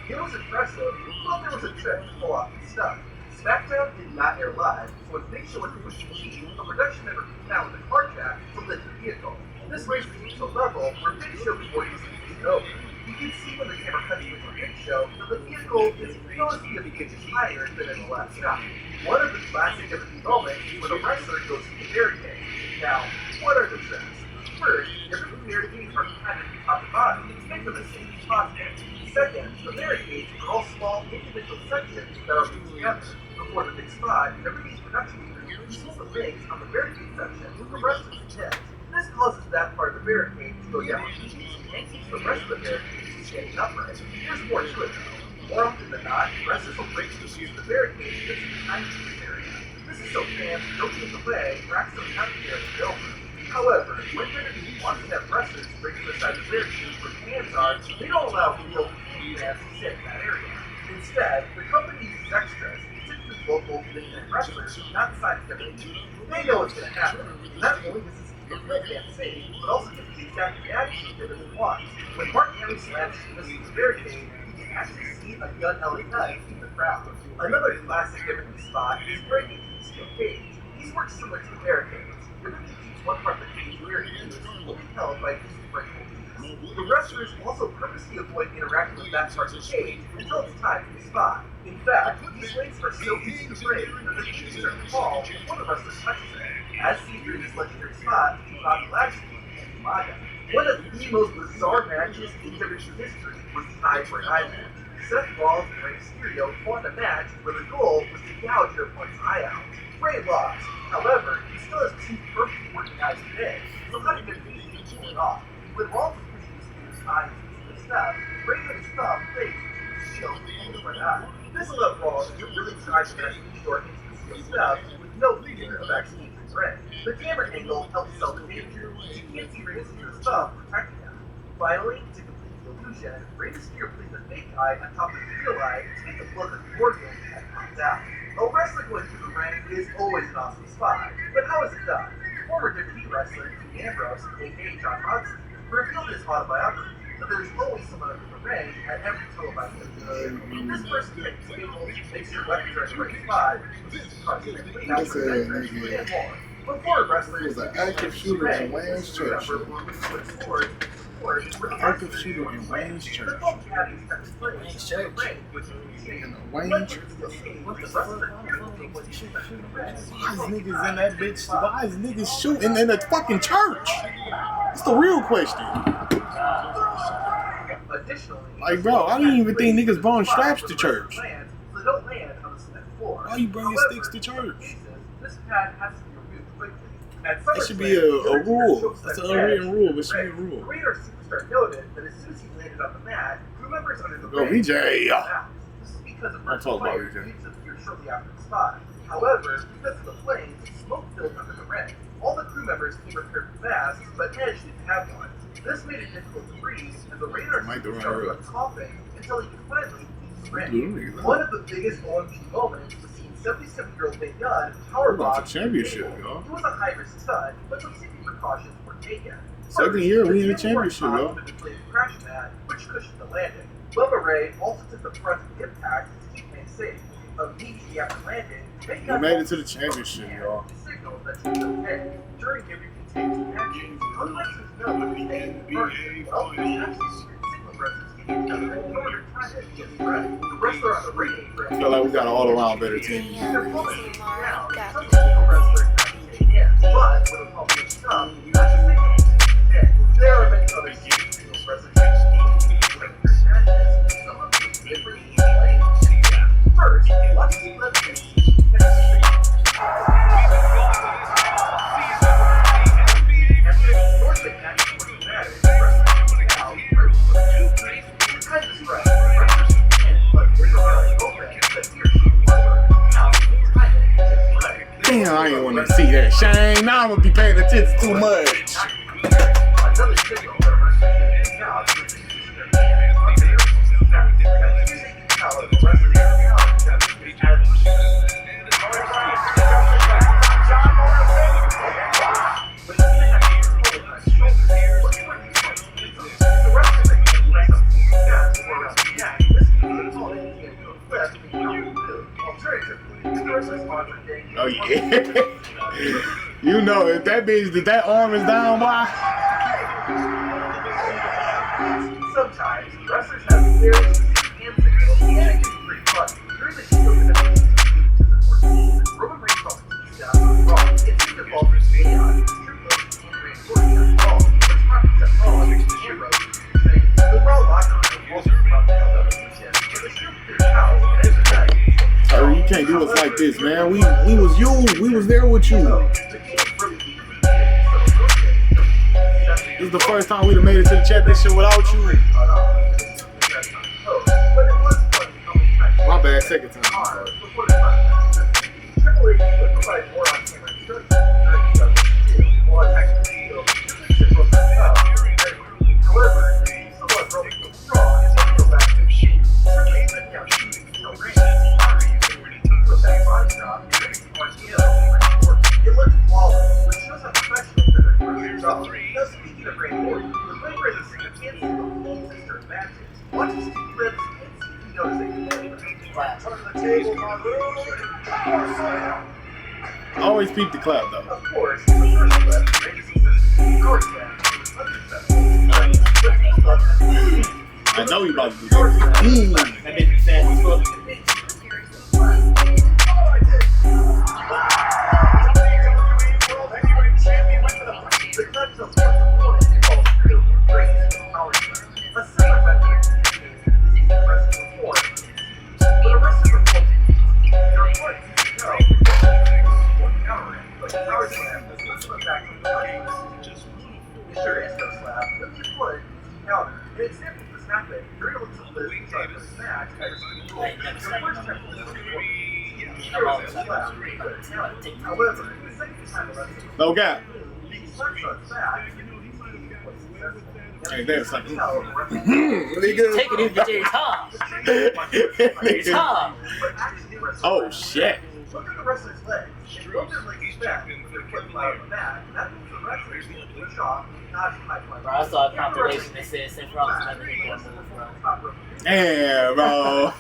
it was impressive, but there was a trick to pull off his stuff. SmackDown did not air live, so when Big Show went to push the key, a production member came out with a car jack to lift the vehicle. This raised the heat to a level where Big Show could more easily get over. You can see when the camera cuts away from Big Show that the vehicle is noticeably a few inches higher than in the last shot. One of the classic WWE moments where the wrestler goes to the barricade. Now, what are the tricks? First, WWE barricades are patterned from top to bottom to make them as safe as possible. Second, the barricades are all small individual sections that are put together. Before the big spot, everybody's production leader pulls the legs on the barricade section with the rest of the heads. This causes that part of the barricade to go down and keeps the rest of the barricade standing upright. There's more to it though. More often than not, wrestlers will break the use of the barricade to get to the tiny area. This is so fans don't get in the way, racks don't have to carry it over. However, when WWE wants to have wrestlers break to the side of the barricade where fans are, they don't allow real fans to sit in that area. Instead, the company uses extras, typically local independent wrestlers, not inside of WWE. They know what's going to happen. Not only does this keep the fans safe, but also gives the exact reaction WWE wants. When Mark Henry slams Sheamus to the barricade, you can actually see a gun LA knife in the crowd. Another classic WWE spot is breaking through the steel cage. These work similar to the barricades. WWE keeps one part of the cage where it is, will be held by using breakable pieces. The wrestlers also purposely avoid interacting with that part of the cage until it's time for the spot. In fact, these links are so easy to break that the cages are fall before the wrestler touches it. As seen through this legendary spot, Bobby Lashley and Umaga. One of the most bizarre matches in WWE history was the Eye for an Eye match. Seth Rollins and Rey Mysterio fought a match where the goal was to gouge their opponent's eye out. Rey lost. However, he still has two perfectly working eyes today, so how did WWE pull it off? When Rollins was pushing Mysterio's eye into the step, Rey had his thumb placed between his shield and his right eye. This allowed Rollins to really try to match the short into the steel step with no fear of actually injuring Rey. The camera angle helps sell the danger. You can't see Rey Mysterio's thumb protecting him. Finally, to complete the illusion, Rey Mysterio placed a fake eye on top of the real eye to make it look like the organ had popped out. A wrestler going through the ring is always an awesome spot, but how is it done? Former WWE wrestler Dean Ambrose, aka John Moxley, revealed in his autobiography that there's always someone under the ring at every televised exhibition. This person takes the table, makes your weapons at the right spot, clean out your entrance, and more. Before wrestling, He was an active shooter in Wayne's church. Active shooter in Wayne's church. Wayne's church. In the Wayne church. What the fuck? Why is niggas in that bitch? Why is niggas shooting in the fucking church? That's the real question. Like, bro, I didn't even think niggas brought straps to church. Why you bringing sticks to church? That should be a rule. That's an unwritten rule. It should be a rule. The Raiders superstar noted that as soon as he landed on the mat, crew members under the Go, ring VJ. This is because of I'll talk about fire VJ. that disappeared shortly after the spot. However, because of the flames, smoke filled under the ring. All the crew members came prepared for masks, but Edge didn't have one. This made it difficult to breathe, and the Raiders superstar was coughing until he could finally leave the ring. One of the biggest OMG moments was seeing 77-year-old Big Gunn powerbomb championship, the table. y'all. It was a high-risk stunt, but some safety precautions were taken. Second year, we in the championship, y'all. Crash mat, which cushioned the landing. Bubba Ray also took the brunt of the impact to keep things safe. Immediately after landing, We made it to the championship, y'all. Signaled that she was okay. During every contained actions, unlike his know what he made in the first, well, there's actually signal presses in each other in order to try to get the right. The wrestler on the ring I feel like we got an all-around better team. their woman is down. Some signal wrestlers have to take hands, but when a problem is tough, that's a signal. There are many other signal wrestlers who make their matches, some of them different ways. First, let's see Damn, I didn't want to see that. Shane, now I'm gonna be paying attention too much. Another signal that wrestlers didn't count was the use of their hands on their because using the power of the wrestling Oh yeah. You know, if that means that arm is down, boy. Sometimes wrestlers have very specific hand signals and it can be pretty fun. During the Shield event, Roman Reigns called Batista on Raw. It seemed to fall for chaos. Triple H and Randy Orton on Raw, which happens at Raw against the Heroes, saying the Raw locker room wasn't about to come up with this yet, but the Shield cleared out and it's a night. Hurry, you can't do us like this, man. We was you. We was there with you. This is the first time we'd have made it to the championship without you. My bad, second time. Sorry. It looked flawless, which shows how professional the are. Now, speaking of Randy Orton, the Blade Brothers singer can't see the full sister matches. Watching Stevie Lips and Stevie knows they can play. Turn the table, my lord. Always peep the clap, though. Of course, the first clip, Randy's sister, Georgia, was unsuccessful. I know you about to do that. That makes me sad as fuck. No gap. Hey, that's like, nigga. Take it in for your time. Your time. Oh shit. Look at the wrestler's legs. Look at the legs back. They're putting out on the mat. That means the wrestler's going to push off, not high. Bro, I saw a compilation that said Seth Rollins never hit that move, bro. Damn, bro.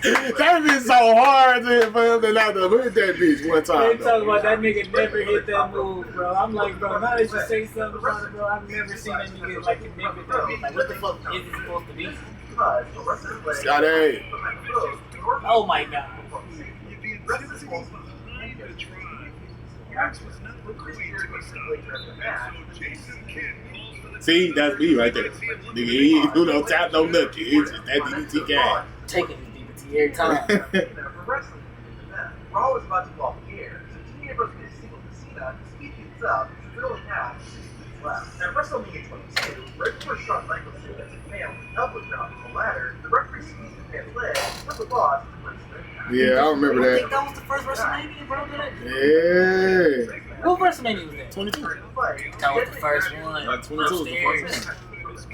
That be so hard for him to not to hit that bitch one time. They talk about that nigga never hit that move, bro. I'm like, bro, now that you say something about it, bro, I've never seen that nigga like connect with that bitch. Like, what the fuck is it supposed to be? Scotty. Oh my god. See, that's me right there. Nigga, he ain't do no tap, no nothing. It's just that DDT guy. Taking his DDT every time. Raw was about to fall in the air, so Dean Ambrose made a single to Cena to speed things up, really now 6 minutes left. At WrestleMania 22, right before Shawn Michaels did as a failed double drop from the ladder, the referee squeezed the man's leg, but the loss was the Yeah, I remember I think that. that was the first WrestleMania, bro. Did it? Yeah. What WrestleMania was that? 22. That was the first one. Like 22 was the first one.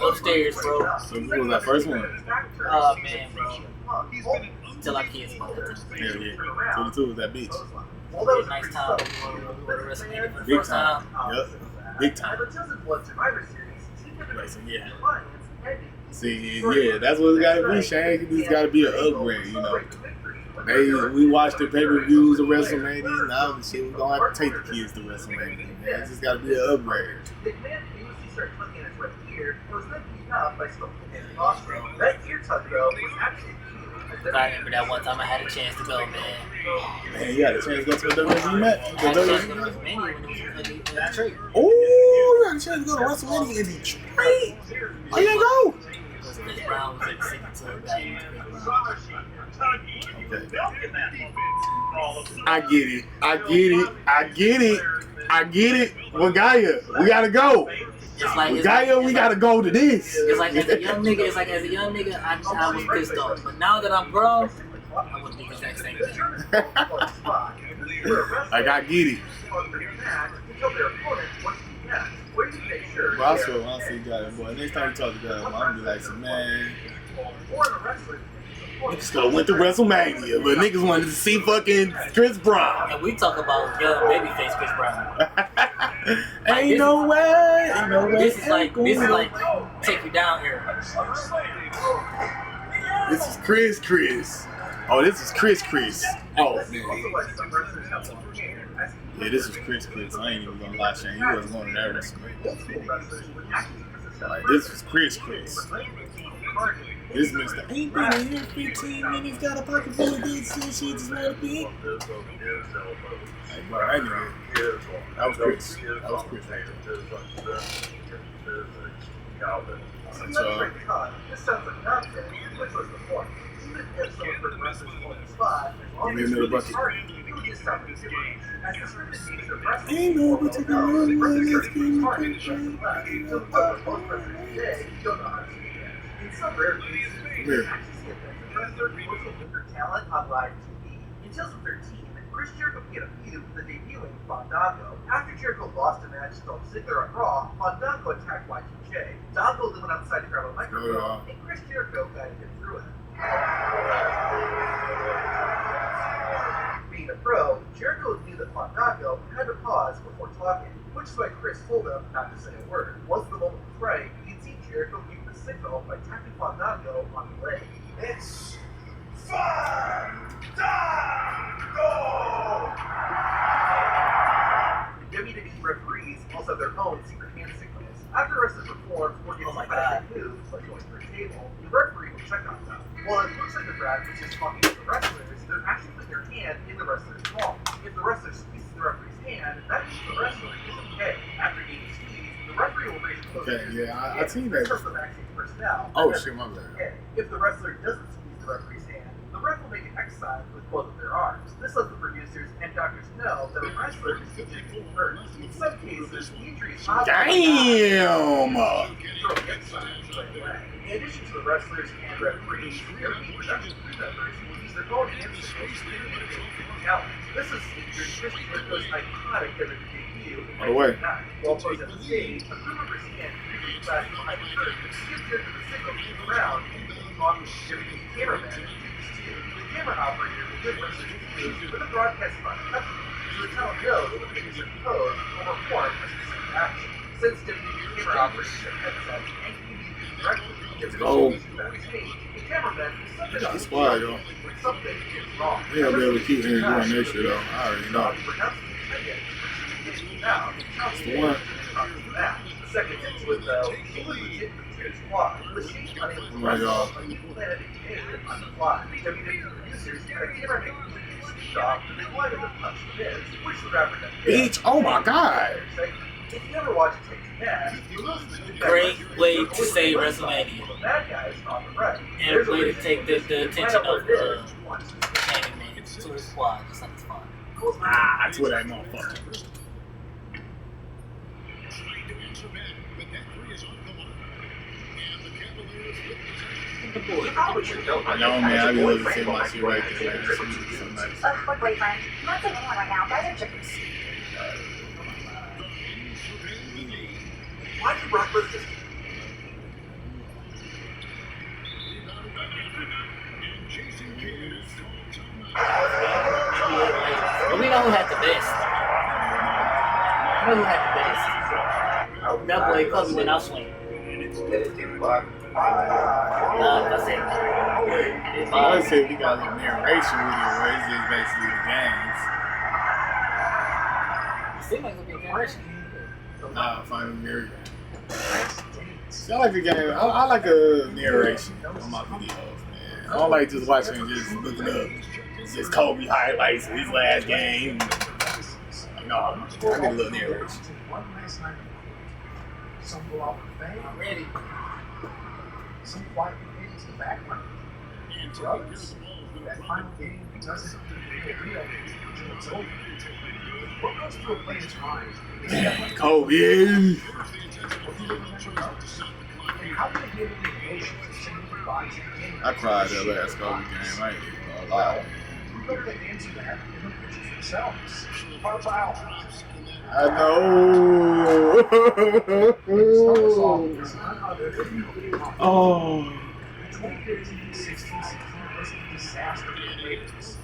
Upstairs, bro. So who was that first one? Oh man, bro. Till our kids about that. Yeah, yeah. 22 was that bitch. It was a nice time. We were to WrestleMania for the Big first time. time. Yep. Big time. Yeah. See, yeah, that's what it's gotta be, Shane. It's gotta be an upgrade, you know. We watched the pay-per-views of WrestleMania, now the shit, we're gonna have to take the kids to WrestleMania. Man. It's just gotta be an upgrade. I remember that one time I had a chance to go, man. Man, you had a chance to go to the WWE match? I had a chance to go to WrestleMania when it was in Detroit. Ooh, you had a chance to go to WrestleMania in Detroit. Oh, you didn't go? Because Chris Brown was like singing to him back. Okay. I get it. I get it. I get it. I get it. Wagaya, we gotta go. It's like, Wagaya, we gotta go to this. It's like as a young nigga, I was pissed off. But now that I'm grown, I wouldn't do the exact same thing. Like, I get it. On their match to tell their opponent what to do next. Where you make sure But I swear, when I see God, boy, next time you talk to God, I'm gonna be like, man, or the wrestler. niggas could have went to WrestleMania, but niggas wanted to see fucking Chris Brown. And we talk about young babyface Chris Brown. Ain't no way. Ain't no way. This is like take you down here. This is Chris. Oh, this is Chris. Oh, man. Yeah, this is Chris. I ain't even gonna lie, Shane. He wasn't going to that WrestleMania. Like, this is Chris. This Mr. Ain't been in here 15 minutes, got a pocket full of good shit, she just wanna be. Like, bro, that nigga. That was Chris right there. This sounds like nonsense, which was the point. Even if someone progresses on the spot, Give me another bucket. you would just stop the game. As the scripted nature of wrestling, Ain't no particular one, let's give me so the most wrestlers today don't know how to do that. In some rare cases, Where? you actually see a wrestler commercial with their talent on live TV. In 2013, Chris Jericho began a feud with the debuting Fandango. After Jericho lost a match to Dolph Ziggler on Raw, Fandango attacked Y2J. Fandango then went outside to grab a microphone, and Chris Jericho guided him through it. Being a pro, Jericho knew that Fandango had to pause before talking, which is why Chris told him not to say a word. Once the moment was right, you can see Jericho give the signal by tapping Fandango on the leg. It's Fandango! WWE referees also have their own secret hand signals. After wrestlers perform or get special moves, like going through a table, the referee will check on them. Well, it looks like the ref is just talking to the wrestlers, they're actually putting their hand in the wrestler's palm. If the wrestler squeezes the referee's hand, that means the wrestler is okay. After getting squeezed, the referee will raise the Okay, yeah, I seen that. In terms of backstage personnel, Oh, that's shit, my bad. okay. If the wrestler doesn't squeeze the referee's hand, the ref will make an X sign with both of their arms. This lets the producers and doctors know that a wrestler is getting hurt. In some cases, the injury is not Damn! in addition to the wrestlers and referees, WWE production crew members will use their own hand signals to communicate with talent. This is featured Chris Jericho's iconic WWE debut in By the way. 1999. While posing on stage, a crew member's hand usually flashes behind the curtain gives Jericho the signal to move around and talking to WWE cameraman to use too. The camera operator will give wrestlers cues with a broadcast on touching so the talent knows when the user pose or perform a specific action. Since WWE camera operators have headsets and communicate directly, Oh. the cameraman is something That's why, yo. something is wrong. They gonna be able to keep hearing doing that shit, though. I already know. That's the one. The second hint to it, though, it was legit for the squad. The sheet unable to Oh my God. on the planet made on the fly. WWE producers had a camera make the speed off, and they wanted to punch the Miz, which the rapper does. Bitch, oh my God. If you ever watch it take the match, you will see the Great way to say WrestleMania. The bad guys on the right. And a way to take the attention of Candyman to the squad, just like the squad. Ah, that's what that motherfucker. I know, man. I be looking to see my shit right there, man. That's so nice. My boyfriend. I'm not taking anyone right now. Guys are chickens. Why did Rockford just But we know who had the best. We know who had the best. That boy Kobe went out swinging. I said, I always say we got a little narration with it, where it's just basically the games. it seemed like it would be a generation. Nah, Final Mirror. See, I like the game. I like a narration on my videos, man. I don't like just watching and just looking up. It's just Kobe highlights of his last game. Like, no, I need a little narration. Some go out with bang. I'm ready. Some quiet into the background. And for others, that final game doesn't feel real until it's over. What goes through a player's mind is that Kobe. and how do they deal with the emotions of seeing their bodies in the game? I cried that last Kobe game. I ain't even gonna lie. better to answer that than the pitchers themselves. Carlisle. I know. Oh. The 2015-16 season was a disaster for the Raiders.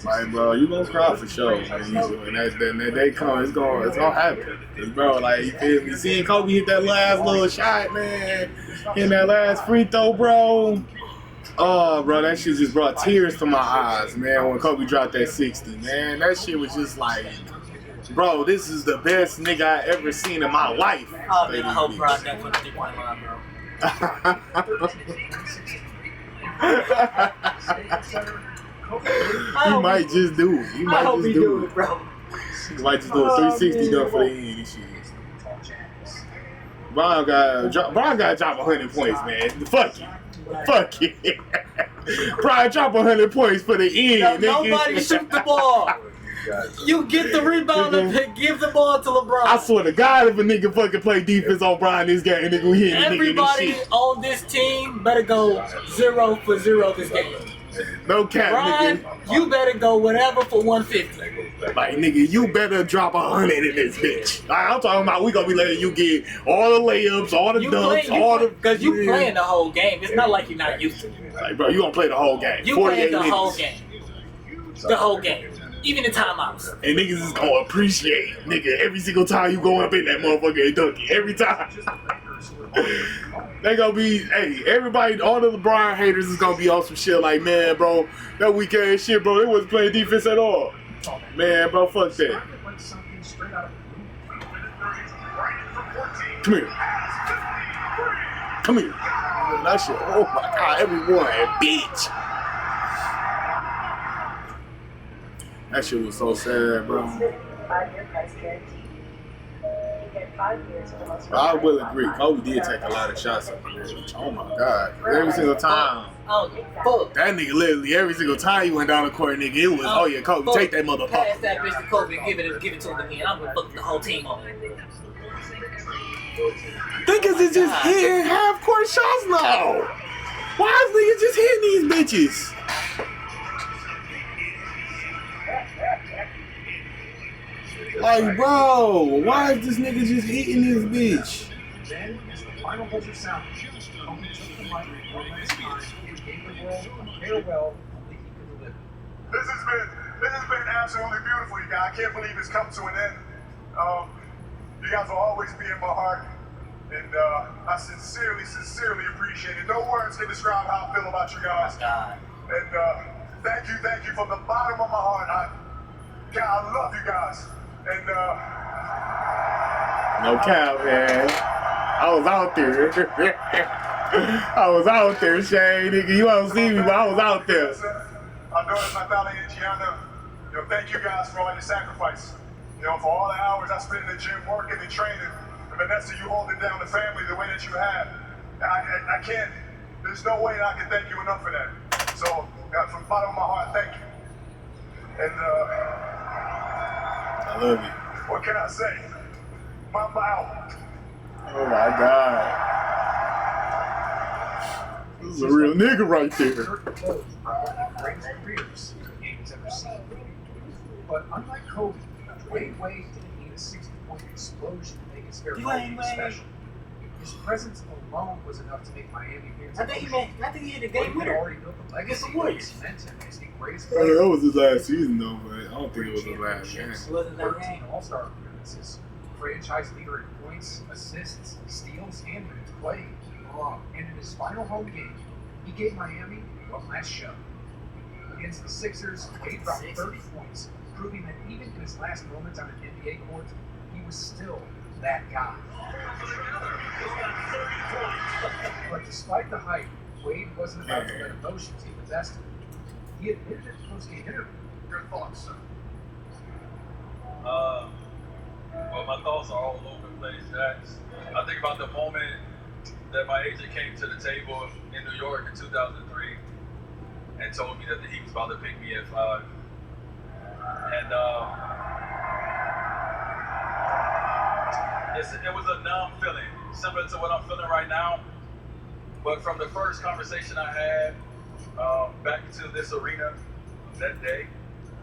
Like, bro, you gonna cry for sure. Man. When that day comes, it's gonna happen. 'Cause, bro, like, you feel me? Seeing Kobe hit that last little shot, man, in that last free throw, bro. Oh, bro, that shit just brought tears to my eyes, man, when Kobe dropped that 60, man. That shit was just like, bro, this is the best nigga I ever seen in my life. Oh, man, I hope Bron got for the 3-point line, bro. He might just do it. He might I hope just he do do it. it, bro. He might just do a 360 done for the end and shit. Bron got to drop 100 points, man. Fuck it. Fuck it. Bron drop 100 points for the end, No, nigga. nobody shoot the ball. You get the rebound and give the ball to LeBron. I swear to God, if a nigga fucking play defense on Bron this game, nigga, we hit the nigga in this Everybody shit. on this team better go 0 for 0 this game. No cap, Brian, nigga. you better go whatever for 150. Like, nigga, you better drop 100 in this bitch. Like, I'm talking about we gonna be letting you get all the layups, all the dunks, all the... Because you playing the whole game. It's not like you're not used to it. Like, bro, you gonna play the whole game. You 48 playing the whole minutes. game. The whole game. Even the timeouts. And niggas is gonna appreciate, nigga, every single time you go up in that motherfucker and dunk it. Every time. They gonna be, hey, everybody, all the LeBron haters is gonna be on some shit like, man, bro, that weak ass shit, bro, they wasn't playing defense at all. Man, bro, fuck that. Come here. Come here. That shit, oh my God, everyone, bitch. That shit was so sad, bro. 5-year price guarantee. You get 5 years for the most. I will agree. Kobe did take a lot of shots up there. Oh my God. Every single time. Oh, fuck. That nigga literally, every single time he went down the court, nigga, it was, oh yeah, Kobe, take that Pass motherfucker. that bitch to Kobe and give it to him again. I'm gonna fuck the whole team on it. Niggas is just hitting half court shots now. Why is niggas just hitting these bitches? Like, bro, why is this nigga just hitting this bitch? Then, as the final buzzer sounded, Kobe took the mic one last time and gave the world a farewell only he could deliver. This has been absolutely beautiful, you guys. I can't believe it's come to an end. You guys will always be in my heart, and I sincerely appreciate it. No words can describe how I feel about you guys. And thank you from the bottom of my heart. I love you guys. And No cap, man. I was out there. I was out there, Shane. Nigga, you don't see me, but I was out there. I know it's Natalia and Gianna. Thank you guys for all your sacrifice. For all the hours I spent in the gym working and training. And Vanessa, you holding down the family the way that you have. I can't, there's no way I can thank you enough for that. So, from the bottom of my heart, thank you. And, I love you. what can I say? Mamba out. Oh my God. This is a real nigga right there. Greatest careers the game has ever seen. But unlike Kobe, Dwayne Wade didn't need a 60-point explosion to make his farewell game special. His presence alone was enough to make Miami fans. I think he hit the game winner. Already built the legacy the Warriors. that cement him as the greatest That player. was his last season though, but I don't think it was his last game. It wasn't that 13 game. All-Star appearances, franchise leader in points, assists, steals, and minutes played. And in his final home game, he gave Miami a last show. Against the Sixers, Wade dropped 30 points, proving that even in his last moments on an NBA court, he was still that guy. But despite the hype, Wade wasn't about to let emotions get the best of him. He admitted in the post-game interview. Your thoughts, sir? Well, my thoughts are all over the place, Jax. I think about the moment that my agent came to the table in New York in 2003 and told me that the Heat was about to pick me at 5. And it was a numb feeling, similar to what I'm feeling right now. But from the first conversation I had back into this arena that day,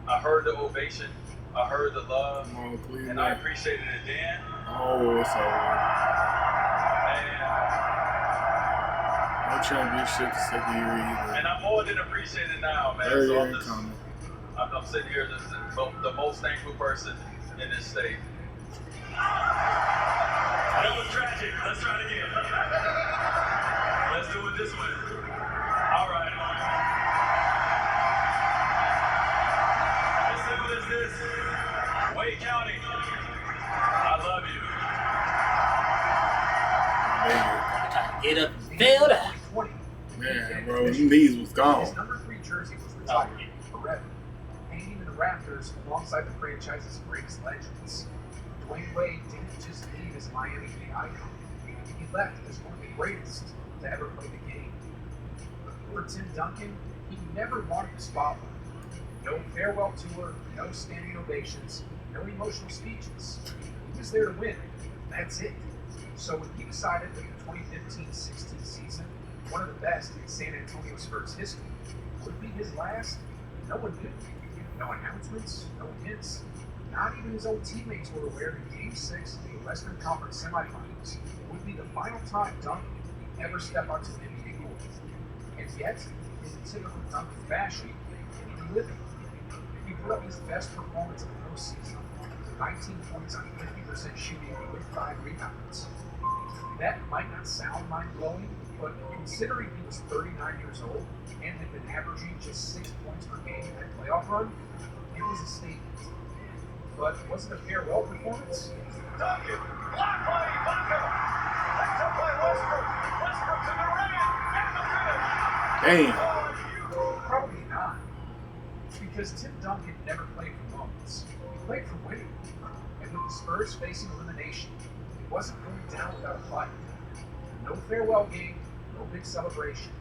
I heard the ovation, I heard the love, Come on, Cleveland. and I appreciated it then. Oh, it's over. And, No championship the second year either. and I'm more than appreciated now, man. Third So year I'm, ain't just, coming. I'm sitting here just the most thankful person in this state. That was tragic. Let's try it again. Let's do it this way. All right. As simple as this. Wade County, I love you. Get up, build up. 2020, Man, bro, them knees was gone. his number 3 jersey was retired forever, hanging in the rafters alongside the franchise's greatest legends. Dwayne Wade didn't just leave as Miami Heat icon. He left as one of the greatest to ever play the game. For Tim Duncan, he never wanted the spotlight. No farewell tour, no standing ovations, no emotional speeches. He was there to win. That's it. So when he decided that the 2015-16 season, one of the best in San Antonio Spurs history, would be his last, no one knew. No announcements, no hints. Not even his old teammates were aware that Game 6 of the Western Conference semifinals would be the final time Duncan would ever step onto an NBA court. And yet, in typical Duncan fashion, he delivered. He put up his best performance of the postseason, 19 points on 50% shooting with 5 rebounds. That might not sound mind-blowing, but considering he was 39 years old and had been averaging just 6 points per game in that playoff run, it was a statement. But was it a farewell performance? Duncan, block by Ibaka. Next up by Westbrook. Westbrook to the rim. And the finish. Damn. Probably not. Because Tim Duncan never played for moments. He played for winning. And with the Spurs facing elimination, he wasn't going down without a fight. No farewell game, no big celebration.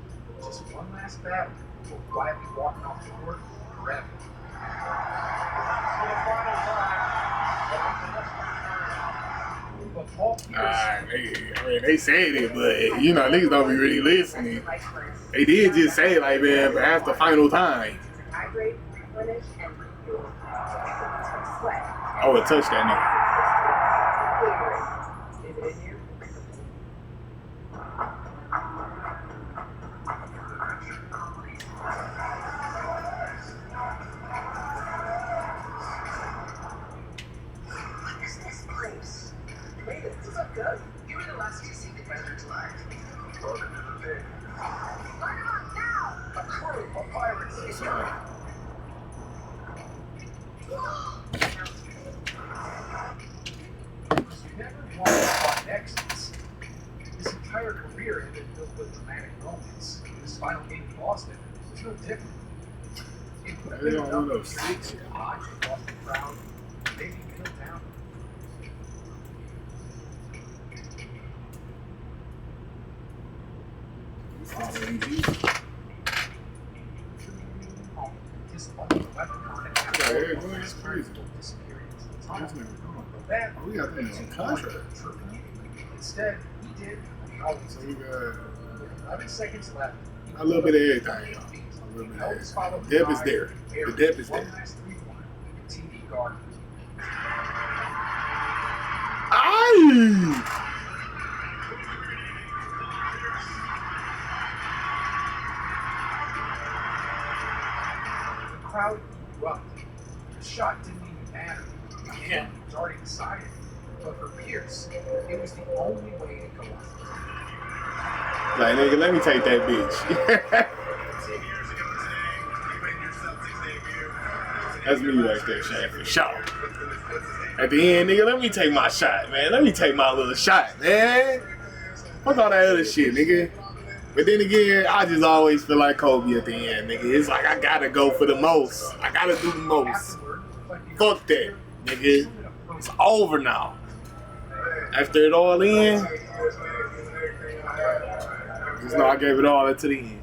Just one last battle before quietly walking off the court forever. For the final time. But Paul Pierce... They said it, but you know, niggas don't be really listening. They did just say like, man, but that's the final time. Hydrate, replenish, and refuel. From sweat. I would touch that Is it in here? What is this place? Hey, this is up good. You were the last to see the Wizards live. Welcome to the day. Light them up now! A crew of pirates is here. Never wanted to find exits. His entire career had been filled with dramatic moments. This final game in Boston was no different. It would have They been don't enough know to six the Boston crowd, maybe kneel down. His only weapon on it Yeah, everyone is crazy. disappearing into the This tunnel. nigga gone. That Oh, we got that on contract. Instead, he did what he always So did. we got With 11 seconds left, a little bit of everything, y'all. A little bit of everything. The depth is there. The depth is One there. last 3-1 TV guard. Aye! The crowd erupted. The shot didn't even matter. Yeah. It was already decided. But for Pierce, it was the only way to go on. Like, nigga, let me take that bitch. 10 years ago today, you made your Celtics debut. That's me right there, Shane, for sure. At the end, nigga, let me take my shot, man. Let me take my little shot, man. Fuck all that other shit, nigga. But then again, I just always feel like Kobe at the end, nigga. It's like I gotta go for the most. I gotta do the most. Afterward, reflecting Fuck on that, the nigga. It's over now. After it all in, just know I gave it all to the end.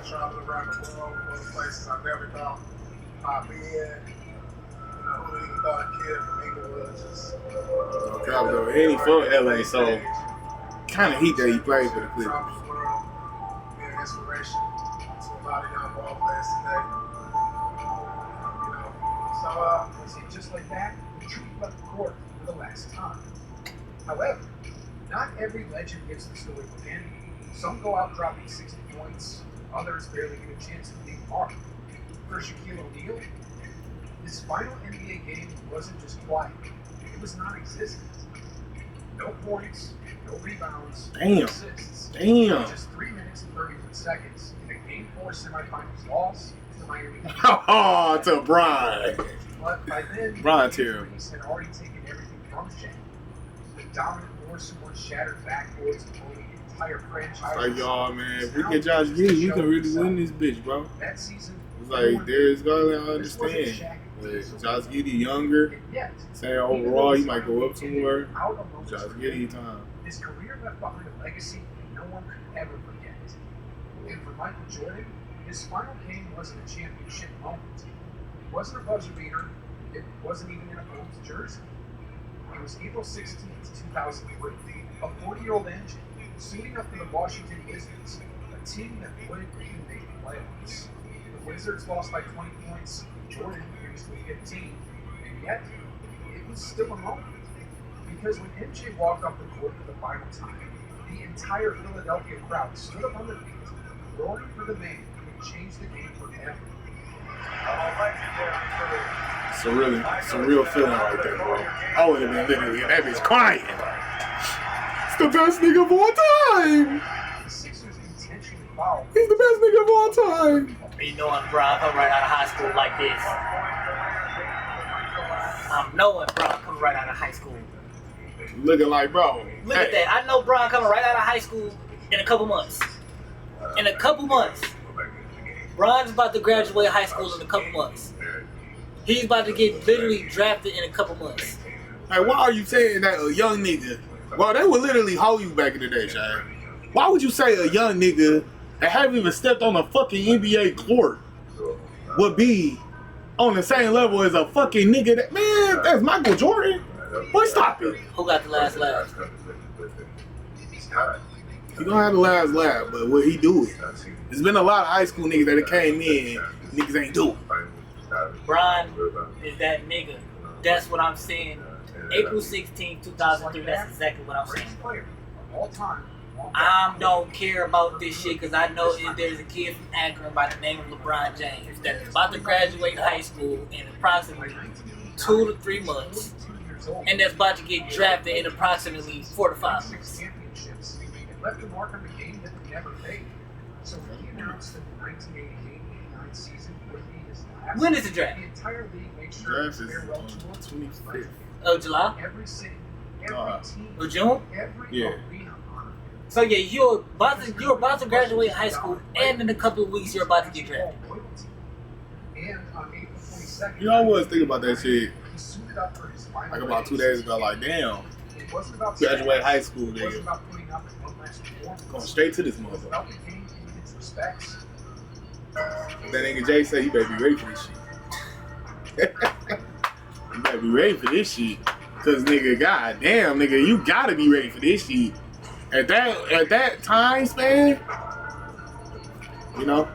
Traveling around the world, going to places I never thought I'd be in. who he thought a kid from Inglewood was. Crowd though, and he from LA, so kind of heat that he played for the Clippers. Travel's world, being an inspiration to a lot of young ball players today. You know, so Just like that, the truth left the court for the last time. However, not every legend gets the story again. Some go out dropping 60 points, others barely get a chance to leave a mark. For Shaquille O'Neal, his final NBA game wasn't just quiet, it was non-existent. No points, no rebounds, no Damn. assists. Damn. Just 3 minutes and 31 seconds in a Game 4 semifinals loss to the Miami Heat. Oh, to Brian. But by then, Brian the terrible. injuries had already taken everything from Shaq. The dominant force who once shattered backboards and only entire franchise. Like y'all, man, if we get Josh Giddey, we can really win this bitch, bro. That season, It's like Darius Garland, I understand. But Josh Giddey younger, and yet, saying overall he might go up somewhere. out amongst Josh his Giddey time. his career left behind a legacy no one could ever forget. And for Michael Jordan, his final game wasn't a championship moment. It wasn't a buzzer beater. It wasn't even in a Bulls jersey. It was April 16th, 2003. A 40-year-old engine suiting up for the Washington Wizards, a team that wouldn't even make the playoffs. The Wizards lost by 20 points. Jordan finished with 15. And yet, it was still a moment. Because when MJ walked off the court for the final time, the entire Philadelphia crowd stood up on their feet, roaring for the man who changed the game forever. Surreal feeling right there, bro. I would have been literally in that bitch crying. It's the best nigga of all time. The Sixers intentionally fouled. He's the best nigga of all time. Me knowing Bron come right out of high school like this. I'm knowing Bron coming right out of high school. Looking like, bro. Look at that. I know Bron coming right out of high school in a couple months. In a couple months. Bron's about to graduate high school in a couple months. He's about to get literally drafted in a couple months. Hey, why are you saying that a young nigga? Well, they would literally hold you back in the day, Shaq. Why would you say a young nigga that haven't even stepped on a fucking NBA court would be on the same level as a fucking nigga that, man, that's Michael Jordan? Boy, stop it. Who got the last laugh? He don't have the last laugh, but what he do it. There's been a lot of high school niggas that came in, niggas ain't do it. Bron is that nigga. That's what I'm saying. April 16, 2003, that's exactly what I'm saying. Greatest player of all time. I don't care about this shit because I know that there's a kid from Akron by the name of LeBron James that's about to graduate high school in approximately 2 to 3 months, and that's about to get drafted in approximately 4 to 5 months. Championships and left a mark on the game that would never fade. So when he announced that the 1988-89 season would be his last, When is the draft? the entire league made sure Draft his is farewell tour was 25th. right. Oh, July? Every city, every team, Or June? every Yeah. arena on So yeah, you're about to graduate high school, and in a couple of weeks you're about to get drafted. And on April 22nd, You know, I was thinking about that shit he suited up for his final like about 2 days. days ago. Like, damn, It wasn't about graduate high school, It wasn't nigga. about putting up his one last performance. Going straight to this It was motherfucker. about the game and its respects. That nigga Jay said, you better be ready for this shit. You better be ready for this shit. Cause nigga, goddamn, nigga, you gotta be ready for this shit. At that time span, you know.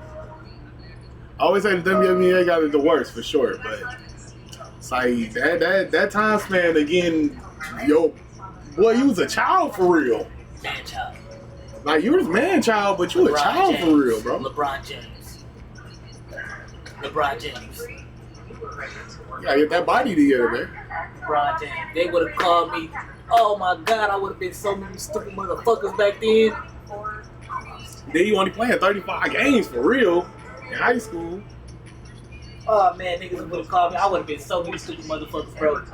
I always say the WNBA got it the worst for sure, but it's like that time span again, yo, boy, you was a child for real. Man child. Like you was man child, but you a child for real, bro. LeBron James. LeBron James. You gotta get that body together, man. LeBron James. They would have called me. Oh my God, I would have been so many stupid motherfuckers back then. Then you only playing 35 games for real in high school. Oh man, niggas would have called me. I would have been so many stupid motherfuckers, bro. Like,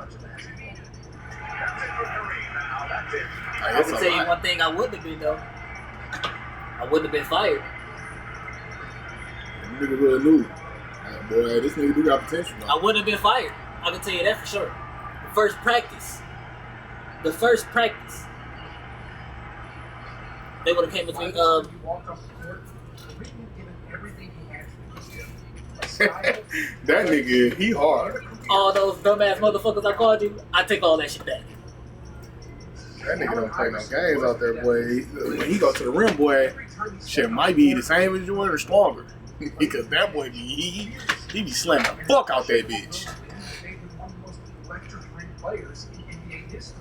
I it's can a tell you lot. one thing I wouldn't have been though. I wouldn't have been fired. Nigga really knew. Like, boy, this nigga do got potential. I wouldn't have been fired. I can tell you that for sure. The first practice. They would have came with me. He walked off the court, the Rick had given everything he had to the gym. A style, That nigga, he hard. all those dumbass motherfuckers I called you, I take all that shit back. That nigga don't play no games out there, boy. When he go to the rim, boy, shit might be the same as Jordan or stronger. Because that boy he be slamming the fuck out that bitch. They've been one of the most electrifying players in NBA history.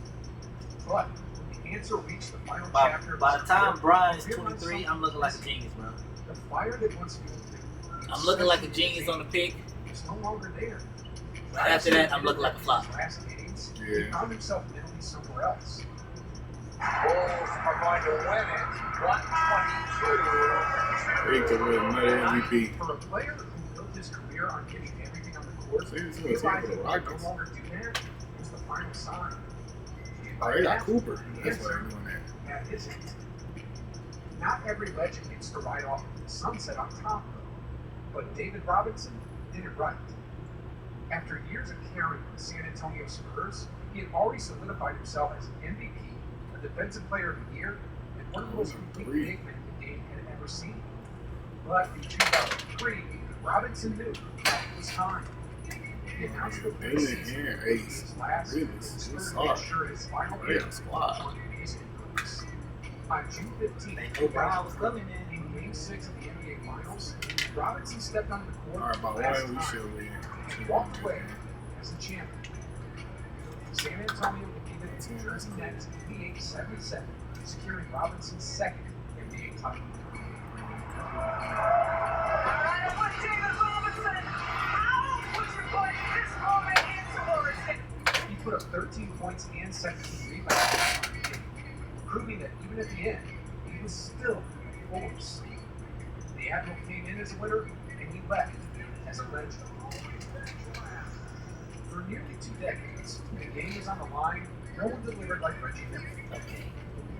But when the answer reached the final chapter. By the time Brian's 23, I'm looking like a genius, bro. The fire that once fueled him. I'm looking like a genius on the pick. Is no longer there. After that, I'm looking like a flop. Last games, he Yeah. found himself mentally somewhere else. Bulls are going to win it 122. He could win another MVP. For a player who built his career on giving everything on the court, See, this is realizing what he the could Rockets. no longer do that was the final sign. Oh, they got Cooper. That's why they're doing that. That is it. Not every legend gets to ride off into the sunset on top, though. But David Robinson did it right. After years of carrying the San Antonio Spurs, he had already solidified himself as an MVP, a Defensive Player of the Year, and one of the most complete big men the game had ever seen. But in 2003, Robinson knew that it was time. He announced the They didn't hear Ace. his last Really? and It's Spurs hard. made sure his final They game got a squad. on his influence. On June 15th, They knew Brian was coming, man. in Game 6 of the NBA Finals, Robinson stepped onto the court All right, by for the last one, we time. should win. He walked away as a champion. San Antonio defeated the New Jersey Nets 88-77, securing Robinson's second NBA title. He put up 13 points and 17 rebounds, proving that even at the end, he was still full of steam. The Admiral came in as a winner, and he left as a legend. For nearly 2 decades, the game was on the line. No one delivered like Reggie Miller. Okay.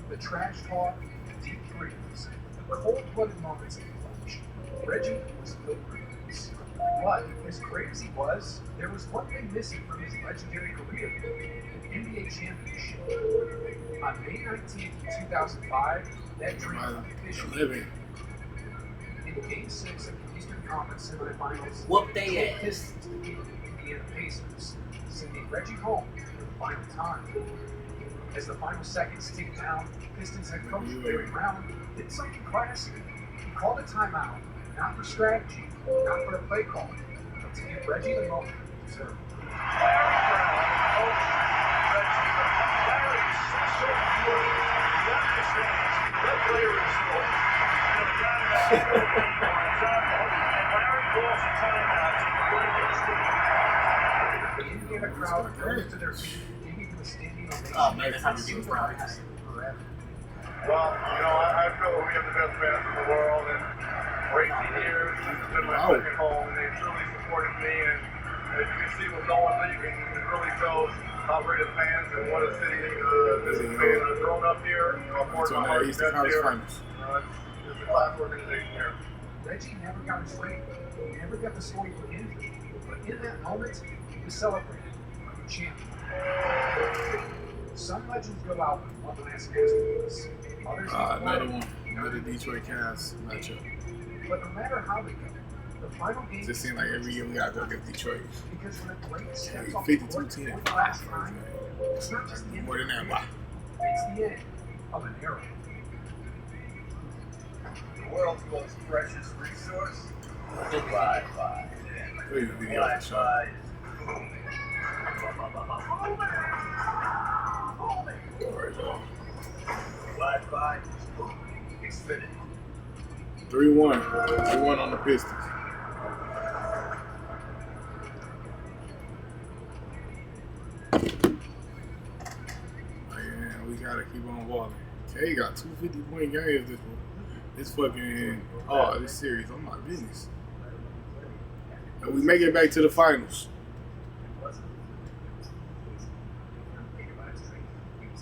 The trash talk, the deep threes, the cold-blooded moments in the clutch. Reggie was built for this. But as great as he was, there was one thing missing from his legendary career: an NBA championship. On May 19, 2005, that dream was officially Living. in Game 6 of the Eastern Conference semifinals. Whoop they the ass. Pistons defeated the Indiana Pacers, sending Reggie home for the final time. As the final seconds ticked down, Pistons head coach Barry Brown did something classic. He called a timeout, not for strategy, not for a play call, but to give Reggie the moment he deserved. The Indiana crowd rose to their feet, giving him a standing ovation. Oh man, that's how to do it. Forever. Well, I feel we have the best fans in the world, and for 18 years, this has been my second home, and they truly supported me, and as you can see with Nolan leaving, it really shows how great of fans and what a city this has been. I've grown up here, I've worked my heart to Eastern death here. Conference Finals. It's a class organization here. Reggie never got his ring. He never got the story for him. But in that moment, he was celebrated like a champion. Some legends go out with one last masterpiece. Others Another one. Another Detroit Cavs matchup. But no matter how they go, the final game Just seems like every year we gotta go against Detroit. because when a great steps Like off the 52 court 10 for and the 5. last time, it's not just the end More than that, why? it's the end of an era. The world's most precious resource, Wi-Fi. Please video for sure. Wi-Fi, Xfinity. 3-1. 3-1 on the Pistons. Oh, yeah, we gotta keep on balling. K got 2 50-point games this fucking this series. Oh my goodness. And we make it back to the finals.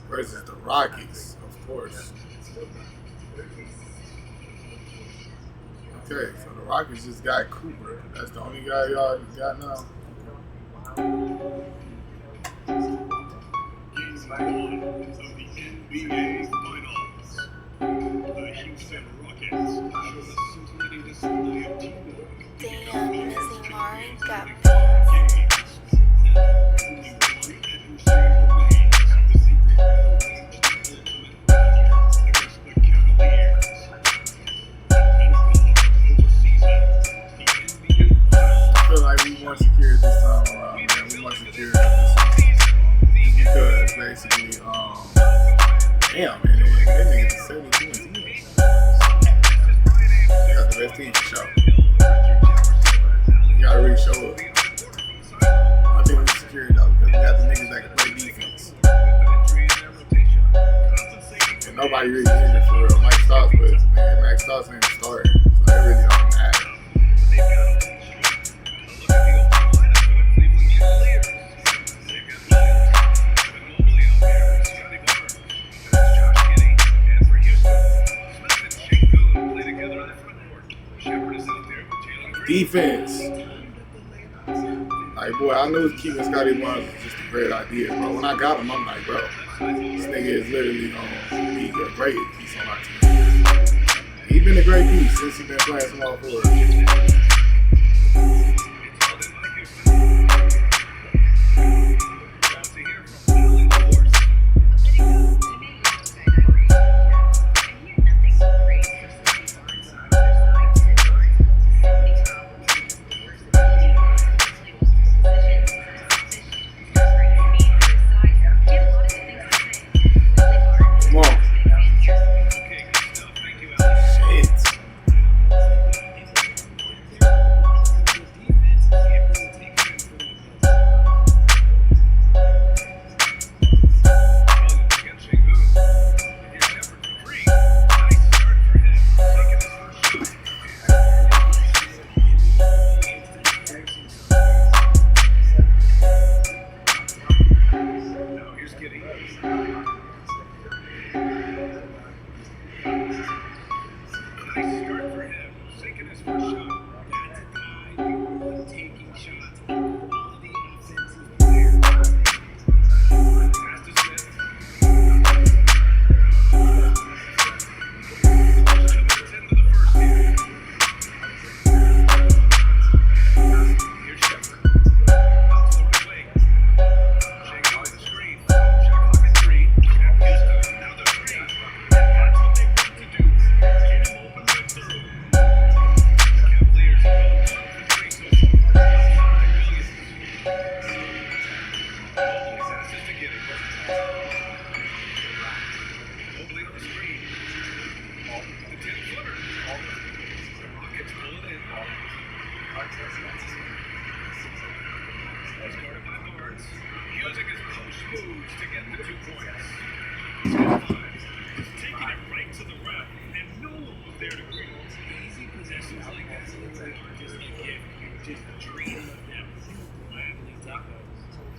Versus the Rockets, of course. Okay, so the Rockets just got Cooper. That's the only guy y'all got now. Game 1 of the NBA Finals. The Houston Rockets showed a scintillating display of teamwork. Damn, Missy Mari got beats. Damn, man. That nigga's 72 and 10. They got the best team for sure. You gotta really show up. I think we secured it though, because we got the niggas that can play defense. And nobody really injured for real. Mike Stotts, but man, Max Stotts ain't starting. So that really don't matter. Defense. Like, boy, I knew keeping Scotty Barnes was just a great idea, bro. When I got him, I'm like, bro, this nigga is literally gonna be a great piece on our team. He's been a great piece since he's been playing small forward.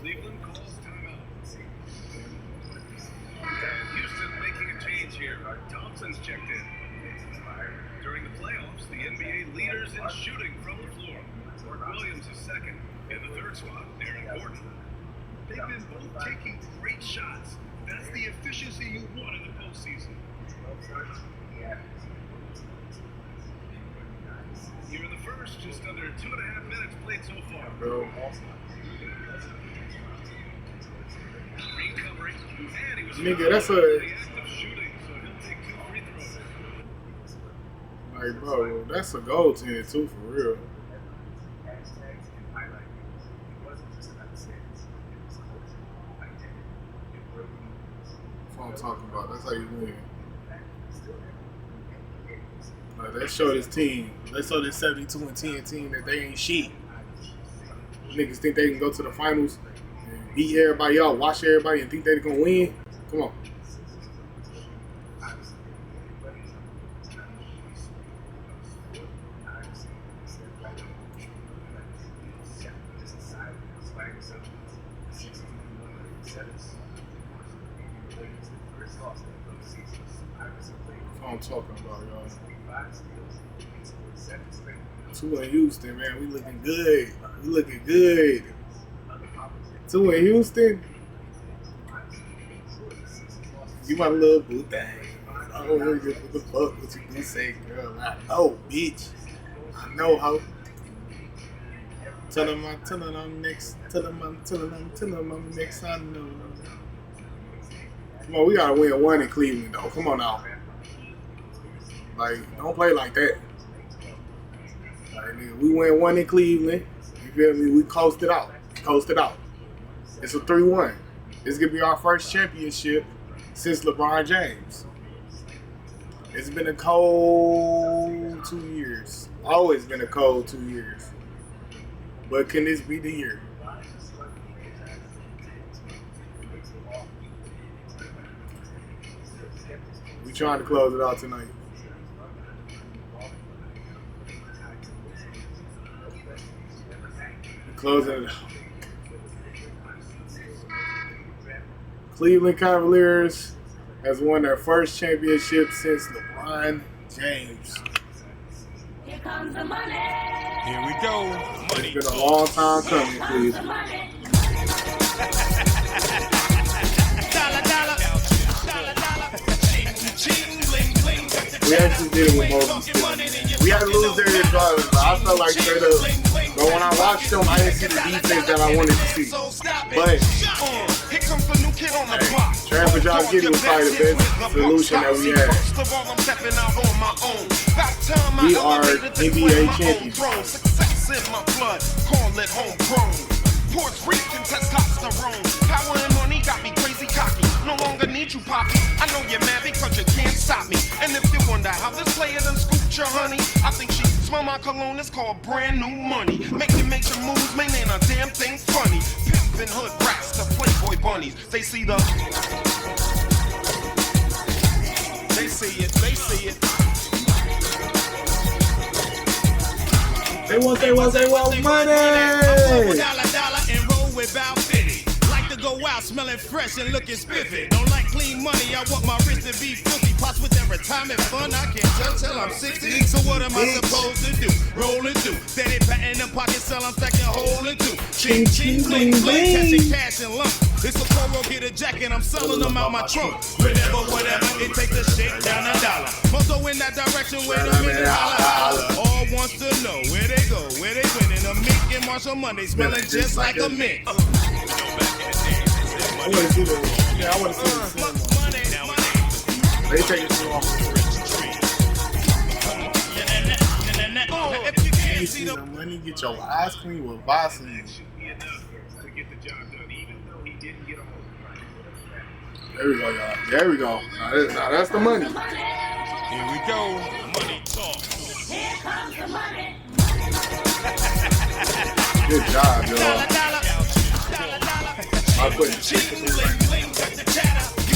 Cleveland calls timeout. Houston making a change here. Thompson's checked in. During the playoffs, the NBA leaders in shooting from the floor. Mark Williams is second. In the third spot, Aaron Gordon. They've been both taking great shots. That's the efficiency you want in the postseason. Here in the first, just under 2.5 minutes played so far. Bro. Green covering, and he was Nigga, that's a... the act of shooting, so he'll take 2 free throws. Like, bro, that's a goaltender too, for real. That's what I'm talking about. That's how you win. Like, they showed this team. They showed this 72 and 10 team that they ain't shit. Niggas think they can go to the finals and beat everybody out, watch everybody, and think they're gonna win. Come on. That's what I'm talking about, y'all. 2 in Houston, man. We looking good. We looking good. 2 in Houston. You my little boo thing. I don't really give a fuck what you do say, girl. I know, bitch. I know how. Tell them I'm next. Tell them I'm next. I know. Come on, we gotta win 1 in Cleveland, though. Come on now. Like, don't play like that. Like, nigga, we win 1 in Cleveland. You feel me? We coasted out. Coasted out. It's a 3-1. This gonna be our first championship since LeBron James. It's been a cold 2 years. Always been a cold 2 years. But can this be the year? We trying to close it out tonight. Closing it out. Cleveland Cavaliers has won their first championship since LeBron James. Here comes the money. Here we go. It's been a long time coming, Cleveland. We actually did it with Mobley. We had to lose their drivers, but I felt like straight up. But when I watched them, I didn't see the defense that I wanted to see. But hey, trading for Josh Giddey was probably the best solution that we had. We are NBA champions. Success in my blood, call it homegrown. Puerto Rican testosterone, power and money got me crazy cocky. No longer need you, poppy. I know you're mad because you can't stop me. And if you wonder how this player done scooped your honey, I think she smell my cologne. It's called brand new money. Make your moves, man, ain't a damn thing funny. Pimpin' hood rats, the Playboy bunnies. They see the. They see it. They see it. They want money. Dollar and roll without 50. Like to go out smelling fresh and looking spiffy. Don't like clean money, I want my wrist to be filthy. Pots with their retirement fund, I can't tell till I'm 60. So what am I supposed to do? Roll and do. Steady patting the pocket, sell, I'm stacking hole and two. Ching, ching, bling, bling. Catching cash and lump. It's a Coro, get a jacket, I'm selling them out my trunk. Whatever, it takes to shake down $1. Moto in that direction, wait a minute, holla. All wants to know where they go, where they winning. A Mick and Marshall Monday, smelling just like a mint. I want to see the. Yeah, I want to see the. They take it too long. If you see the money, get your eyes clean with Vaseline. There we go, y'all. There we go. Now that's the money. Here we go. Money talk. Here comes the money. Good job, y'all. I put chicken in there.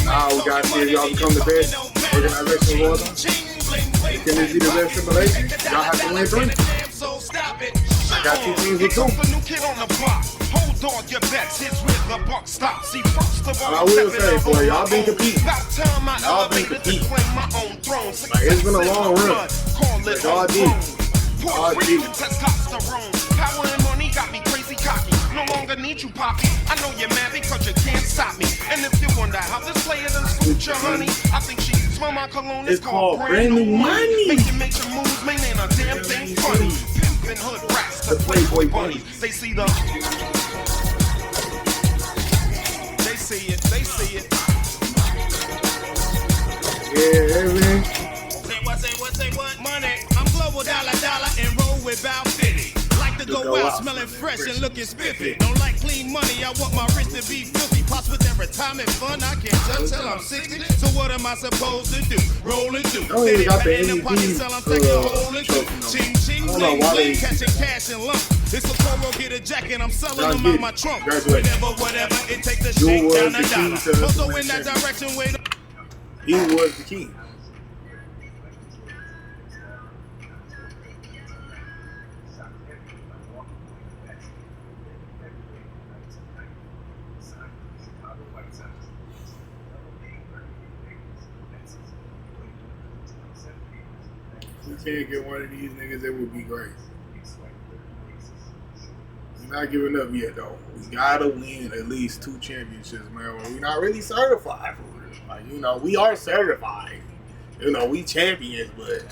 Now we got to see if y'all become the best organization of all time. Can this be the best simulation? Y'all have to win 3. I got 2 teams with 2. Hold on your bets, hits with the buck stop. See, first of all, I will say, boy, y'all been competing. Y'all been competing. Like, it's been a long run. But y'all did. Y'all did. Testosterone, power and money got me crazy cocky. No longer need you, poppy. I know you're mad because you can't stop me. And if you wonder how this player done scooped your honey, I think she smell my cologne. It's called brand new money. Make your moves, man, ain't a damn thing funny. Pimpin' hood rats, the Playboy bunnies. They see the. They see it. They see it. Yeah, everything. Say what? Money. I'm global dollar and roll without 50. Like to go out smelling fresh and looking spiffy. Don't like clean money, I want my wrist to be filthy. Pots with that retirement fund, I can't tell till I'm 60. So what am I supposed to do? Roll and do. I ain't got the MVP Ching, ching, bling, bling, catching cash and lump. It's a Coro, get a jacket, I'm selling them out my trunk. Whatever, it takes to shake down $1. Also in that direction, wait. He was the key. If we can't get one of these niggas, it would be great. We're not giving up yet, though. We gotta win at least 2 championships, man. We're not really certified for it. Like, you know, we are certified. You know, we champions, but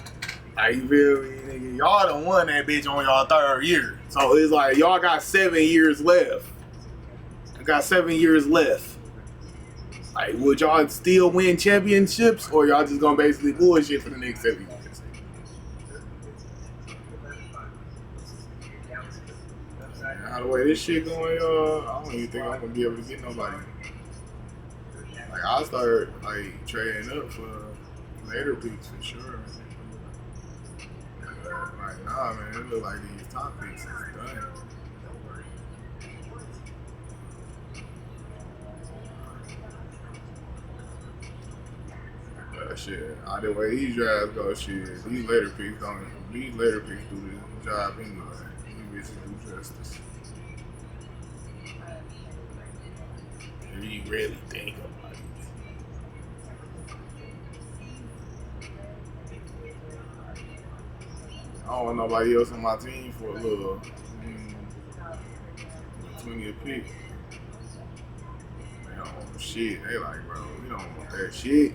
like, you feel me, nigga? Y'all done won that bitch on y'all 3rd year. So it's like y'all got 7 years left. I got 7 years left. Like, would y'all still win championships, or y'all just gonna basically bullshit for the next 7 years? How the way this shit going, y'all, I don't even think I'm gonna be able to get nobody. Like I'll start like trading up for later picks for sure. Like nah, man, it look like these top picks is done. Shit, either way these drafts go, shit, these later picks do the job anyway. These bitches do justice. If you really think about it. I don't want nobody else on my team for a little 20 a pick. They don't want shit. They like, bro, we don't want that shit.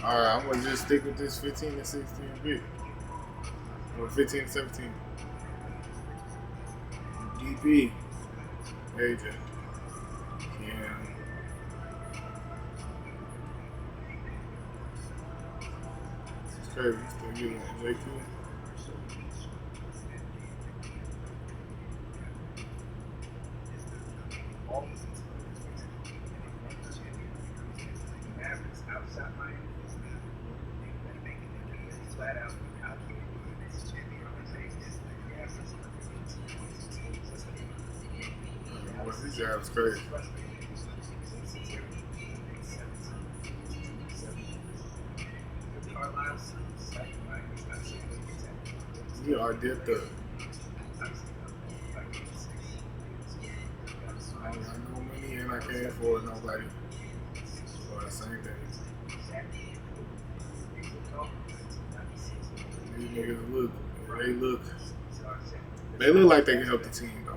Alright, I'm gonna just stick with this 15 and 16 pick. Or 15 and 17. DP. AJ. Cam. It's crazy. Still getting JQ. This jab is crazy. We are dipped up. I don't got no money and I can't afford nobody. So the same thing. These niggas they look like they can help the team though.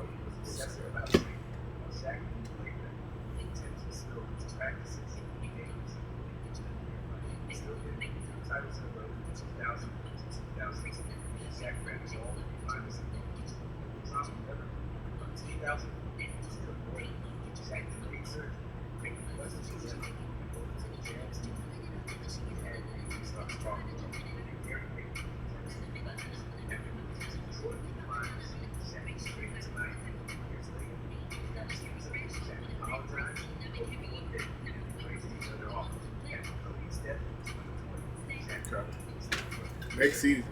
Next season,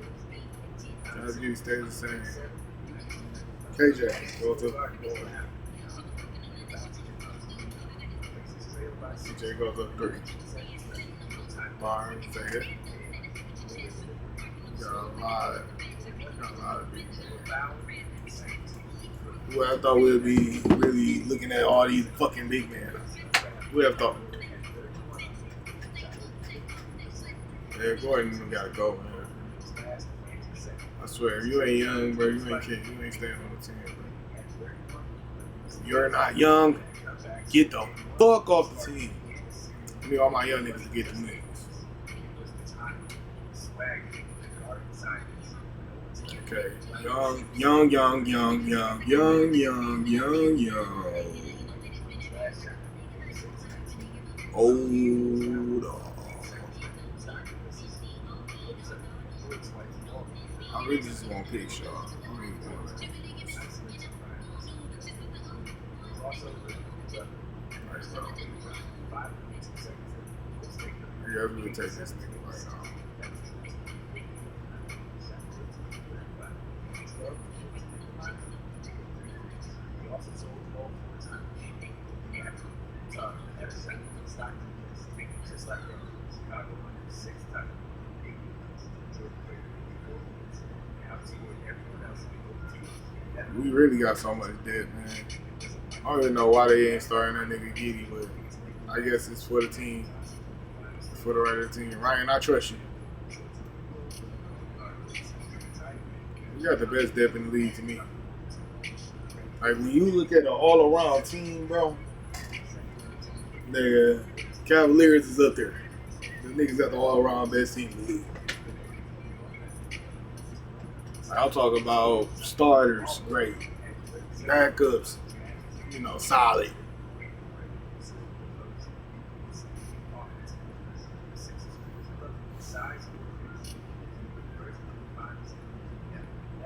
Josh Giddey stays the same. KJ goes up. CJ goes up 3. Barnes, say it. Got a lot of big men. Who I thought we'd be really looking at all these fucking big men. Who have thought? Yeah, Gordon gotta go, man. I swear, if you ain't young, bro, you ain't staying on the team, bro. You're not young, get the fuck off the team. I need all my young niggas to get the niggas. Okay, young. Old dog. I really just want to pick Shaw. I don't even want to. Yeah, I really take this nigga right now. We really got so much debt, man. I don't even know why they ain't starting that nigga Giddey, but I guess it's for the team. It's for the right of the team. Ryan, I trust you. You got the best depth in the league to me. Like, when you look at an all-around team, bro, the Cavaliers is up there. The niggas got the all-around best team in the league. I'll talk about starters, great. Backups, solid.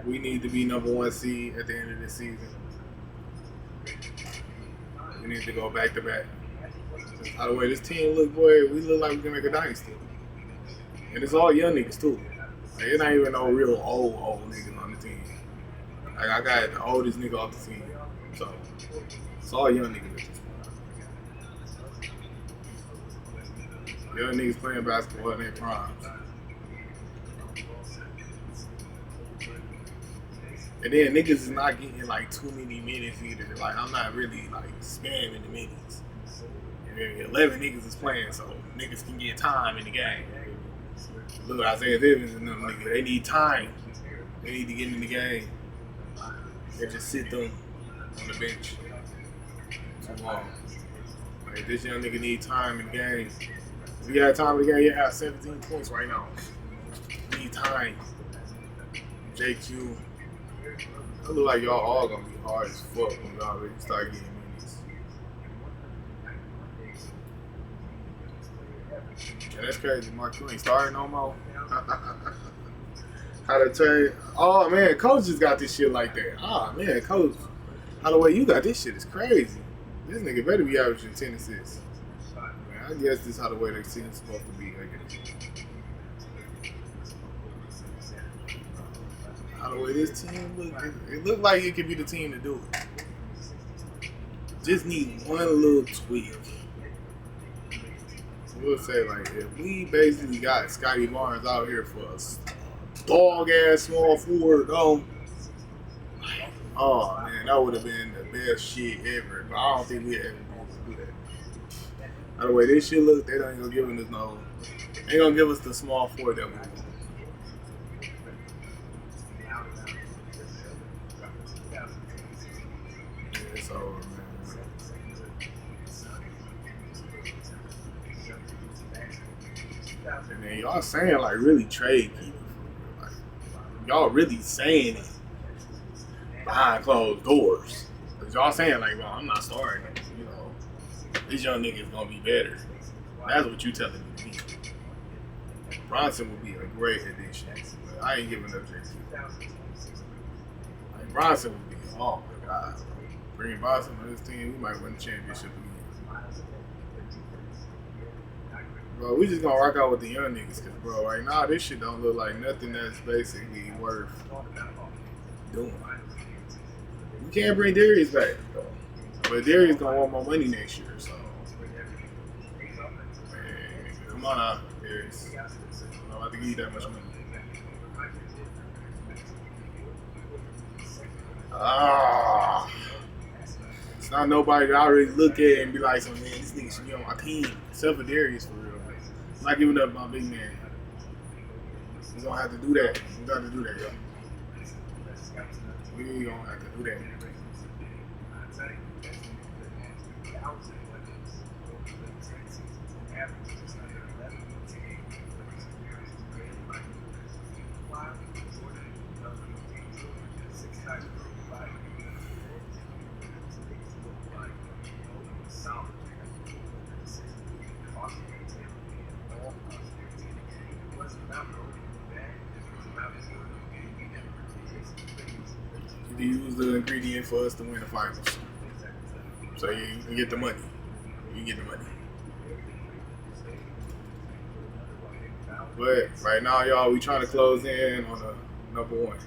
We need to be number 1 seed at the end of this season. We need to go back to back. By the way, this team look, boy, we look like we can make a dynasty. And it's all young niggas too. Like, it's not even no real old niggas on the team. Like, I got the oldest nigga off the team. So, it's all young niggas at this point. Young niggas playing basketball in their primes. And then niggas is not getting like too many minutes either. Like, I'm not really like spamming the minutes. And then 11 niggas is playing, so niggas can get time in the game. Look, Isaiah Evans and them niggas, they need time. They need to get in the game. They just sit them on the bench. Too long. Like, this young nigga need time in the game. If you had time in the game, you have 17 points right now. You need time. JQ. It look like y'all all gonna be hard as fuck when y'all really start getting minutes. Yeah, that's crazy. Mark, you ain't starting no more. How to tell? Oh man, coach just got this shit like that. Oh man, coach, how the way you got this shit is crazy. This nigga better be averaging 10 assists. Man, I guess this is how the way they see it's supposed to be. I guess. How the way this team look, it look like it could be the team to do it. Just need one little tweak. We'll say, like, if we basically got Scotty Barnes out here for a dog ass small forward, oh man, that would have been the best shit ever. But I don't think we ever going to do that. By the way, this shit look, they ain't gonna give us no, ain't gonna give us the small forward that we want. It's over, man. And then y'all saying like really trade people. Like, y'all really saying it behind closed doors. Cause y'all saying like, well, I'm not starting. You know, this young nigga's gonna be better. That's what you telling me. Bronson would be a great addition. But I ain't giving up JC. Like Bronson would be, oh my god. Bringing Boston on this team, we might win the championship again. Bro, we just gonna rock out with the young niggas, cause bro, right now this shit don't look like nothing that's basically worth doing. We can't bring Darius back, though. But Darius gonna want more money next year, so. Man, come on out, Darius. I'm about to give you that much money. It's not nobody that I already look at and be like, so man, this nigga should be on my team. Except for Darius, for real. I'm not giving up my big man. We gonna have to do that. We got to do that, yo. We gonna have to do that. To use the ingredient for us to win the finals. So you can get the money. You can get the money. But right now, y'all, we trying to close in on the number one.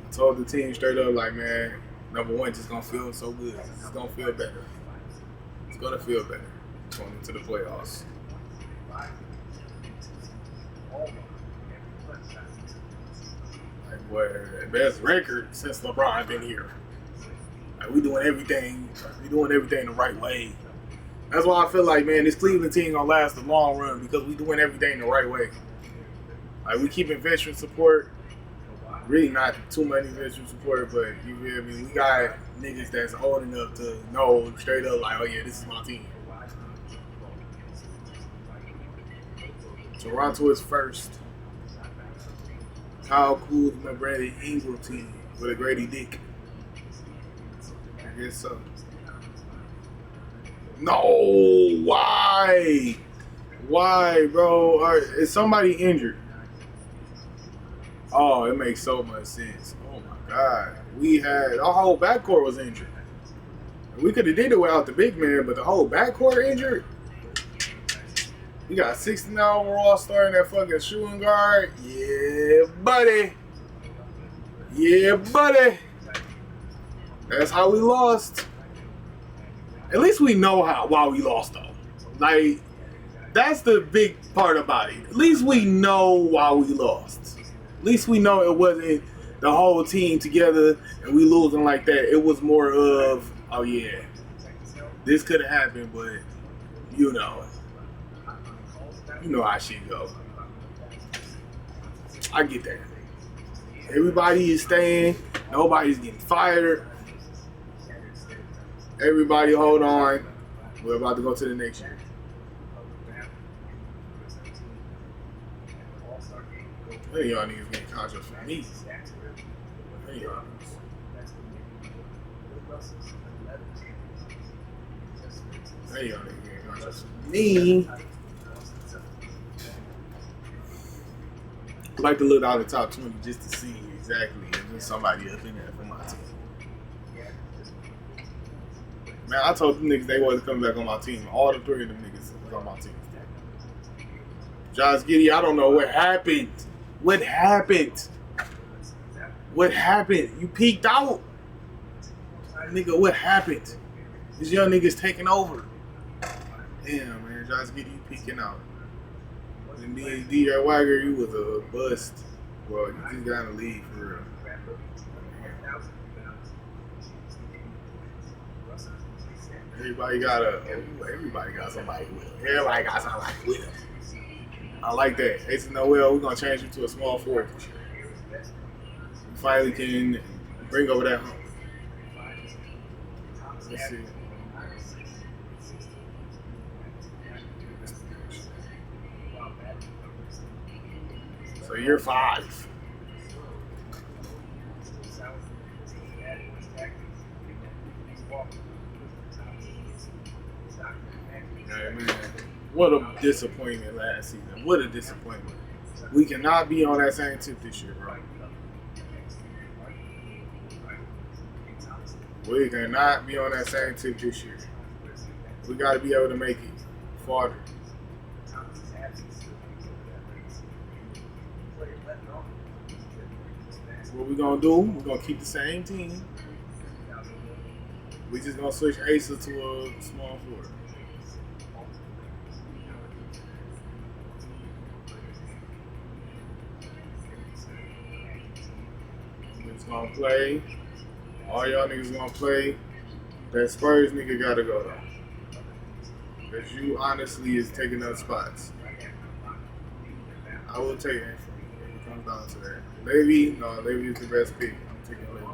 I told the team straight up, like, man, number one just gonna feel so good. It's gonna feel better. It's gonna feel better going into the playoffs. Like, boy, the best record since LeBron been here. Like, we doing everything the right way. That's why I feel like, man, this Cleveland team gonna last the long run because we doing everything the right way. Like, we keeping veteran support. Really not too many veteran support, but you feel me? We got niggas that's old enough to know straight up, like, oh yeah, this is my team. Toronto is first. Kyle Kuzma, Brandon Ingram team with a Grady Dick. I guess so. No, why? Why, bro? Is somebody injured? Oh, it makes so much sense. Oh my God. We had our whole backcourt was injured. We could have did it without the big man, but the whole backcourt injured. We got 69 overall starting that fucking shooting guard. Yeah, buddy. Yeah, buddy. That's how we lost. At least we know why we lost, though. Like, that's the big part about it. At least we know why we lost. At least we know it wasn't the whole team together and we losing like that. It was more of, oh yeah, this could have happened, but you know how shit go. I get that. Everybody is staying. Nobody's getting fired. Everybody hold on. We're about to go to the next year. None of y'all niggas getting contracts from me. None of y'all niggas. None of y'all niggas getting contracts from me. I like to look out the top 20 just to see exactly if there's somebody up in there for my team. Man, I told them niggas they wasn't coming back on my team. All the three of them niggas was on my team. Josh Giddey, I don't know what happened. What happened? What happened? You peaked out? Nigga, what happened? These young niggas taking over. Damn, man. Josh Giddey, you peaking out. And D.J. Wagner, you was a bust. Well, you just got to leave for real. Everybody got somebody with them. Everybody got somebody with them. I like that. Ace Noel, we're going to change you to a small forward. You finally can bring over that home. Let's see. So year 5. Yeah, man. What a disappointment last season. What a disappointment. We cannot be on that same tip this year, bro. We cannot be on that same tip this year. We got to be able to make it farther. What we gonna do? We're gonna keep the same team. We just gonna switch Asa to a small forward. We're just gonna play. All y'all niggas gonna play. That Spurs nigga gotta go though. Cause you honestly is taking up spots. I will take it if it comes down to that. Levy is the best pick. I'm taking Levy.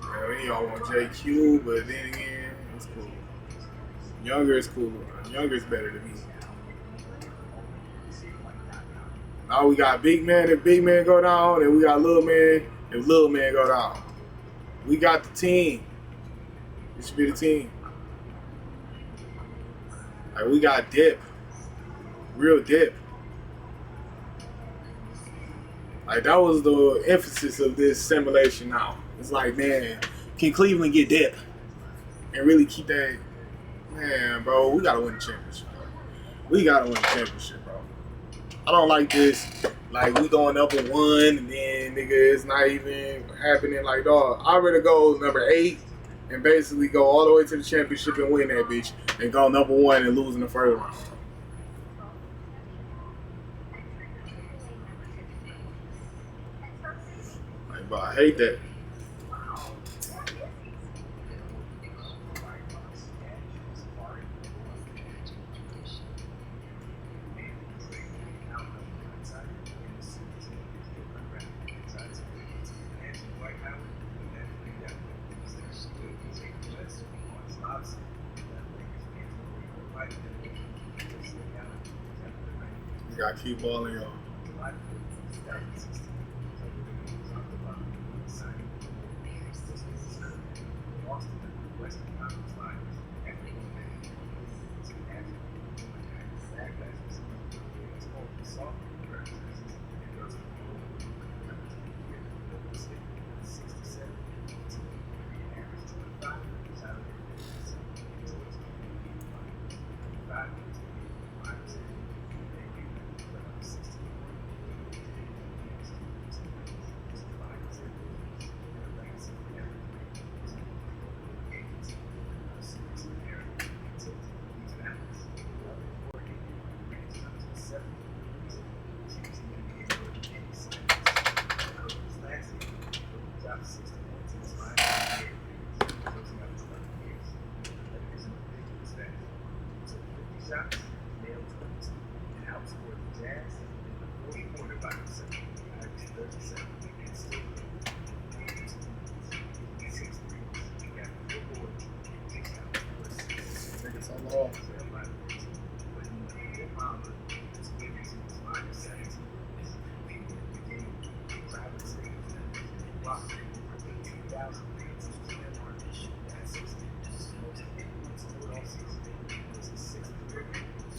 Yeah, many of y'all want JQ, but then again, it's cool. Younger is cool. Younger is better than me. Now we got big man if big man go down, and we got little man if little man go down. We got the team. It should be the team. Like, we got depth. Real depth. Like, that was the emphasis of this simulation now. It's like, man, can Cleveland get depth? And really keep that, man, bro, we got to win the championship, bro. We got to win the championship, bro. I don't like this. Like, we going up with 1, and then, nigga, it's not even happening. Like, dog, I'd rather go number 8 and basically go all the way to the championship and win that bitch, and go number 1 and lose in the first round. Like, but I hate that. You gotta keep balling on.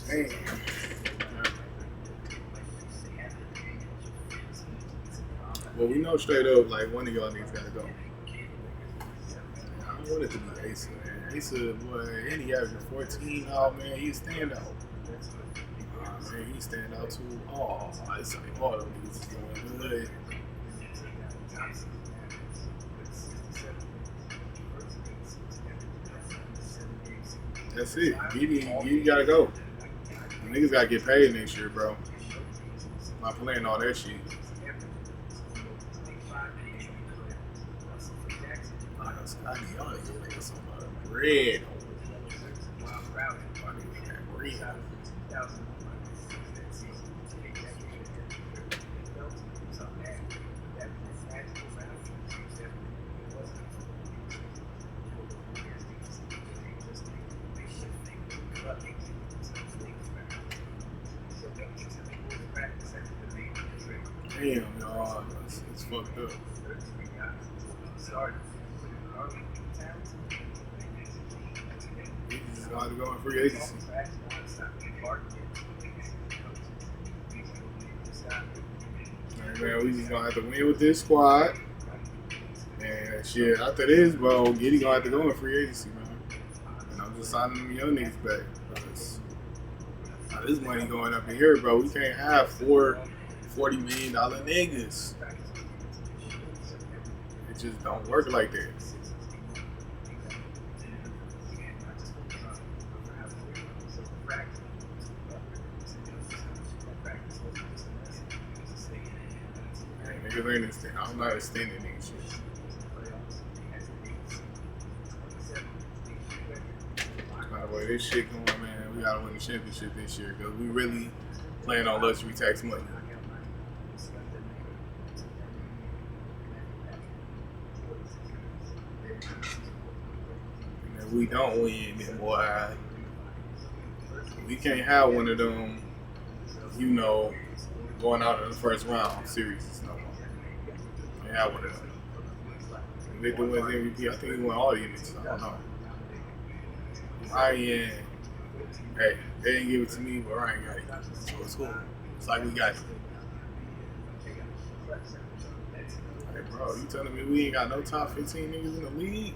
Damn. Well, we know straight up, like, one of y'all niggas gotta go. I don't want it to be Asa, man. Asa, boy, and he averaging 14. Oh, man, he's stand out. Man, he stand out too. Oh, it's like all them niggas is going good. That's it. Giddy gotta go. Niggas gotta get paid next year, bro. Not playing all that shit. Scotty, y'all niggas making some bread. Damn, y'all, it's fucked up. He's just going to go in free agency. Right, man, we just gonna have to win with this squad. And shit, after this, bro, Giddy gonna have to go in free agency, man. And I'm just signing them young niggas back. Because now this money going up in here, bro. We can't have $40 million niggas. It just don't work like that. Niggas ain't extending. I'm not extending these shit. By the way, this shit going, man. We gotta win the championship this year because we really playing on luxury tax money. And if we don't win, then boy, we can't have one of them, you know, going out in the first round series no more. We can't have one of them. Victor wins MVP. I think he won all the units. I don't know. Ryan, hey, they didn't give it to me, but Ryan got it. So it's cool. It's like we got it. Hey, bro, you telling me we ain't got no top 15 niggas in the league?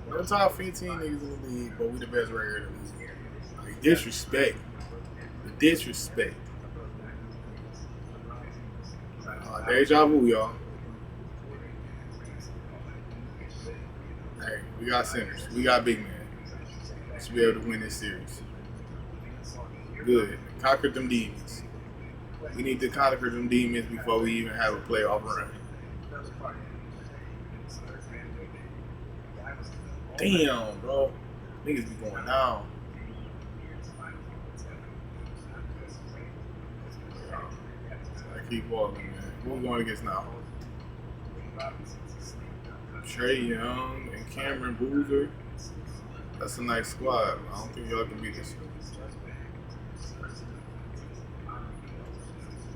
No top 15 niggas in the league, but we the best record in the league. Like, disrespect. The disrespect. Deja vu, y'all. Hey, we got centers. We got big men. Should be able to win this series. Good. Conquer them demons. We need to conquer them demons before we even have a playoff run. Damn, bro. Niggas be going down. I keep walking, man. Who we going against now? Trae Young and Cameron Boozer. That's a nice squad. I don't think y'all can beat this one.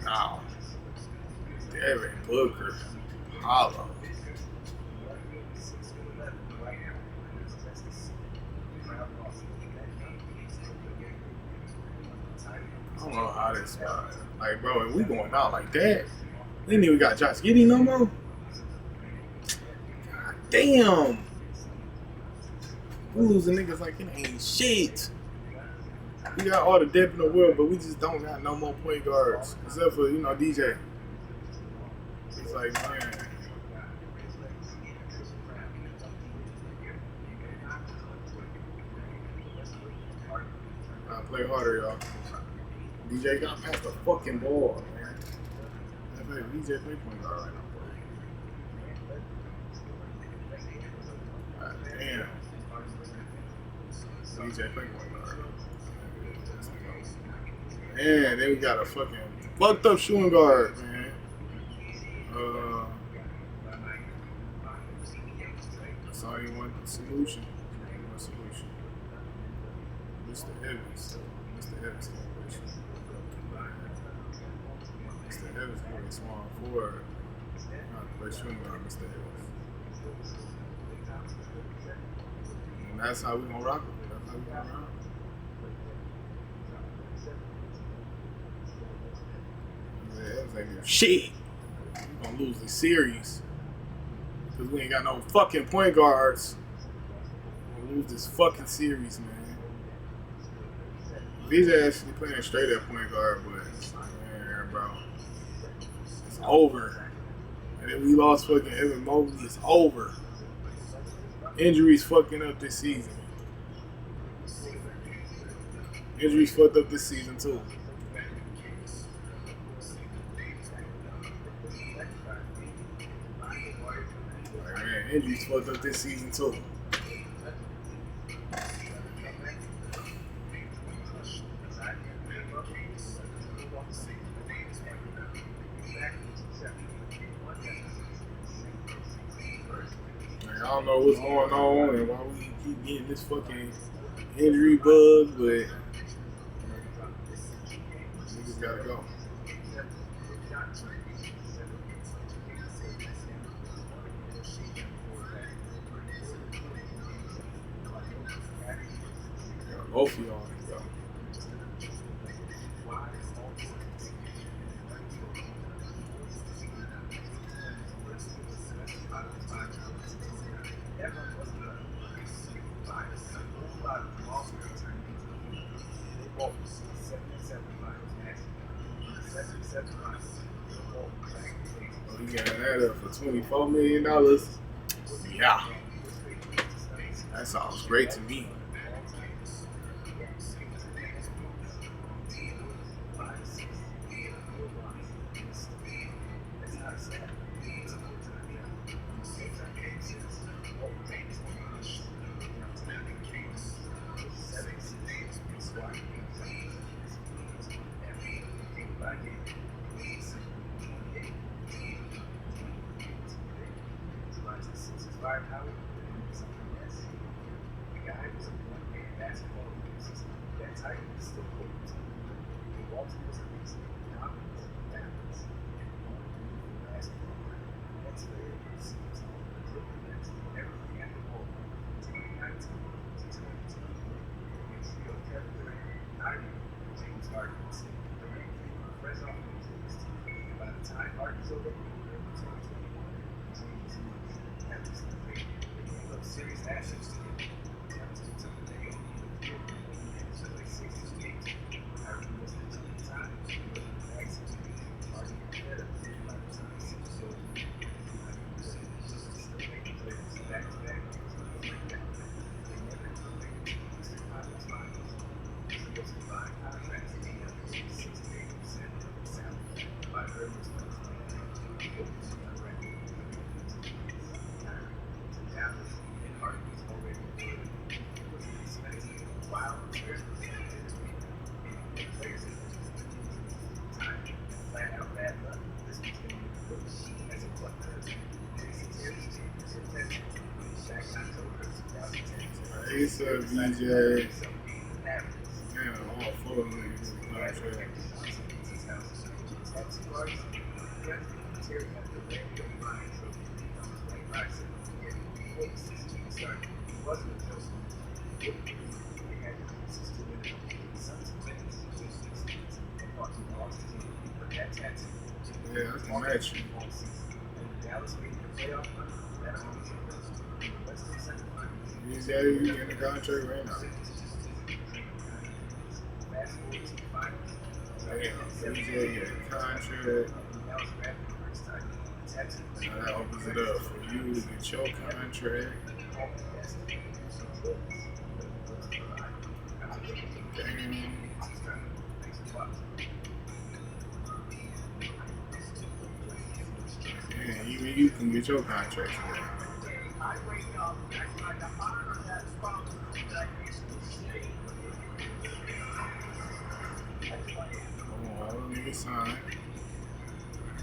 Now, Devin Booker, Hollow. don't know how this like, bro, if we going out like that, we ain't even got Josh Giddey no more. God damn. We losing niggas like it ain't shit. We got all the depth in the world, but we just don't got no more point guards. Except for, you know, DJ. It's like, man. Play harder, y'all. DJ got past the fucking ball, man. DJ play point guard right now, bro. God damn. DJ play point guard. Man, then we got a fucking fucked up shooting guard, man. That's all you want. The solution. Mr. Evans. Mr. Evans. Mr. Evans playing small forward. Not play shooting guard, Mr. Evans. And that's how we gonna rock it. That's how we gonna rock it. Yeah, Evans ain't give shit. We gonna lose the series. Because we ain't got no fucking point guards. We're gonna lose this fucking series, man. These are actually playing straight at point guard, but man, bro, it's over. And then we lost fucking Evan Mobley. It's over. Injuries fucking up this season. Injuries fucked up this season too. Like, man, injuries fucked up this season too. I don't know what's going on and why we keep getting this fucking injury bug, but we just gotta go. Both of y'all can go. We got that up for $24 million. Yeah. That sounds great to me. It's a VJ. Yeah, all four of them niggas in contract. Yeah, that's gonna match you. He's got you in the contract right now. Damn, he's in the contract. Now that opens it up for you to get your contract. Damn. Yeah, even you can get your contract today. All the niggas signed.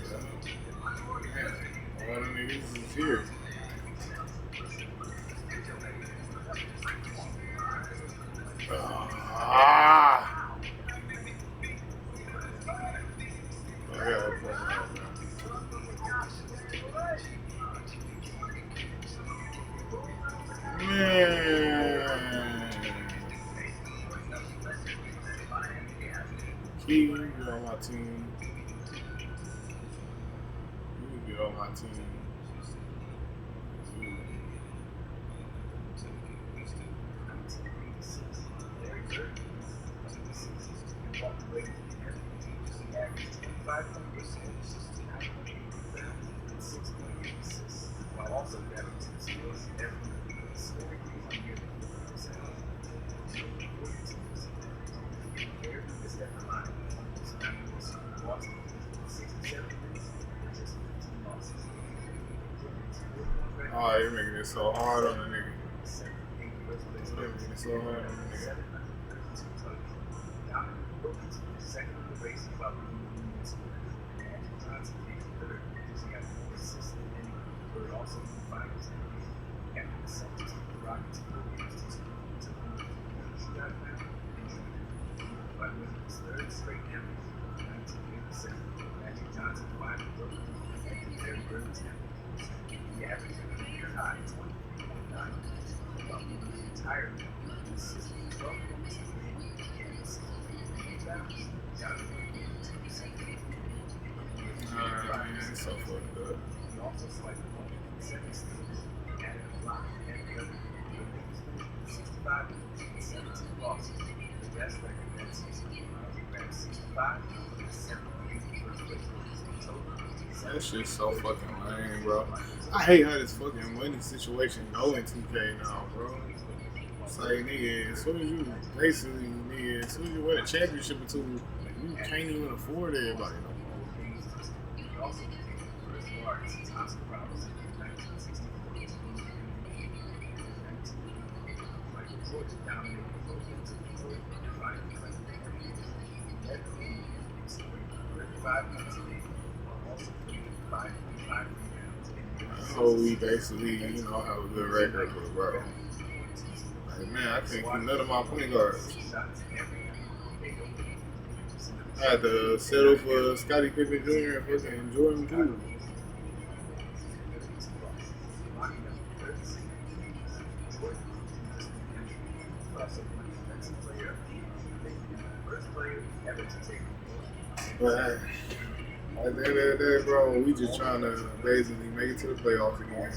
Yeah. All the niggas is here. Ah! I gotta pull it out now. Man. Key, you get on my team. You get on my team. Oh, you're making it so hard on the nigga. You're making it so hard on the nigga. Man, it's so fucked up. That shit's so fucking lame, bro. I hate how this fucking money situation go in 2K now, bro. It's like, nigga, as soon as you basically, nigga, as soon as you win a championship or two, you can't even afford everybody no more. So we basically, you know, have a good record with bro. Like, man, I can't keep none of my point guards. I had to settle for Scottie Pippen Jr. and fucking Jordan too. But at the end of the day, bro, we just trying to basically make it to the playoffs again.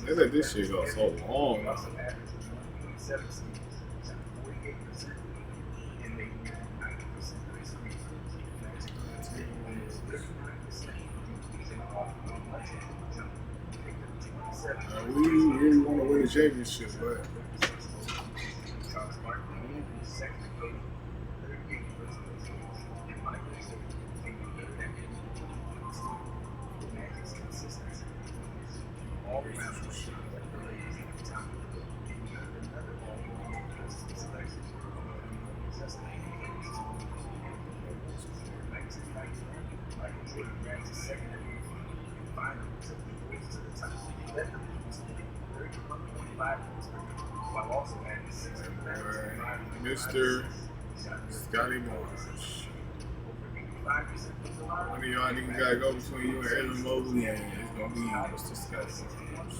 They let this shit go so long. We really want to win the championship, but Mr. Scotty Barnes. One of y'all niggas gotta go between you and Evan Mobley, and it's gonna be Mr. Scotty Barnes.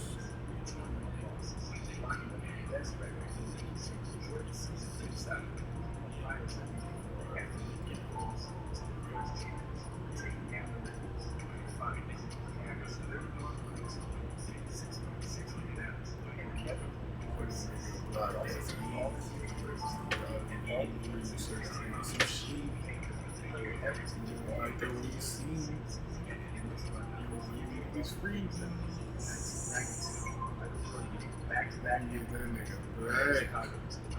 He's freezing. Back-to-back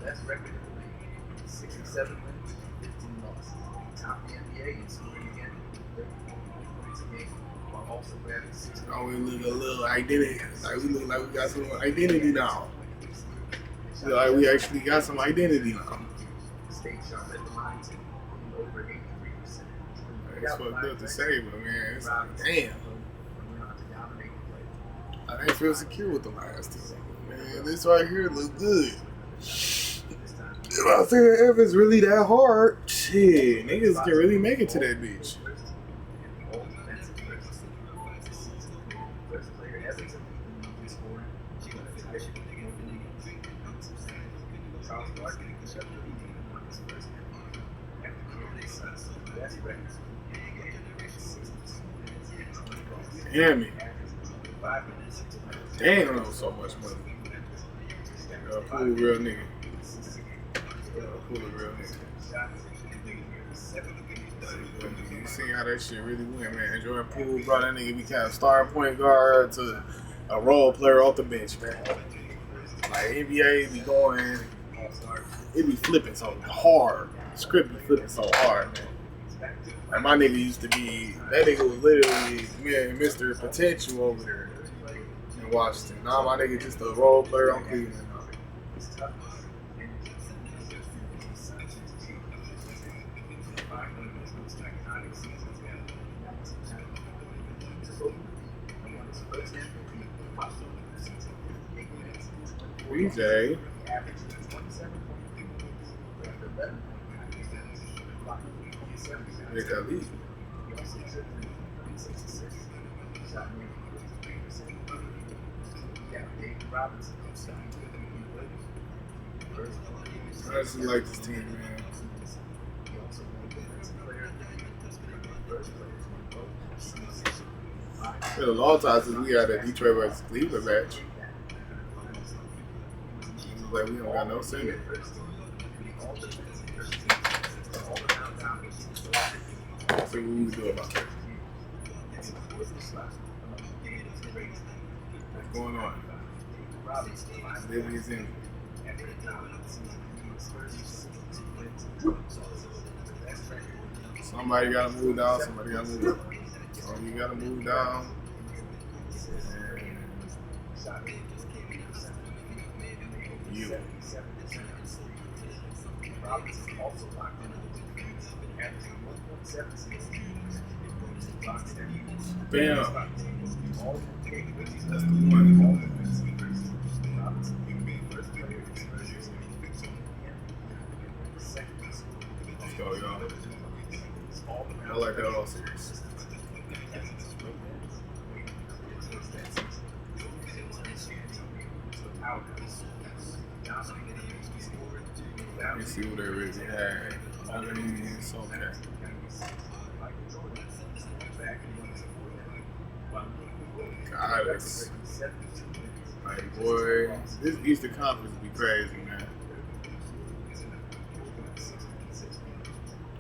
best record in the league. 67 wins, 15 losses. Top the NBA in scoring again, 34 points a game, while also grabbing 6. Oh, we look a little identity. Like we look like we got some identity now. So like we actually got some identity now. State shot at the line to over 83%. It's fucked up to say, but man, it's like, damn. I didn't feel secure with the last two. Man, this right here look good. If I say if it's really that hard, shit, niggas can really make it to that bitch. Damn it. Damn, that was so much money. Pull a real nigga. Pull a real nigga. You see how that shit really went, man. Jordan Poole brought that nigga became a star point guard to a role player off the bench, man. Like NBA be going, it be flipping so hard. The script be flipping so hard, man. Like my nigga used to be, that nigga was literally Mr. Potential over there in Washington. Now my nigga just a role player on Cleveland. BJ. Nick Ali. I just like this team, man. It's been a long time since we had a Detroit versus Cleveland match. Like we don't got no center. So what we do about that? What's going on? Living is in. Somebody gotta move down. Somebody gotta move up. So you gotta move down. You. Bam. That's the one. Let's go, y'all. I like that all series. Let me see what they really had. I mean, it's okay. God, it's like, boy, this Eastern Conference be crazy, man.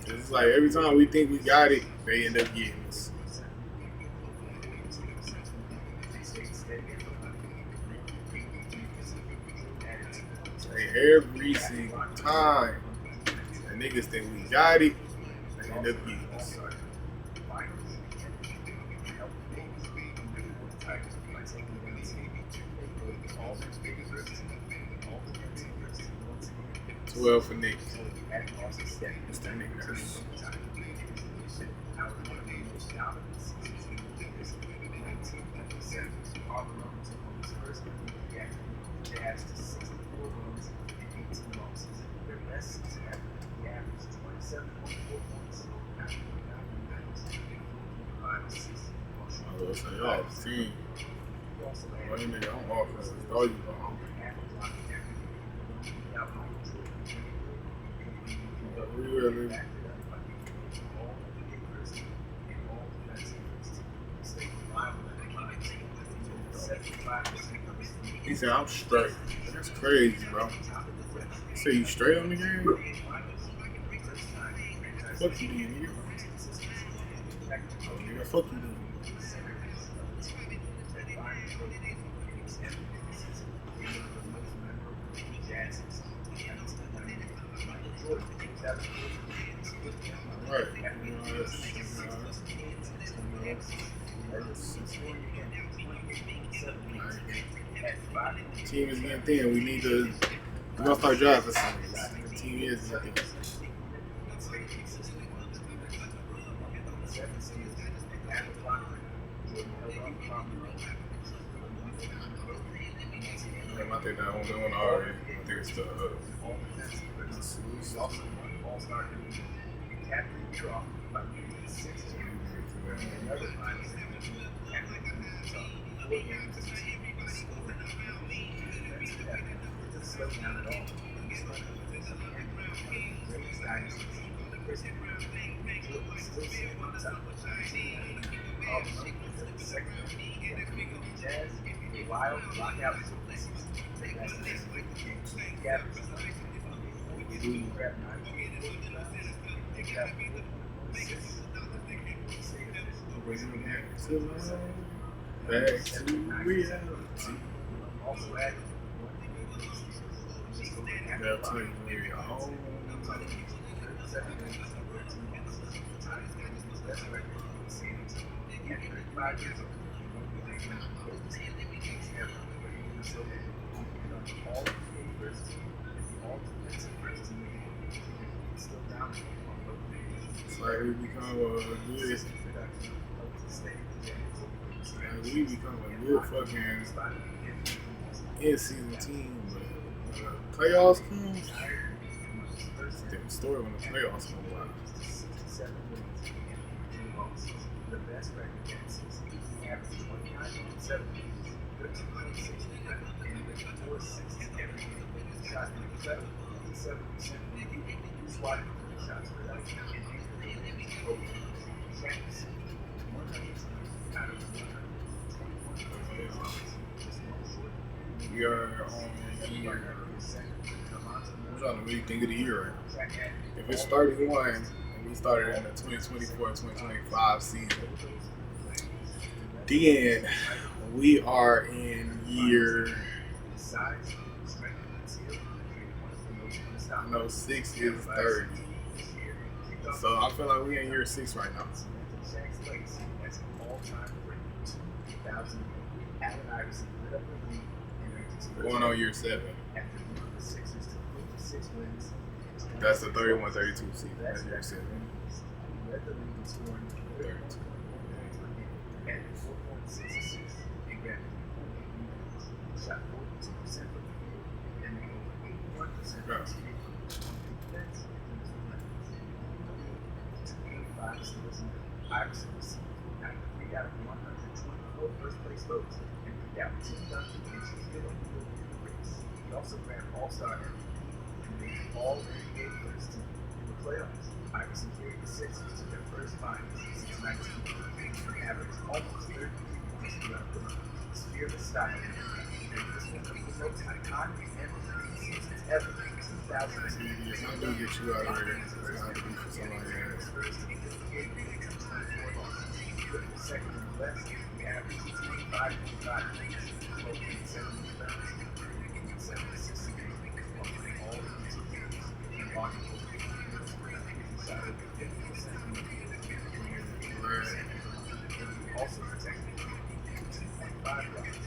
It's like every time we think we got it, they end up getting us. Like every single time the niggas think we got it, they end up getting us. 12 for Nick. What's that nigga? I was saying, y'all team. Why you nigga on offense? Throw you on. Really? He said, I'm straight. That's crazy, bro. He said, you straight on the game? Fuck you, nigga. Oh, nigga, fuck you, nigga. Right. Team is getting thin. We need to. We're gonna start driving. The team is getting thin. I think that one already. I think it's the. Back to reality. They'll tell you when you're home. It's like we become a good. We become a good fucking in-season team, but when the playoffs come, it's a different story when the playoffs come around. We are on year. I'm trying to really think of the year right now. If it's 31 and we started in the 2024-2025 season, then we are in year. I know 6 is 30. So I feel like we're in year 6 right now. Going on year 7. That's the 31-32 season. That's year 7. 32. Iverson received 93 out of 124 first place votes and beat out 2 dunks against his middle race. He also grabbed All-Star and made all NBA first team in the playoffs. Iverson carried the Sixers to their first finals since 1980 and averaged almost 30 course, you have the fearless style. This one of the most iconic and seasons ever. 2002. It's not gonna get you out of here. It's gonna have to be for somebody else. Second in the West, the average is 25.5. Located 70 pounds. 76 all of these teams. Washington. Also protected 2.5 yards.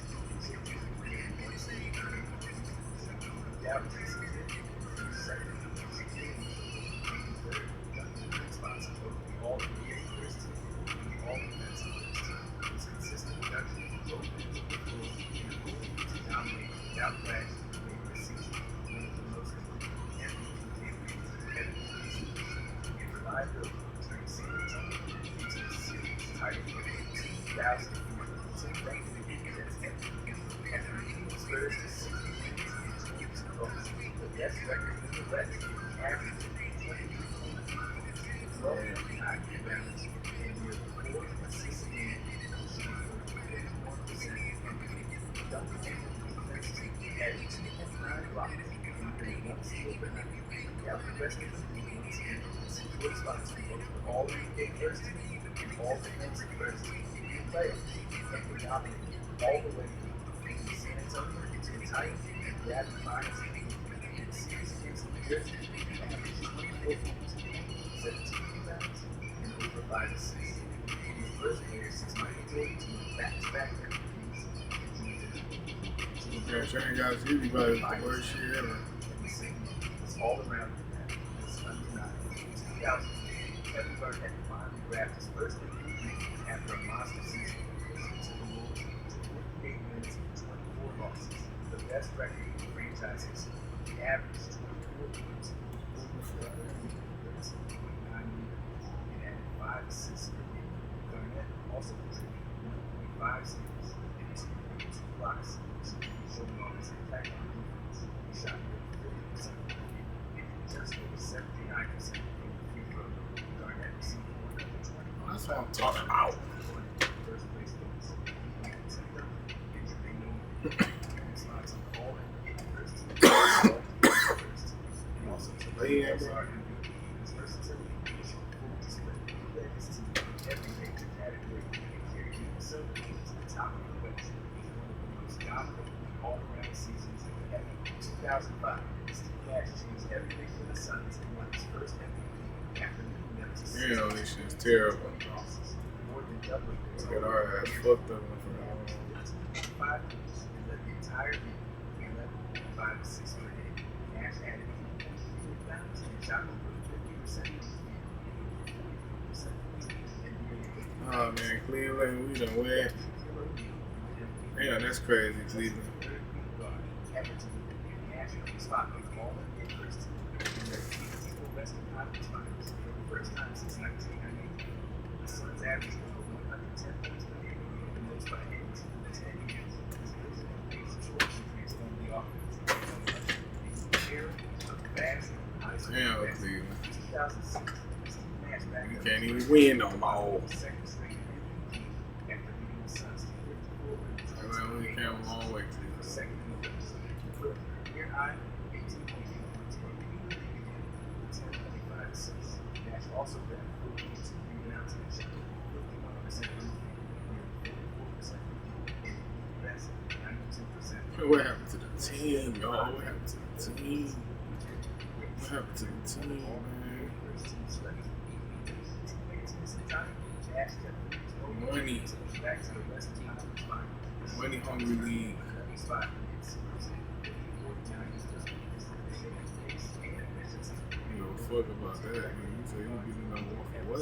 Dallas is second. Responsible for all the first team, all defensive team. It's consistent production of both to dominate without flash the season. One of the most and reliability during single time into the series title 2000 after leading the Spurs to 60 wins and 22 losses, the best record in the West, average 12 balance and near 4 assists a game, shooting 51%. Double defense team added 2.9 blocks and 1 steal per night. Now the rest of the league once again secure spots for both all NBA first team and all defensive first team players, and were dominated all the way from San Antonio to the Titans and Gravity Finals. In the series against New Jersey, averaged 24 points, 17 rebounds, and over 5 assists. He was the first player since Michael Jordan to win back-to-back MVPs. Yeah, Shane got you probably the worst shit ever. Was all around him. It's undeniable. In 2000, Kevin Love had finally grabbed his first MVP after a monster season. He took the Wolves to 48 wins and 24 losses, the best record in the franchise history. He averaged 24 points, over 13.9 and added 5 assists per game. Garnett also contributed 1.5 steals and 2 blocks, showing off his impact on defense. He shot nearly 50% of the game and just over 79% from the free throw. Garnett received 120. That's what I'm talking about. First place goals. September, and Jermaine Nolan. Spots on all NBA first team. And also to Yeah, bro. his versatility and full display. He led his team in every major category and carried himself to the top of the West. He's one of the most dominant all-around seasons ever. In 2005, Steve Nash changed everything for the Suns and won his first MVP after leading them to You know, this shit's terrible. losses. More than doubling Let's get our ass fucked up. 5 points and led the entire league 11.5 assists per game. Nash added 8.3 rebounds and shot over 50% from the field and 40% and nearly 8 Oh man, Cleveland, we done win. Yeah, that's crazy, Cleveland. Everton and Nash took the spot on the all NBA first team in their equal Western Conference Finals for the first time since 1998. The Suns averaged over 110 points per game, the most by any team in 10 years. As Wilson and Pace George transformed the offense into the era of fast and high school Yeah, basketball. Cleveland. 2006, Steve Nash backed You up can't even win no more. second straight MVP after leading the Suns to 54 wins. Well, we came a long way, Cleveland. Second in the West. For a career high, 18.8 points per game, 10.5 assists. Nash also grabbed 4.2 rebounds and shot 51% from the field, nearly 44% from the field, and best 92%. What happened to the team, y'all? What happened to the team? What happened to the team, man? First team selection. Teammates missing time. Nash kept the Money. back to the Western Conference Finals. Money hungry league. Spot in the series. 49 is just and efficiency. You know, fuck about that, man. You say you be the number one for what?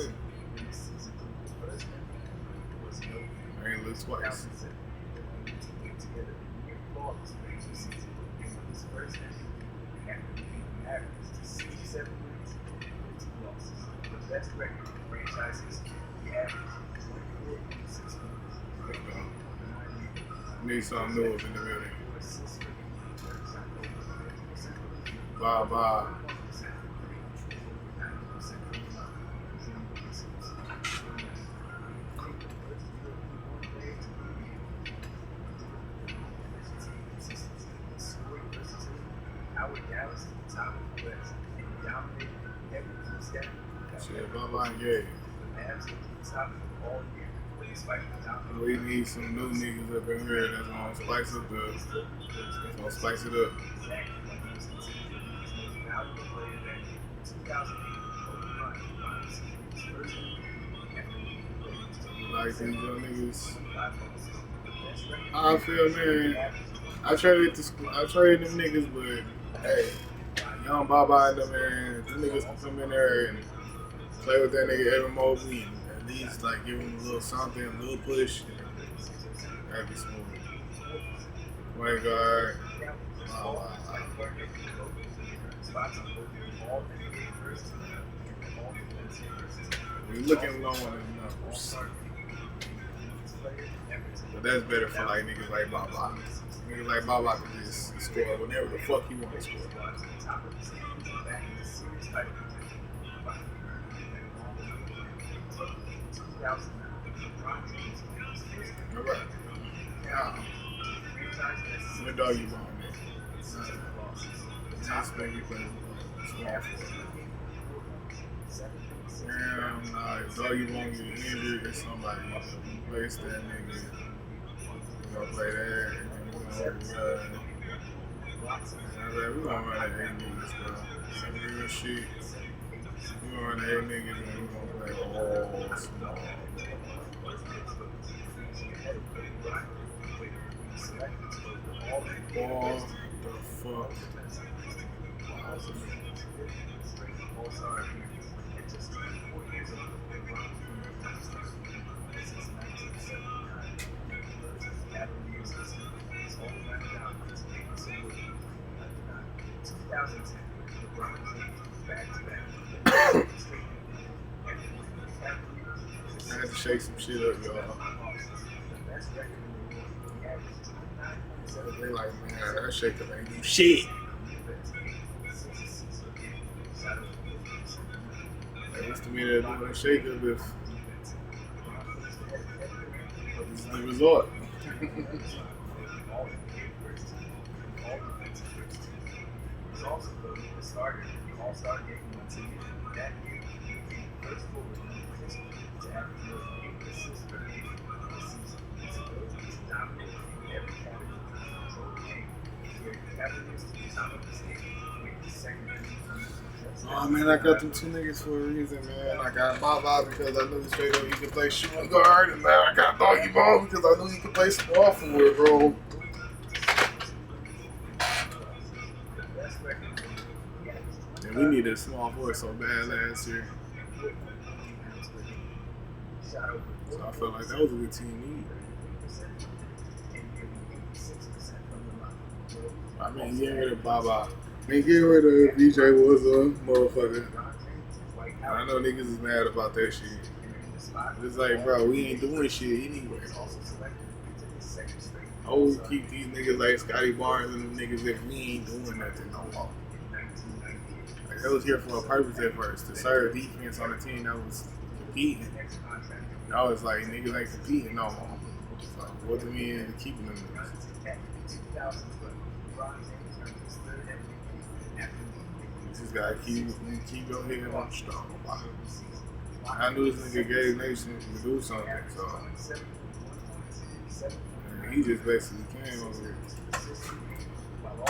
This season, the first MVP was no I ain't look twice. 2007. The team put together a near flawless regular season and won his first MVP after leading the Mavericks to 67 wins and 15 losses. The best record in franchise history. He averaged 24.6 points. Need something new up in the building. 4 assists per game. Shot over 50% from the field. Bye bye. Our Dallas to the top of the West and dominated every key step. Shit, Baba, yeah. The Mavs to the top all year, despite the dominance. We need some new niggas up in here that's gonna spice up that's gonna spice it up. Exactly like he was considered the most valuable player that year. 2008, Kobe Bryant finally secured his first MVP after leading the Lakers to the Like these young niggas. 25 points. The best record. I feel, man. I traded them niggas, but hey, young Baba and them, man, them niggas can come in there and play with that nigga Evan Mobley and at least like give him a little something, a little push. That'd be smooth. Point guard. We looking low on the numbers. But that's better for like niggas like Baba. Niggas like Baba can just score whenever the fuck he want to score. Alright. Yeah. What dog you want, man? Nice baby play. Small forward. Damn, if dog you want to get injured or somebody, place that nigga. We're gonna play that, and then we're gonna run. We're gonna run at 8 niggas, bro. Some real shit. We're gonna run at 8 niggas, and we're gonna play all small. What the fuck? I had to shake some shit up, y'all. They like, man, that shaker ain't do shit. Like, what's the meaning of doing a shaker if this is the resort? He's also the starter in the All-Star game once again. That year, he became the first forward in the history to average more than 8 assists per game in the season. His ability to dominate in every category of control the game carried the Cavaliers to the top of the stage, making the second best. Oh man, I got them two niggas for a reason, man. I got Baba because I knew straight up he could play shooting guard, and now I got Doggy Ball because I knew he could play small forward, bro. And we needed a small forward so bad last year. So I felt like that was a good team need. I mean, getting rid of Baba. I mean, getting rid of DJ was a motherfucker. I know niggas is mad about that shit. It's like, bro, we ain't doing shit anyway. Oh, keep these niggas like Scotty Barnes and them niggas if we ain't doing nothing no more. Like, they was here for a purpose at first, to serve defense on a team that was competing. I was like, niggas ain't competing no more. So, what do we mean to keeping them niggas? You just gotta keep your head on strong. I knew this nigga gave Nation to do something, so and he just basically came over here.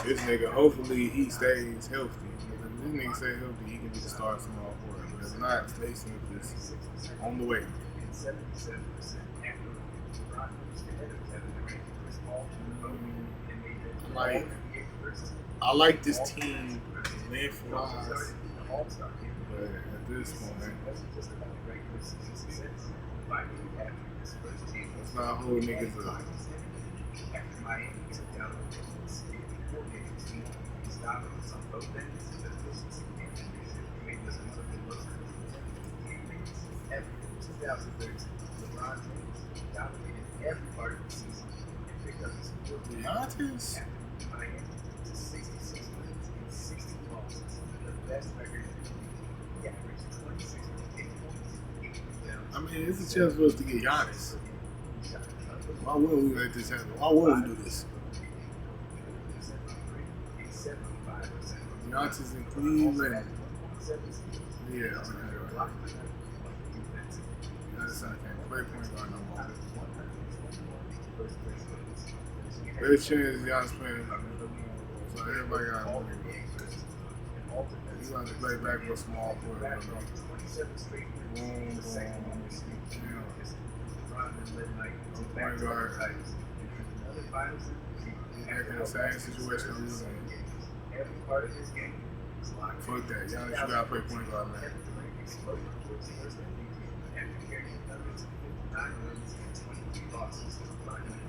This nigga, hopefully he stays healthy. If this nigga stay healthy, he can be the star small forward. But if not, Stacey is just on the way. I like this team length-wise, but at this point, let's not hold niggas up. Giannis? I mean, it's a chance for us to get Giannis. Why wouldn't we let this happen? Why wouldn't we do this? Giannis in Cleveland. Yeah, Giannis can't play point guard no more. Very chance Giannis playing. So everybody got to he's going to play back with small forward. Boom, boom. Point guard. Back in the same situation we was in. Fuck that. Giannis, you got to play point guard, man.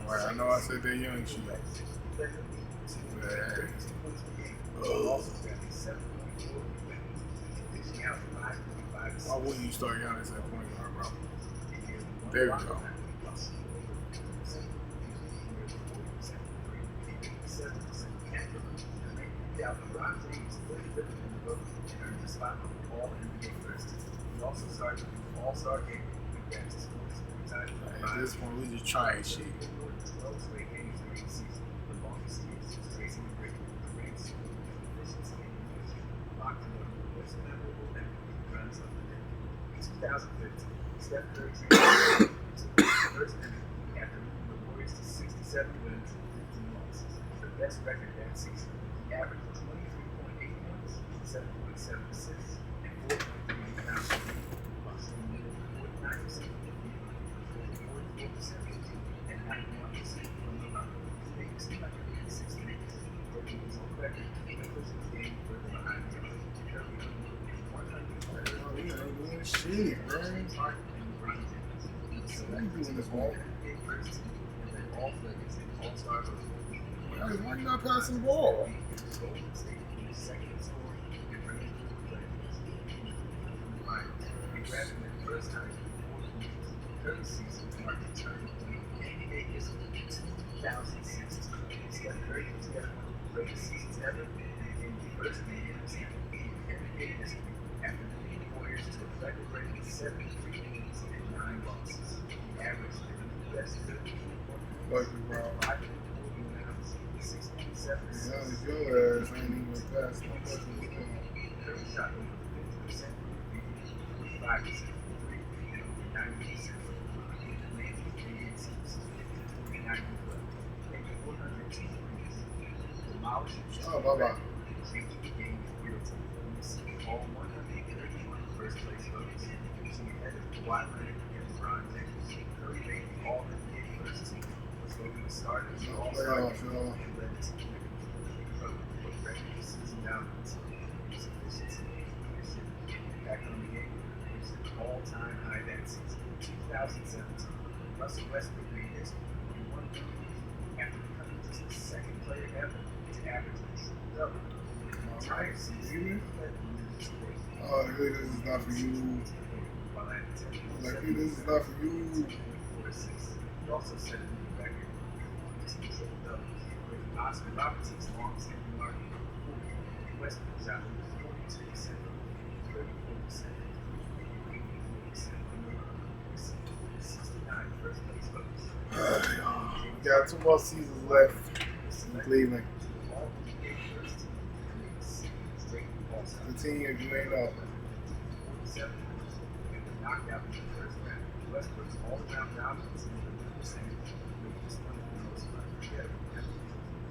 Alright, I know I said that young shit. Why wouldn't you start Giannis at point guard, bro? There we go. At this point, we just trying shit. Steph Curry first after the Warriors to 67 wins and 15 losses. The best record that season. He averaged 23.8 points, 7.7 assists, and 4.3 rebounds. 49% and 91% from the line. His biggest record in 6 minutes. Breaking his own record, and pushing the game further behind him. Shit, man. Why you doing this, ball? Why you not passing the ball? Steph Curry was one of the greatest seasons ever in the first NBA history after leading the Warriors to a record-breaking 73 wins and 9 losses. He averaged the best 50 Fuck you, bro. 6.7 assists. Your ass ain't even pass no fucking ball. Curry shot over 50% from 45% from 3 and over 90% from 4. He landed 88 seasons, 49 making 402 threes. Demolishing bye-bye. changing the game in real time. Receiving all 131 first-place votes. Finishing ahead of Kawhi Leonard and LeBron James. Curry made the All-NBA first team. Was voted the starter of the All-Star game and led the team with regular season dominance. His efficiency, leadership, impact on the game reached an all-time high that season. 2017, Russell Westbrook made history when he won the MVP after becoming just the second player ever to average a triple-double in the entire season. Oh, nigga, this is not for you. Like, this is not for you. He also set a new record with 2 triple-doubles, breaking Oscar Robertson's long-standing mark of 40. Westbrook shot 42%, 34%, 84% from the line, receiving 69 first-place votes. We got 2 more seasons left in Cleveland. Continue if you ain't know. Knockout in the first round. Westbrook's all-around dominance and the percentage made this one of the most unforgettable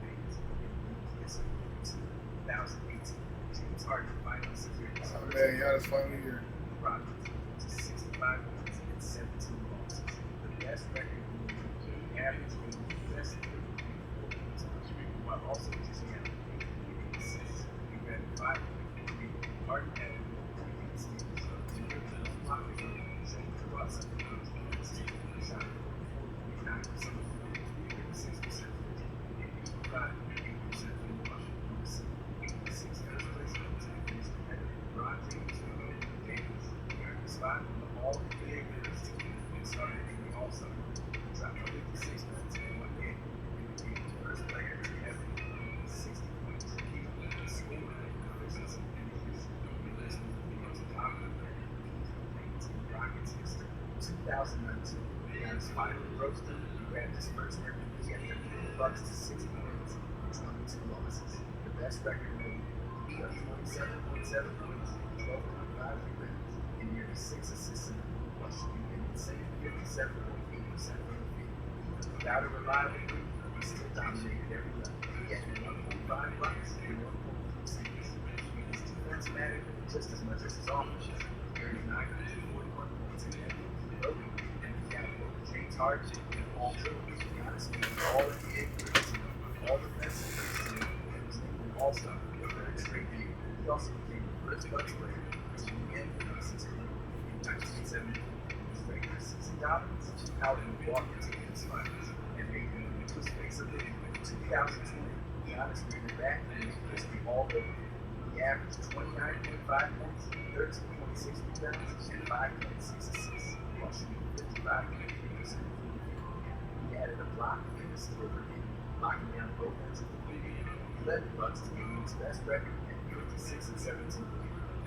games in history. 2018, James Harden finally secured his Oh man, Giannis finally here. Rodgers to 65 wins and 17 losses. The best record in the NBA, averaging the best 3 points while also dishing out 8 assists. He ran 5.3. Harden had no previous games. Giannis finally roasted. He grabbed his first MVP after the Bucks to 60 wins and 22 losses. The best record made in just 27.7 points, 12.5 rebounds, and nearly 6 assists in the plus shooting an insane 57.8% from the field. Without a reliable three, he still dominated every level. He had 1.5 blocks and 1.3 steals. His defense mattered just as much as his offense. He earned 941 points in that game, and he got both James Harden and Paul George. Giannis made all NBA first team, all defensive first team, and was named an All-Star for the third straight year. He also became the first Bucks player to win the MVP since Kareem in 1970. His regular season dominance powered Milwaukee to the finals and made him the newest face of it. In 2020, Giannis made it back and was crispy all over. He averaged 29.5 points, 13.6 rebounds, and 5.6 assists, while shooting 55.3%. He added a block and a steal per game, locking down both ends of the league. He led the Bucks to the league's best record at 56-17.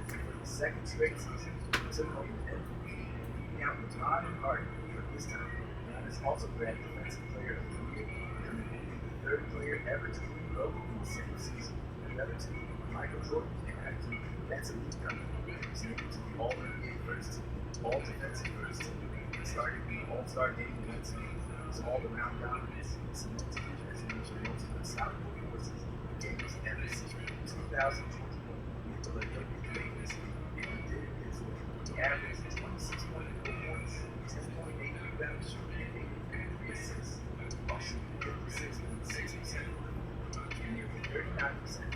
For the second straight season, he took home the MVP, beating out LeBron and Harden. But this time, Giannis also grabbed Defensive Player of the Year, becoming only the third player ever to lead both in the same season. The other two, Michael Jordan and Hakeem, that's a newcomer. He's named to the All-NBA First Team, All-Defensive First Team, and started in the All-Star Game once again. His all-around dominance cemented him as one of the most unstoppable forces in games ever seen. In 2021, he hit the Philadelphia Lakers, and he did it his way. He averaged 26.4 points, 10.8 rebounds, and 8.3 assists, while shooting 56.6% and nearly 39%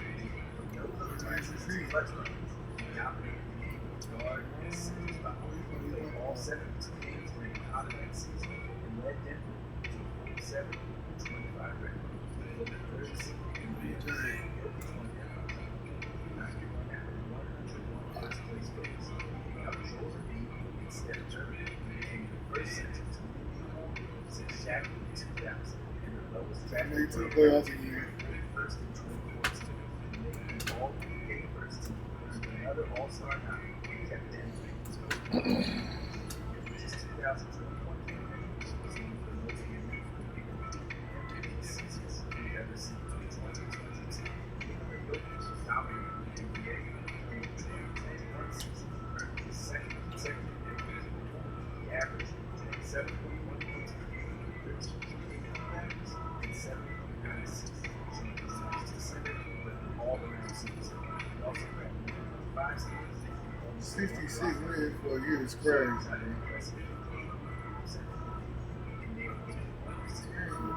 from no other passes to touchdowns. He dominated the game with guard and center spot. He played all 72 games during the out of that season and led Denver to a 47-25 record. He was the third seed in the NBA on Denver. After 101 first place goals, he out Joel Embiid instead of Germany. He became the first center to win the award since Shaq in 2000 and the lowest draft Made to the playoffs again. first in 2014. He made the All-NBA first team, earned another All-Star nod, and kept Denver in his coach. His 2021 campaign was named the most MVP seasons we've ever seen. In 2022, Nikola Jokic dominated the NBA, and in 2021 season, earned his second consecutive MVP. He averaged 27.1 points per game, 13.8 rebounds, and 7.9 assists. So he was not just a center, but an all-around season. He also grabbed 5 steals. 66 wins for a year is crazy, man.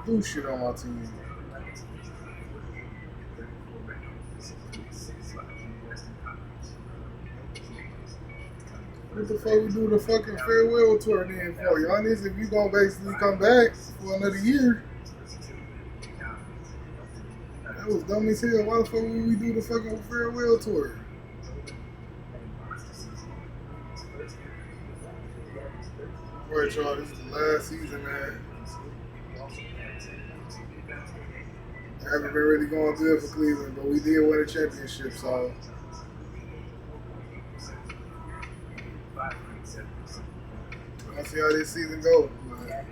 Do shit on my team. What the fuck we do the fucking farewell tour then for? Giannis, if you gonna basically come back for another year. That was dumb as hell. Why the fuck would we do the fucking farewell tour? Alright, y'all, this is the last season, man. I haven't been really going good for Cleveland, but we did win a championship, so. I'll see how this season goes. Hey, at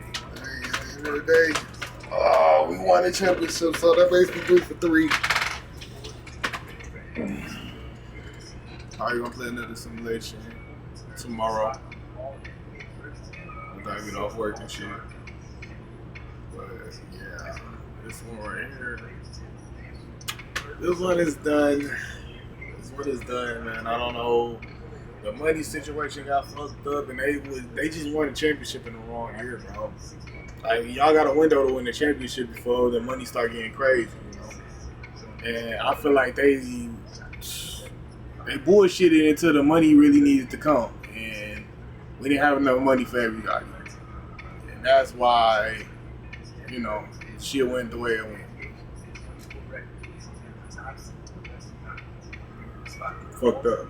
the end of the day, we won a championship, so that basically 3 for 3. Alright, gonna play another simulation tomorrow. I gotta get off work and shit. But yeah, this one right here. This one is done. This one is done, man. I don't know. The money situation got fucked up, and they just won a championship in the wrong year, bro. Like, y'all got a window to win the championship before the money start getting crazy, you know. And I feel like they bullshitted until the money really needed to come, and we didn't have enough money for everybody. And that's why, you know, shit went the way it went. Fucked up.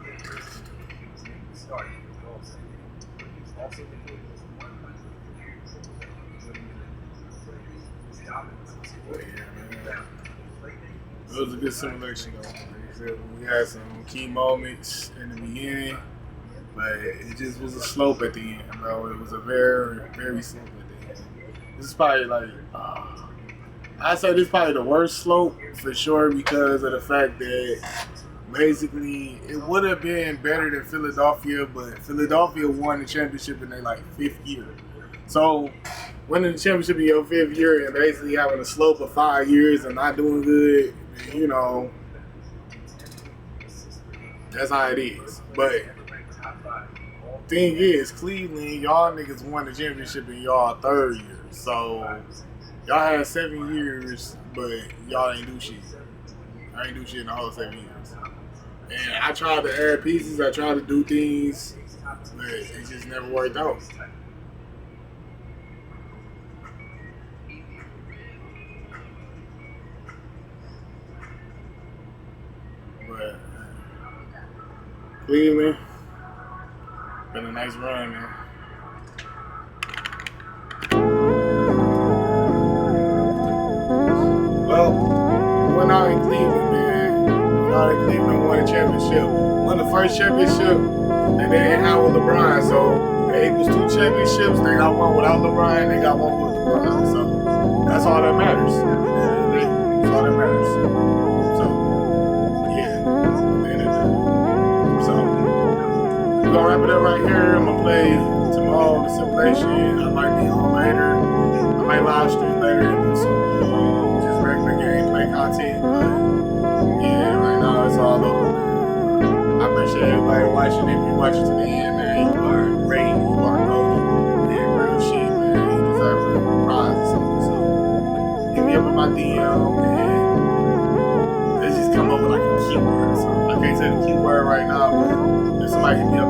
It was a good simulation though. We had some key moments in the beginning, but it just was a slope at the end, bro. It was a very, very slope at the end. This is probably like, I'd say this is probably the worst slope for sure because of the fact that basically, it would have been better than Philadelphia, but Philadelphia won the championship in their like 5th year. So winning the championship in your 5th year and basically having a slope of 5 years and not doing good, you know, that's how it is. But thing is, Cleveland, y'all niggas won the championship in y'all 3rd year. So y'all had 7 years, but y'all ain't do shit. I ain't do shit in the whole 7 years. And I tried to add pieces, I tried to do things, but it just never worked out. But Cleveland, been a nice run, man. Well, we went out in Cleveland, man. We went out in Cleveland, won a championship. Won the first championship that they didn't have with LeBron. So they equals 2 championships. They got one without LeBron, they got one with LeBron. So that's all that matters. That's all that matters. So, yeah. So, we're gonna wrap it up right here. I'm gonna play tomorrow the simulation. I might be on later. I might live stream later and do some just regular gameplay content. But yeah, right now it's all over. I appreciate everybody watching. If you're watching to the end, man, you are great. You are golden. Yeah, real shit, man. You deserve a prize or something. So hit me up in my DM and let's just come up with like a keyword or something. I can't say the keyword right now, but if somebody hit me up